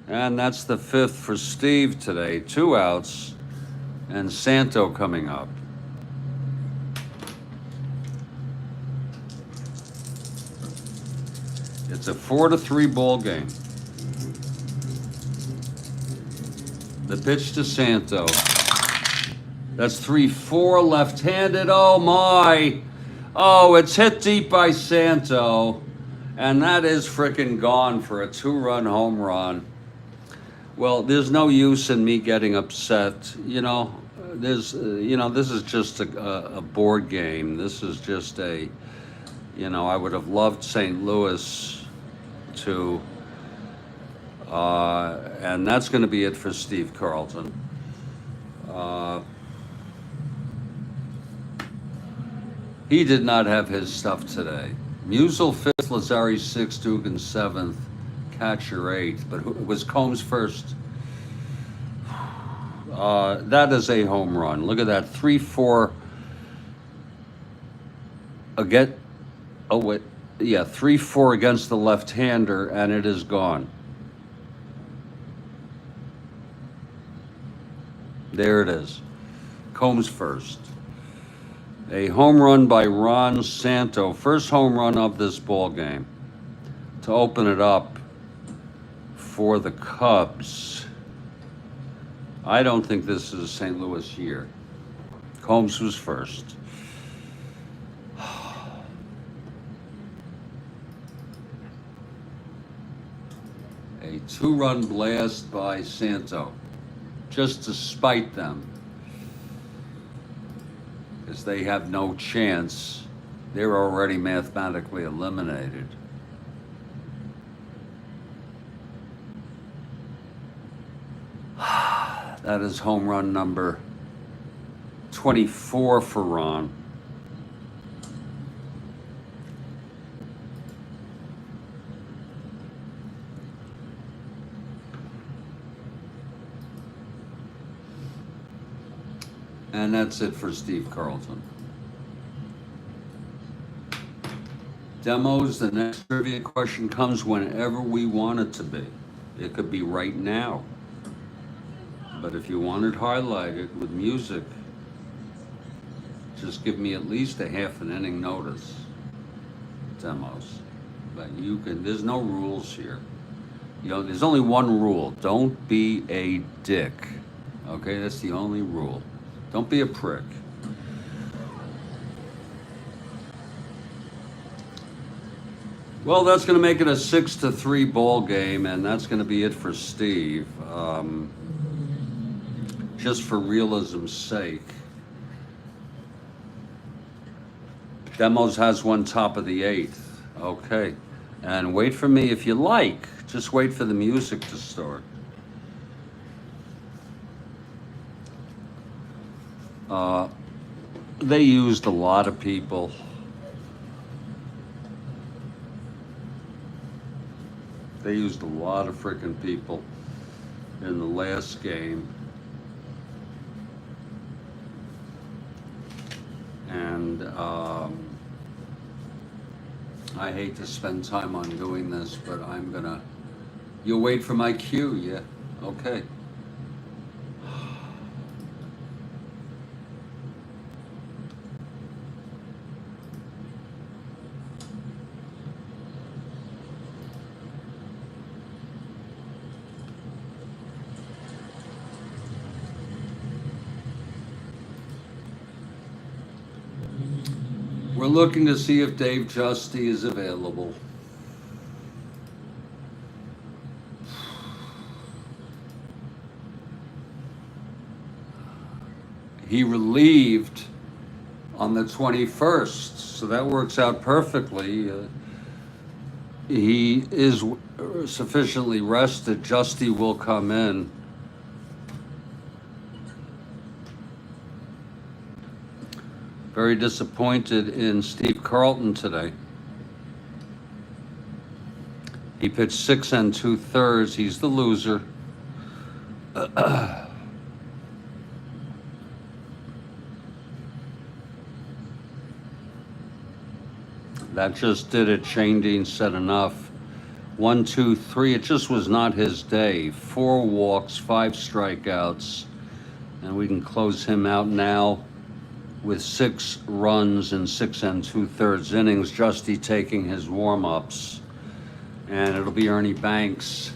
And that's the 5th for Steve today. 2 outs, and Santo coming up. It's a 4-3 ball game. The pitch to Santo. That's 3-4 left-handed. Oh my. Oh, it's hit deep by Santo. And that is frickin' gone for a 2-run home run. Well, there's no use in me getting upset. You know, this is just a board game. This is just I would have loved St. Louis to, and that's going to be it for Steve Carlton. He did not have his stuff today. Musial 5th, Lazari 6th, Dugan 7th, Catcher 8th, but it was Combs first. That is a home run. Look at that, 3-4 again. Oh wait, yeah, 3-4 against the left-hander, and it is gone. There it is. Combs first. A home run by Ron Santo, first home run of this ball game, to open it up for the Cubs. I don't think this is a St. Louis year. Combs was first. A 2-run blast by Santo, just to spite them, because they have no chance. They're already mathematically eliminated. That is home run number 24 for Ron. And that's it for Steve Carlton. Demos, the next trivia question comes whenever we want it to be. It could be right now. But if you want it highlighted with music, just give me at least a half an inning notice. Demos. But you can, there's no rules here. You know, there's only one rule. Don't be a dick. Okay, that's the only rule. Don't be a prick. Well, that's going to make it a 6-3 ball game, and that's going to be it for Steve. Just for realism's sake. Demos has one top of the 8th. Okay. And wait for me if you like. Just wait for the music to start. They used a lot of people. They used a lot of freaking people in the last game. And I hate to spend time on doing this, but I'm gonna, you'll wait for my cue, yeah? Okay. We're looking to see if Dave Justy is available. He relieved on the 21st, so that works out perfectly. He is sufficiently rested. Justy will come in. Very disappointed in Steve Carlton today. He pitched 6 2/3. He's the loser. That just did it. Shane Dean said enough. 1, 2, 3. It just was not his day. 4 walks, 5 strikeouts. And we can close him out now with 6 runs in 6 2/3 innings. Justy taking his warm-ups. And it'll be Ernie Banks.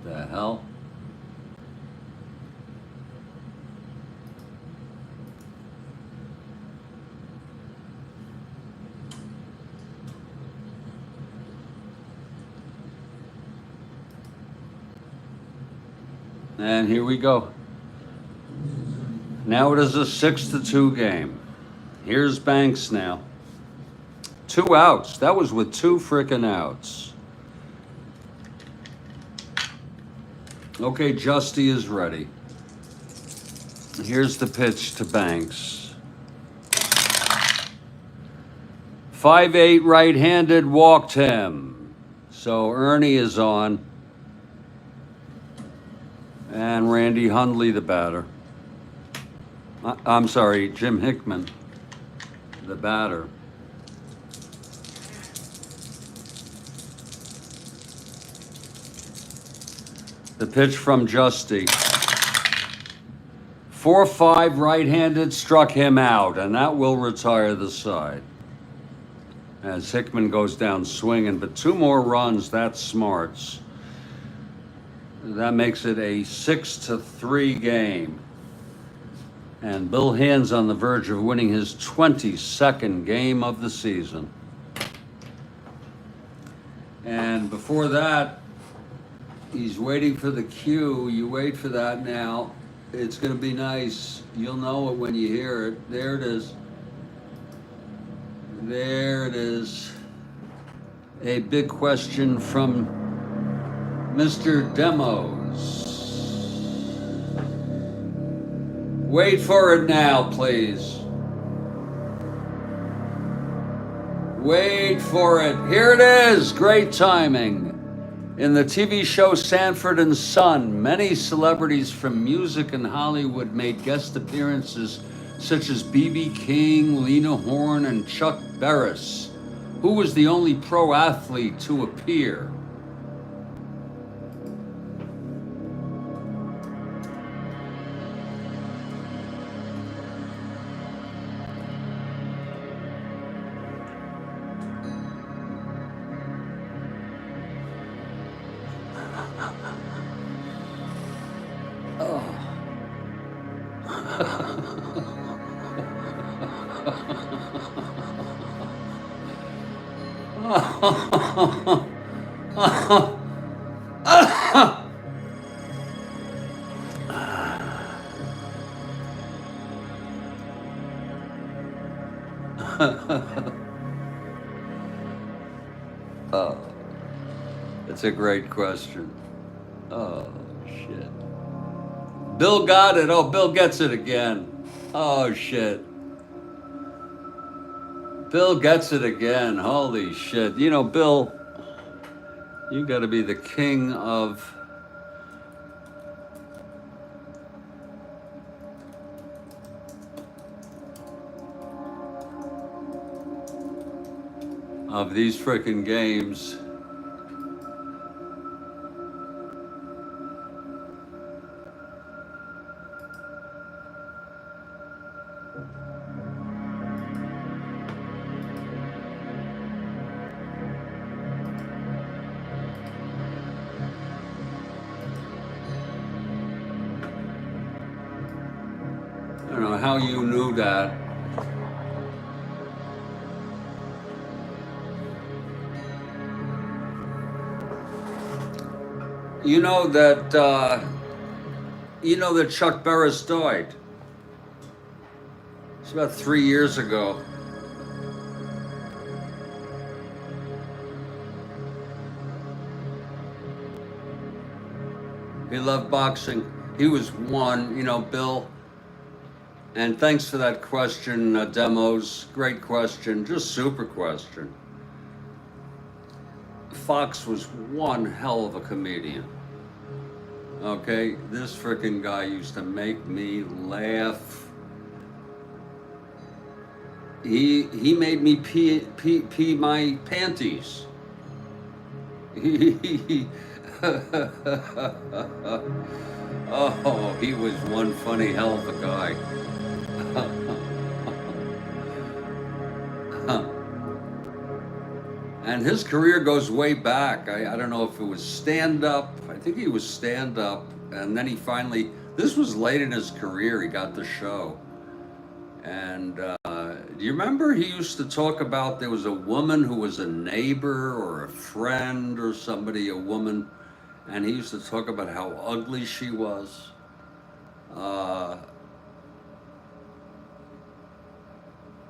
What the hell? And here we go. Now it is a 6-2 game. Here's Banks now. 2 outs. That was with 2 frickin' outs. Okay, Justy is ready. Here's the pitch to Banks. 5'8" right-handed, walked him. So Ernie is on. And Randy Hundley, the batter. I'm sorry, Jim Hickman, the batter. The pitch from Justy. 4-5 right-handed, struck him out, and that will retire the side. As Hickman goes down swinging, but 2 more runs, that's smarts. That makes it a 6-3 game. And Bill Hand's on the verge of winning his 22nd game of the season. And before that, he's waiting for the cue. You wait for that now. It's going to be nice. You'll know it when you hear it. There it is. There it is. A big question from Mr. Demos. Wait for it now, please. Wait for it. Here it is. Great timing. In the TV show Sanford and Son, many celebrities from music and Hollywood made guest appearances, such as B.B. King, Lena Horne, and Chuck Barris. Who was the only pro athlete to appear? Oh, it's a great question. Oh, shit. Bill got it. Oh, Bill gets it again. Oh, shit. Bill gets it again. Holy shit. You know, Bill, you got to be the king of these frickin' games. I don't know how you knew that. You know that Chuck Barris died. It's about 3 years ago. He loved boxing. He was one, Bill. And thanks for that question, Demos. Great question, just super question. Fox was one hell of a comedian. Okay, this frickin' guy used to make me laugh. He made me pee my panties. Oh, he was one funny hell of a guy. And his career goes way back. I don't know if it was stand-up. I think he was stand-up. And then he finally, this was late in his career, he got the show. And do you remember he used to talk about there was a woman who was a neighbor or a friend or somebody, a woman, and he used to talk about how ugly she was.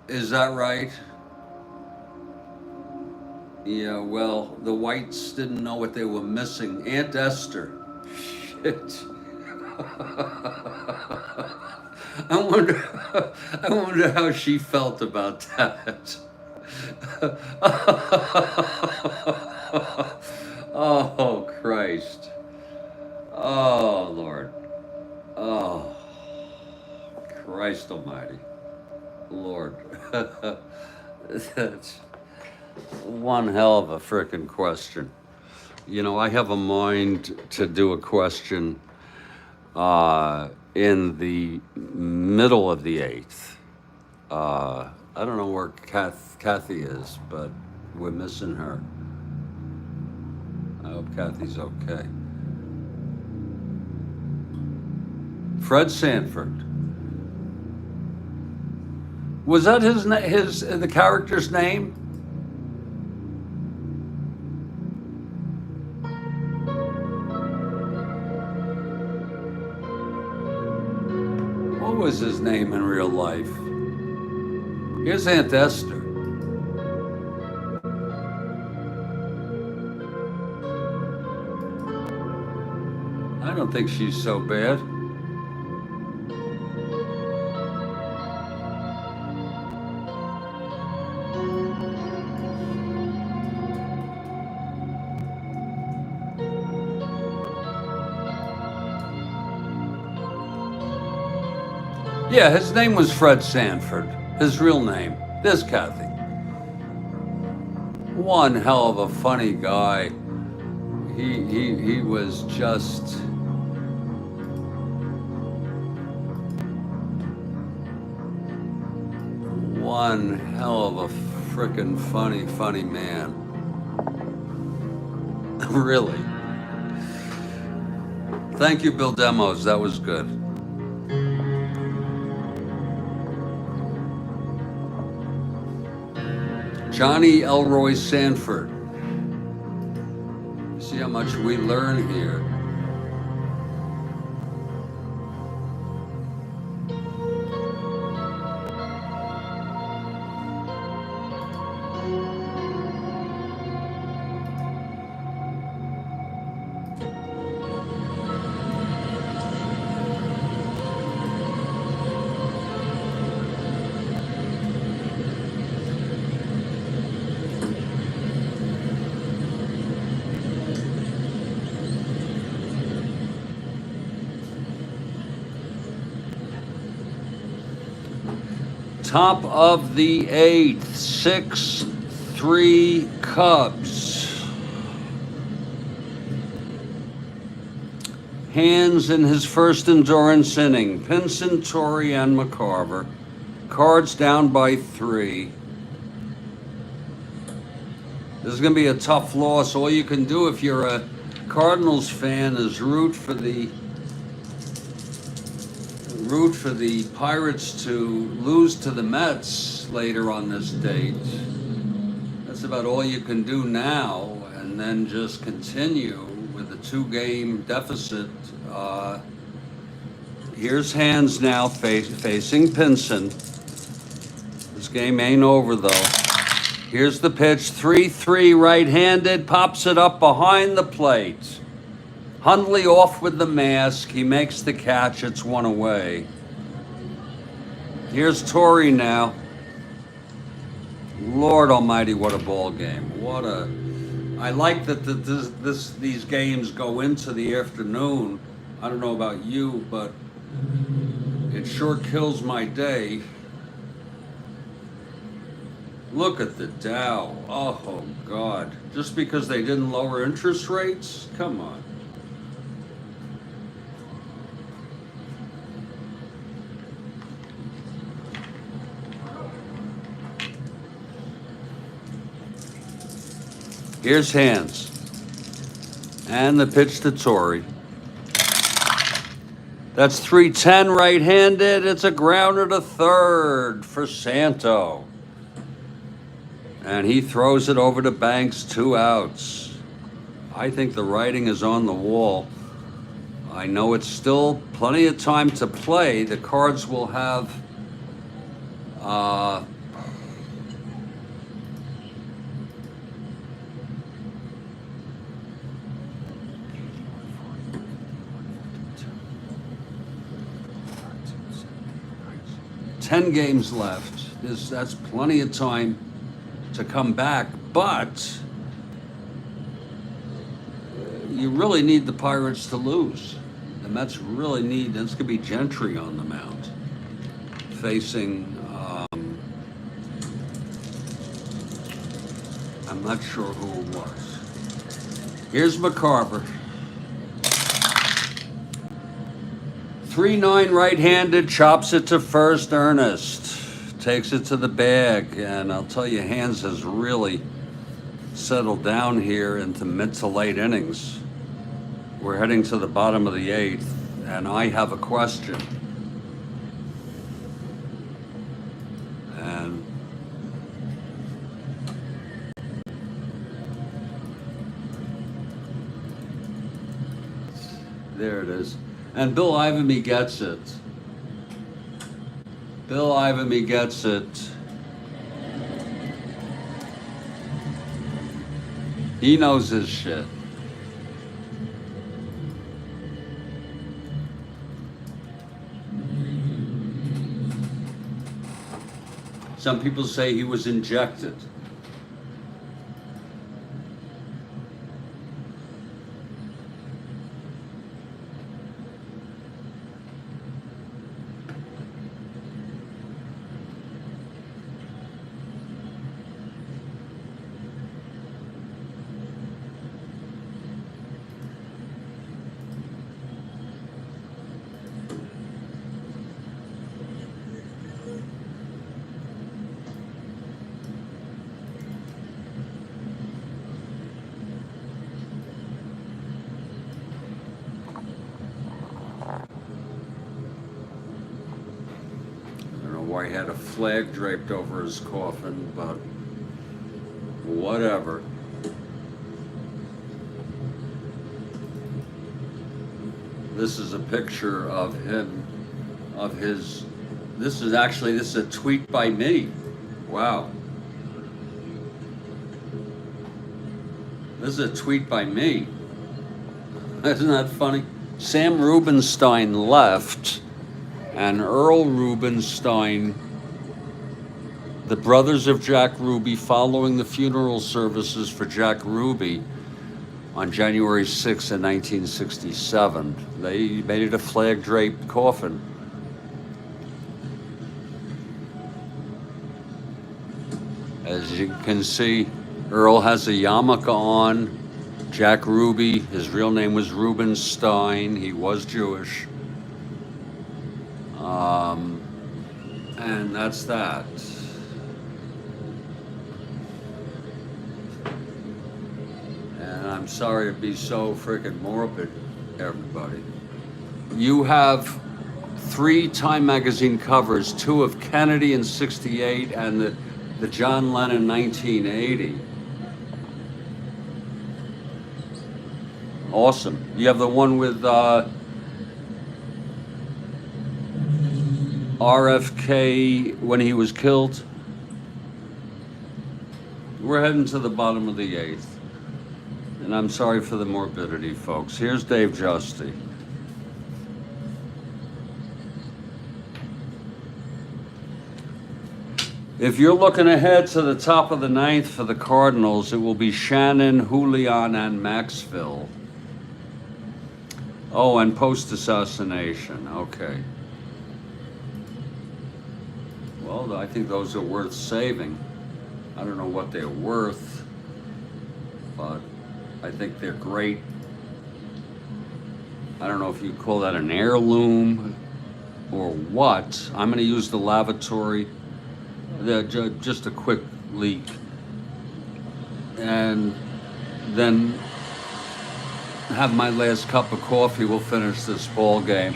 Is that right? Yeah, well, the whites didn't know what they were missing. Aunt Esther. Shit. I wonder how she felt about that. Oh, Christ. Oh, Lord. Oh, Christ almighty. Lord. That's one hell of a frickin' question. I have a mind to do a question in the middle of the 8th. I don't know where Kathy is, but we're missing her. I hope Kathy's okay. Fred Sanford. Was that the character's name? What was his name in real life? Here's Aunt Esther. I don't think she's so bad. Yeah, his name was Fred Sanford. His real name. There's Kathy. One hell of a funny guy. He was just one hell of a frickin' funny man. Really. Thank you, Bill Demos. That was good. Johnny Elroy Sanford. See how much we learn here. Top of the eighth, 6-3 Cubs. Hands in his first endurance inning. Pinson, Torrey, and McCarver. Cards down by 3. This is going to be a tough loss. All you can do if you're a Cardinals fan is root for the Pirates to lose to the Mets later on this date. That's about all you can do now, and then just continue with a 2-game deficit. Here's Hands now facing Pinson. This game ain't over though. Here's the pitch, 3-3 right-handed, pops it up behind the plate. Hundley off with the mask. He makes the catch. It's 1 away. Here's Torrey now. Lord Almighty, what a ball game! I like that these games go into the afternoon. I don't know about you, but it sure kills my day. Look at the Dow. Oh God! Just because they didn't lower interest rates? Come on. Here's Hands. And the pitch to Torrey. That's 310 right-handed. It's a grounder to third for Santo. And he throws it over to Banks, 2 outs. I think the writing is on the wall. I know it's still plenty of time to play. The Cards will have 10 games left. That's plenty of time to come back, but you really need the Pirates to lose. The Mets really need, it's going to be Gentry on the mound facing, I'm not sure who it was. Here's McCarver. 3-9 right-handed, chops it to first. Ernest takes it to the bag, and I'll tell you, Hands has really settled down here into mid to late innings. We're heading to the bottom of the 8th, and I have a question. And there it is. And Bill Ivamy gets it. Bill Ivamy gets it. He knows his shit. Some people say he was injected. why he had a flag draped over his coffin, but whatever. This is a picture of him, of his, this is a tweet by me. Wow. This is a tweet by me. Isn't that funny? Sam Rubenstein left, and Earl Rubenstein, the brothers of Jack Ruby, following the funeral services for Jack Ruby on January 6th of 1967, they made it a flag-draped coffin. As you can see, Earl has a yarmulke on. Jack Ruby, his real name was Rubenstein. He was Jewish. And that's that. And I'm sorry to be so freaking morbid, everybody. You have 3 Time magazine covers, 2 of Kennedy in '68 and the John Lennon 1980. Awesome. You have the one with RFK when he was killed. We're heading to the bottom of the 8th. And I'm sorry for the morbidity, folks. Here's Dave Justy. If you're looking ahead to the top of the 9th for the Cardinals, it will be Shannon, Julian, and Maxville. Oh, and post-assassination. Okay. Well, I think those are worth saving. I don't know what they're worth, but I think they're great. I don't know if you call that an heirloom or what. I'm going to use the lavatory. Just a quick leak. And then have my last cup of coffee. We'll finish this ball game.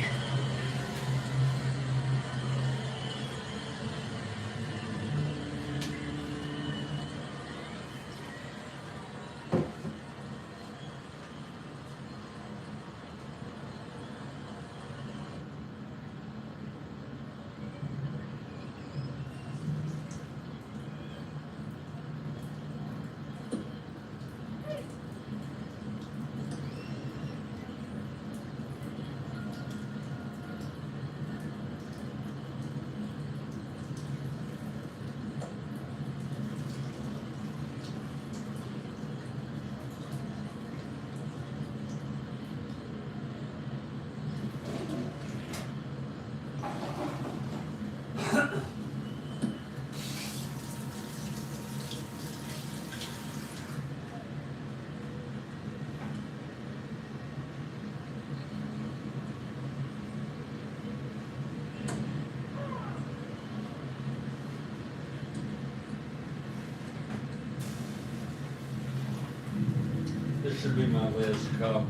This should be my last cup.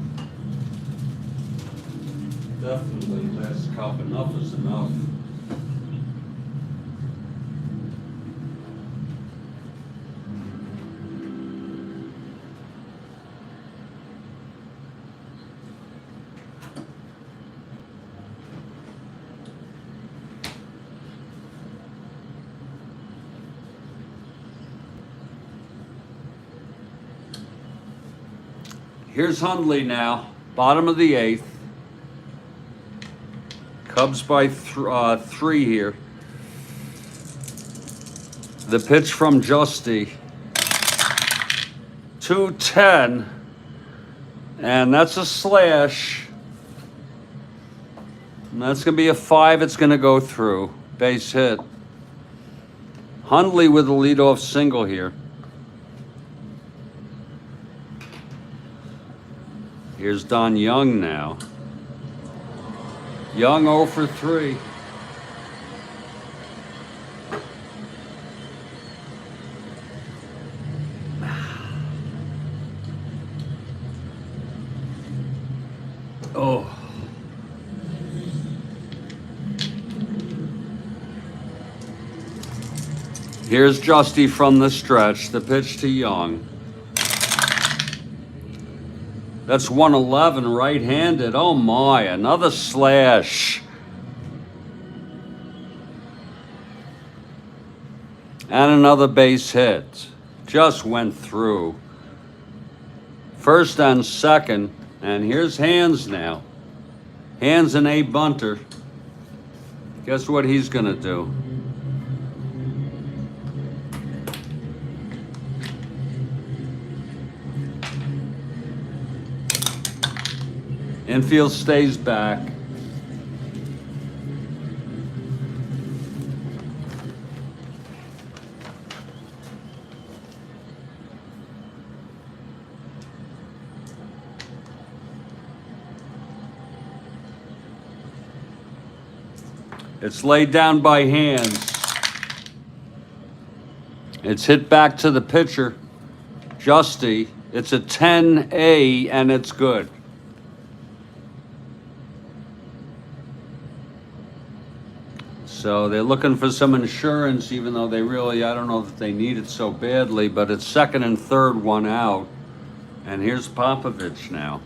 Definitely last cup. Enough is enough. Here's Hundley now, bottom of the 8th. Cubs by 3 here. The pitch from Justy. 2-10. And that's a slash. And that's going to be a 5. It's going to go through. Base hit. Hundley with a leadoff single here. Here's Don Young now. Young 0 for 3. Oh. Here's Justy from the stretch, the pitch to Young. That's 111 right-handed. Oh my, another slash. And another base hit. Just went through. First and second, and here's Hands now. Hands and a bunter. Guess what he's gonna do? Infield stays back. It's laid down by Hands. It's hit back to the pitcher, Justy. It's a 10A and it's good. So they're looking for some insurance, even though they really, I don't know that they need it so badly, but it's second and third, one out. And here's Popovich now.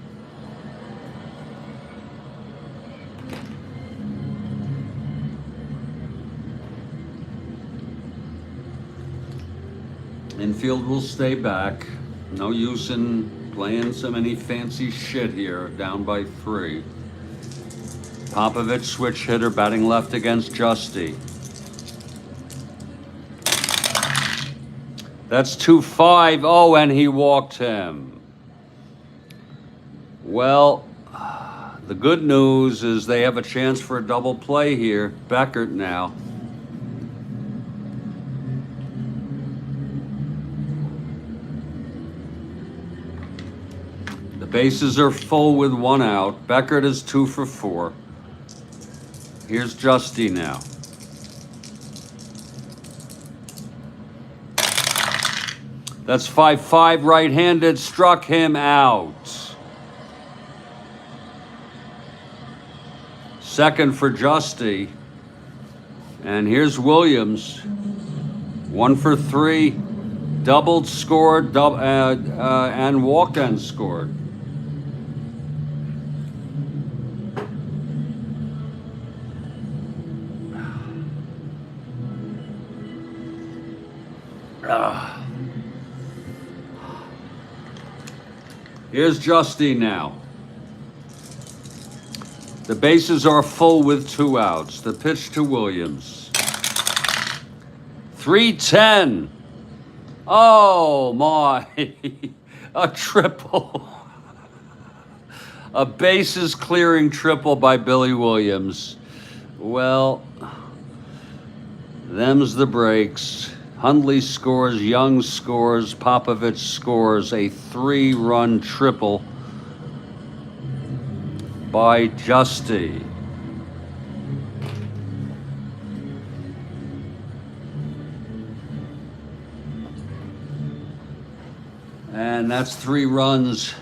Infield will stay back. No use in playing so many fancy shit here, down by 3. Popovich, switch hitter, batting left against Justy. That's 2-5. Oh, and he walked him. Well, the good news is they have a chance for a double play here. Beckert now. The bases are full with 1 out. Beckert is 2 for 4. Here's Justy now. That's 5-5 right-handed, struck him out. Second for Justy. And here's Williams. 1 for 3, doubled, scored, and walked and scored. Here's Justy now. The bases are full with 2 outs. The pitch to Williams. 3-10. Oh my, a triple. A bases clearing triple by Billy Williams. Well, them's the breaks. Hundley scores, Young scores, Popovich scores a 3-run triple by Justy. And that's 3 runs.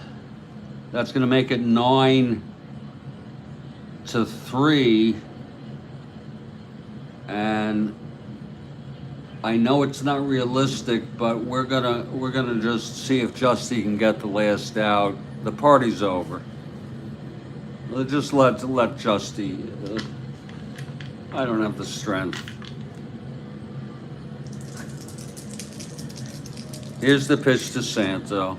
That's going to make it 9-3. And I know it's not realistic, but we're gonna just see if Justy can get the last out. The party's over. Just let Justy. I don't have the strength. Here's the pitch to Santo.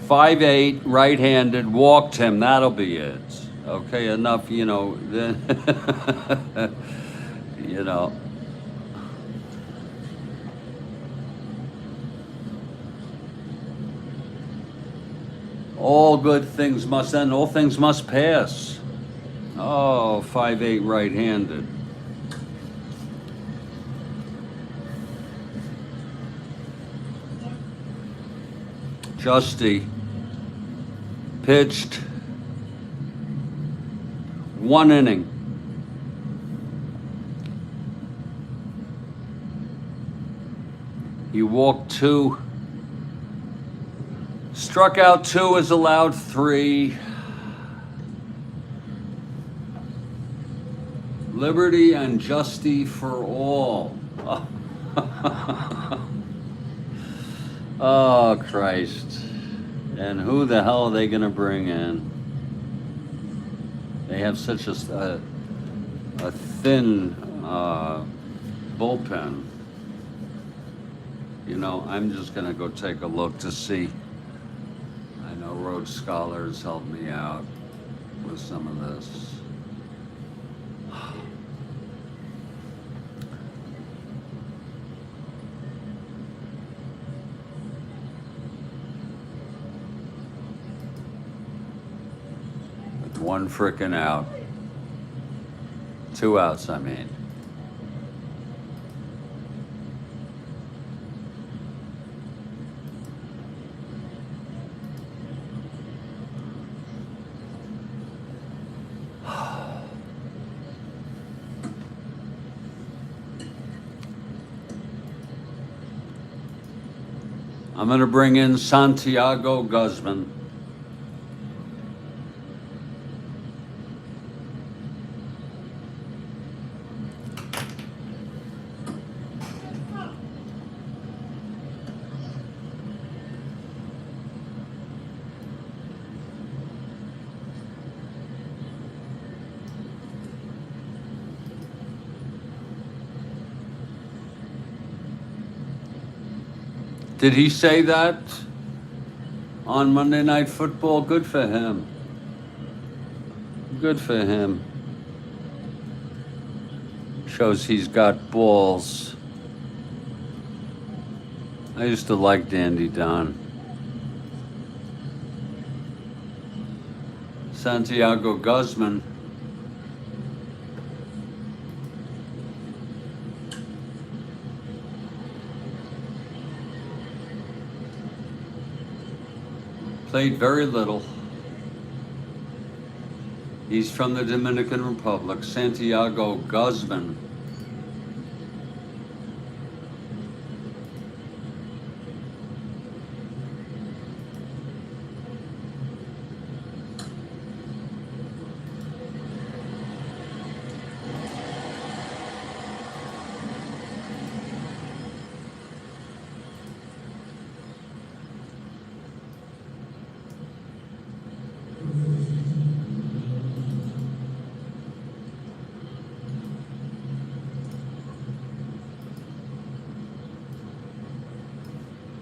5-8, right-handed, walked him. That'll be it. Okay, enough. You know. You know. All good things must end, all things must pass. Oh, 5-8 right-handed. Justy pitched 1 inning. He walked 2. Struck out 2, is allowed 3. Liberty and justice for all. Oh, Christ. And who the hell are they going to bring in? They have such a thin bullpen. You know, I'm just going to go take a look to see. I know Rhodes Scholars helped me out with some of this. With one frickin' out. 2 outs, I mean. I'm going to bring in Santiago Guzman. Did he say that on Monday Night Football? Good for him. Good for him. Shows he's got balls. I used to like Dandy Don. Santiago Guzman. Played very little. He's from the Dominican Republic, Santiago Guzman.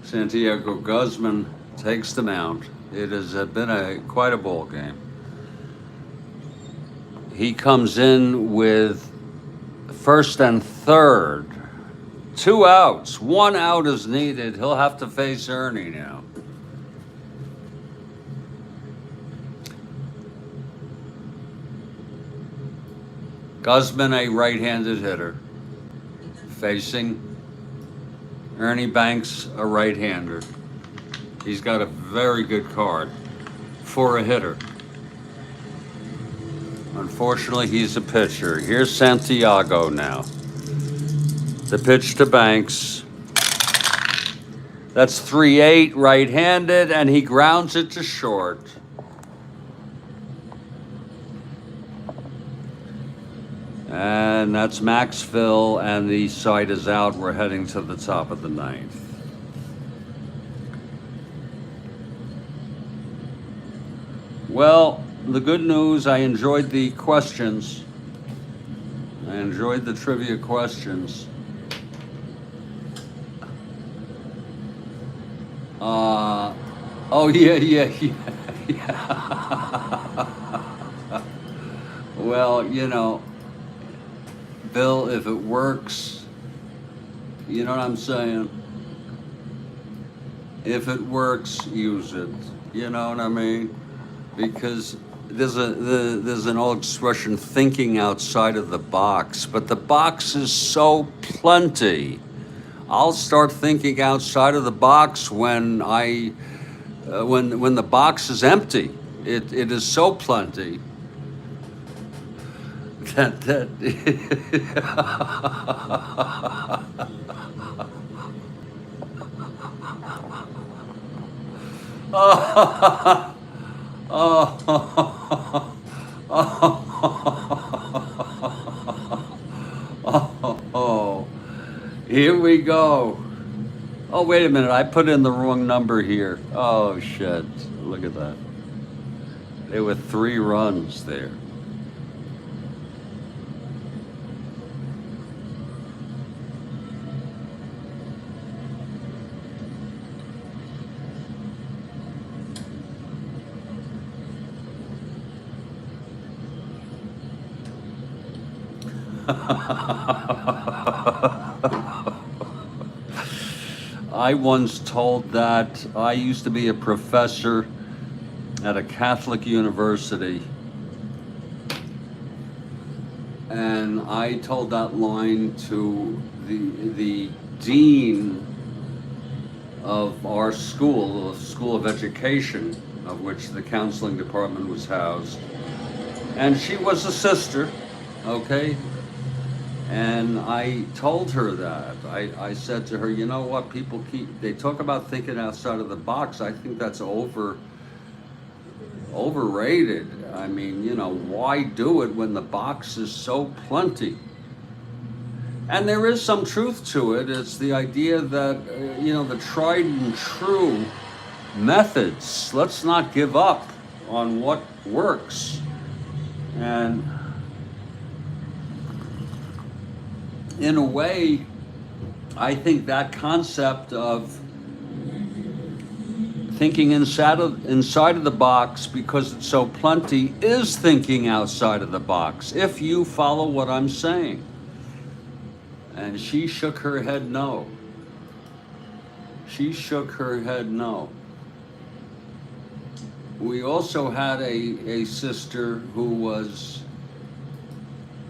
Santiago Guzman takes the mound. It has been quite a ball game. He comes in with first and third. 2 outs. 1 out is needed. He'll have to face Ernie now. Guzman, a right-handed hitter, facing Ernie Banks, a right-hander. He's got a very good card for a hitter. Unfortunately, he's a pitcher. Here's Santiago now. The pitch to Banks. That's 3-8, right-handed, and he grounds it to short. And that's Maxville, and the side is out. We're heading to the top of the 9th. Well, the good news, I enjoyed the questions. I enjoyed the trivia questions. Oh, yeah. Well, you know, Bill, if it works, you know what I'm saying? If it works, use it. You know what I mean? Because there's an old expression, thinking outside of the box, but the box is so plenty. I'll start thinking outside of the box when when the box is empty. It is so plenty. That Oh, here we go. Oh, wait a minute. I put in the wrong number here. Oh, shit. Look at that. There were 3 runs there. I once told that I used to be a professor at a Catholic university, and I told that line to the dean of our school, the School of Education, of which the counseling department was housed, and she was a sister, okay? And I told her that. I said to her, you know what, people they talk about thinking outside of the box. I think that's overrated. I mean, you know, why do it when the box is so plenty? And there is some truth to it. It's the idea that, you know, the tried and true methods, let's not give up on what works. And in a way, I think that concept of thinking inside of the box because it's so plenty is thinking outside of the box, if you follow what I'm saying. And she shook her head no. She shook her head no. We also had a sister who was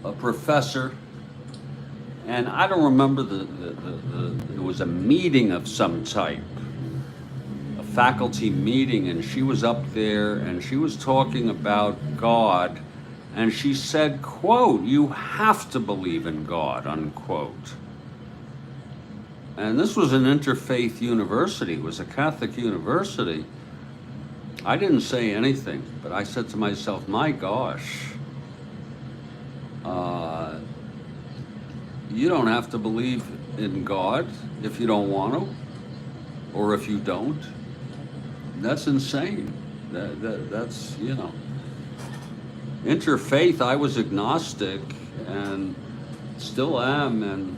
a professor, and I don't remember it was a meeting of some type, a faculty meeting, and she was up there and she was talking about God, and she said, quote, "You have to believe in God," unquote. And this was an interfaith university, it was a Catholic university. I didn't say anything, but I said to myself, my gosh, you don't have to believe in God if you don't want to, or if you don't. That's insane. That's, you know. Interfaith, I was agnostic and still am, and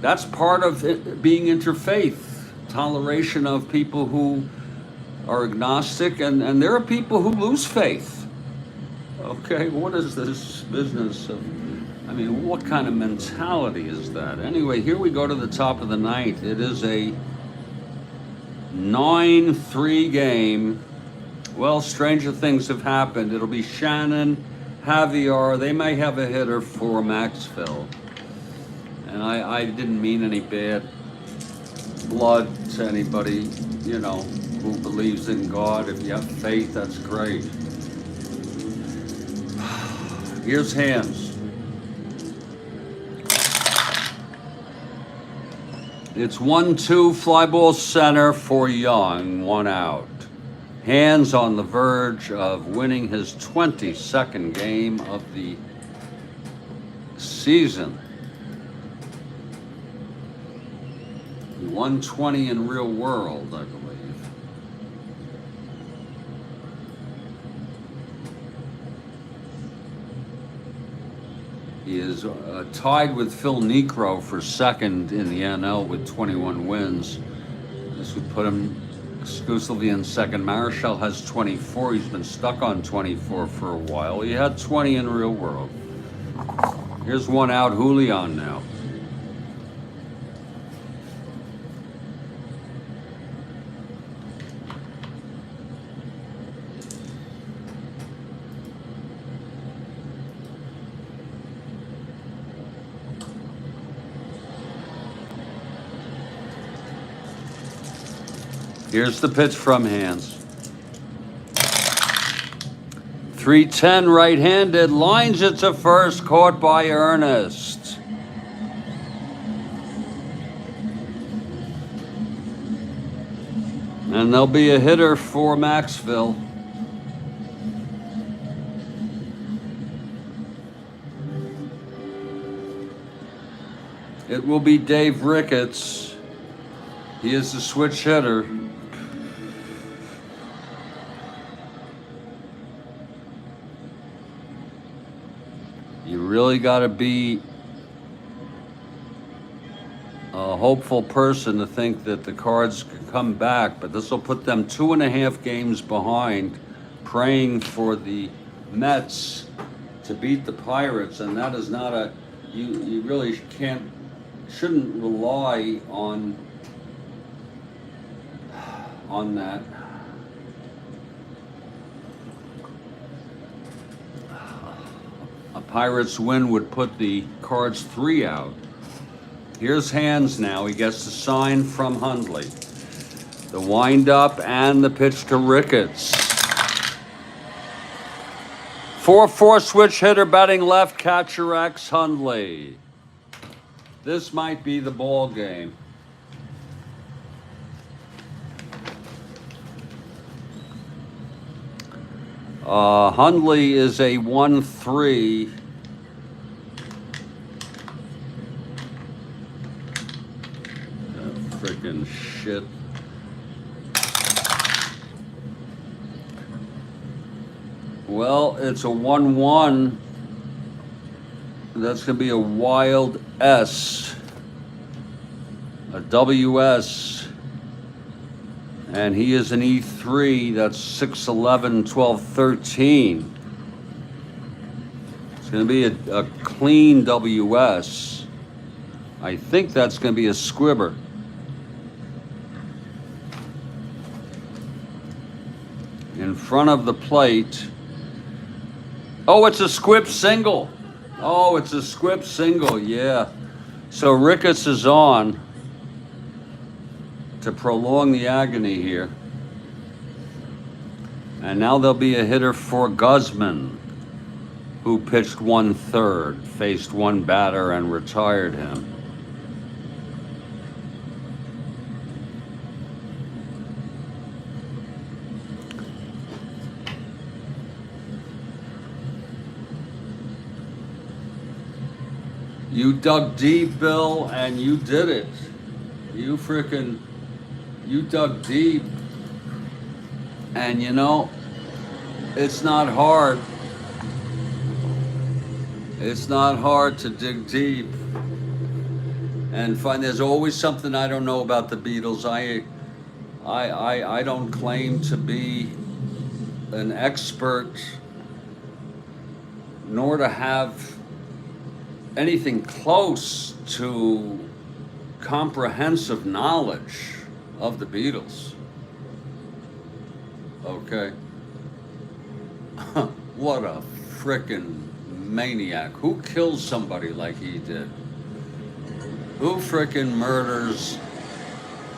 that's part of it, being interfaith, toleration of people who are agnostic, and there are people who lose faith. Okay, what is this business of, I mean, what kind of mentality is that? Anyway, here we go to the top of the ninth. It is a 9-3 game. Well, stranger things have happened. It'll be Shannon, Javier. They may have a hitter for Maxville. And I didn't mean any bad blood to anybody, you know, who believes in God. If you have faith, that's great. Here's hands. It's 1-2, fly ball center for Young, 1 out. Hands on the verge of winning his 22nd game of the season. 120 in real world, I believe. He is tied with Phil Necro for second in the NL with 21 wins. This would put him exclusively in second. Marichal has 24. He's been stuck on 24 for a while. He had 20 in real world. Here's 1 out, Julian now. Here's the pitch from Hands. 310 right-handed, lines it to first, caught by Ernest. And there'll be a hitter for Maxville. It will be Dave Ricketts. He is the switch hitter. You really got to be a hopeful person to think that the Cards could come back, but this will put them 2.5 games behind, praying for the Mets to beat the Pirates, and that is not a, you really shouldn't rely on that. A Pirates win would put the Cards 3 out. Here's Hands now. He gets the sign from Hundley. The wind-up and the pitch to Ricketts. 4-4 switch hitter batting left, catcher X Hundley. This might be the ball game. Hundley is a 1-3. Freaking shit. Well, it's a 1-1. That's going to be a wild S. A WS. And he is an E3. That's 6'11", 12, 13. It's going to be a clean WS. I think that's going to be a squibber. In front of the plate. Oh, it's a squib single. Oh, it's a squib single, yeah. So Ricketts is on to prolong the agony here. And now there'll be a hitter for Guzman, who pitched 1/3, faced one batter and retired him. You dug deep, Bill, and you did it. You dug deep. And you know, it's not hard. It's not hard to dig deep and find there's always something I don't know about the Beatles. I don't claim to be an expert, nor to have anything close to comprehensive knowledge of the Beatles. Okay. What a frickin' maniac. Who kills somebody like he did? Who frickin' murders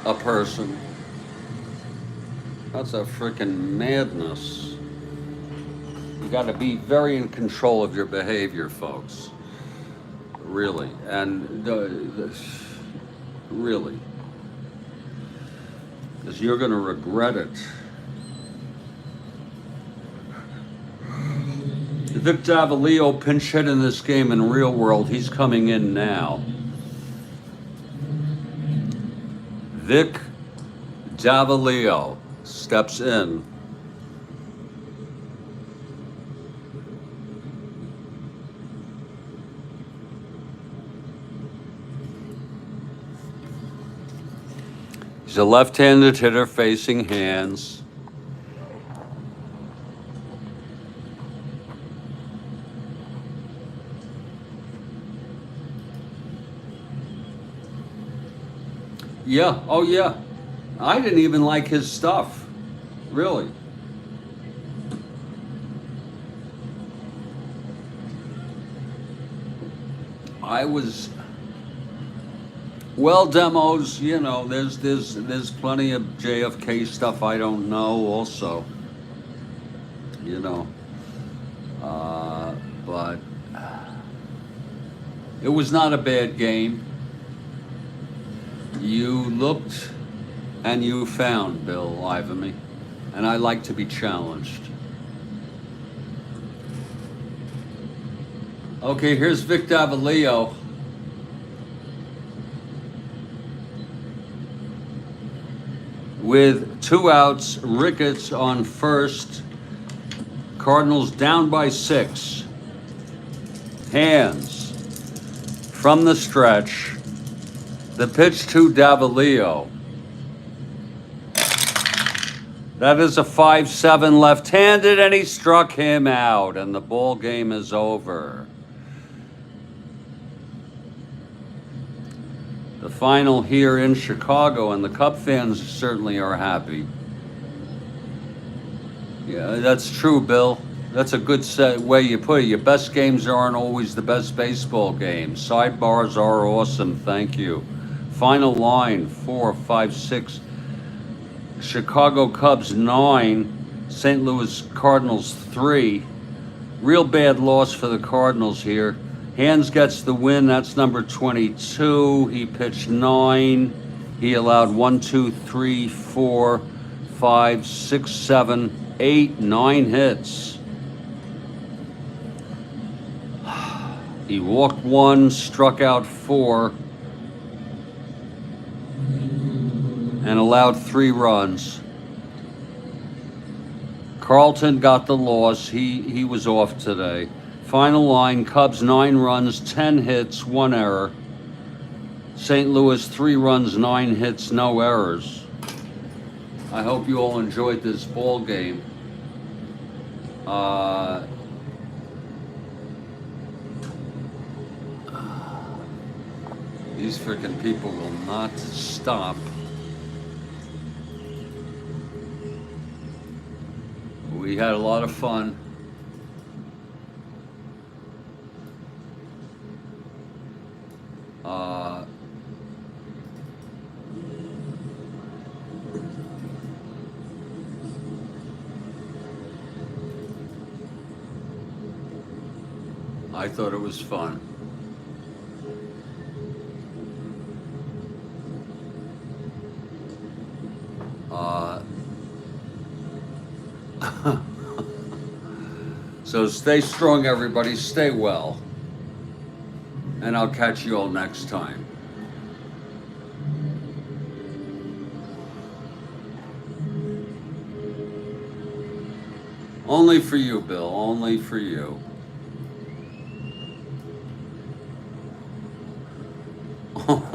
a person? That's a frickin' madness. You gotta be very in control of your behavior, folks. Really. And really. Because you're gonna regret it. Vic Davalillo pinch hit in this game in real world. He's coming in now. Vic Davalillo steps in. He's a left-handed hitter facing Hands. Yeah, oh yeah. I didn't even like his stuff, really. I was, well, demos, you know, there's plenty of JFK stuff I don't know also, you know, but it was not a bad game. You looked and you found, Bill Ivamy, and I like to be challenged. Okay, here's Vic Davalillo. with 2 outs. Ricketts on first. Cardinals down by 6. Hands from the stretch. The pitch to Davalillo. That is a 5-7 left-handed, and he struck him out, and the ball game is over. The final here in Chicago, and the Cub fans certainly are happy. Yeah, that's true, Bill. That's a good way you put it. Your best games aren't always the best baseball games. Sidebars are awesome. Thank you. Final line, 4, 5, 6. Chicago Cubs 9, St. Louis Cardinals 3. Real bad loss for the Cardinals here. Hands gets the win. That's number 22. He pitched 9. He allowed 1, 2, 3, 4, 5, 6, 7, 8, 9 hits. He walked 1, struck out 4, and allowed 3 runs. Carlton got the loss. He was off today. Final line, Cubs 9 runs, 10 hits, 1 error. St. Louis 3 runs, 9 hits, no errors. I hope you all enjoyed this ball game. These freaking people will not stop. We had a lot of fun. I thought it was fun. So stay strong, everybody. Stay well. And I'll catch you all next time. Only for you, Bill. Only for you. Only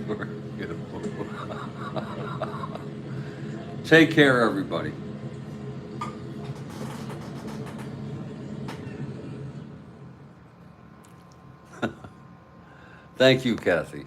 for you. Take care, everybody. Thank you, Kathy.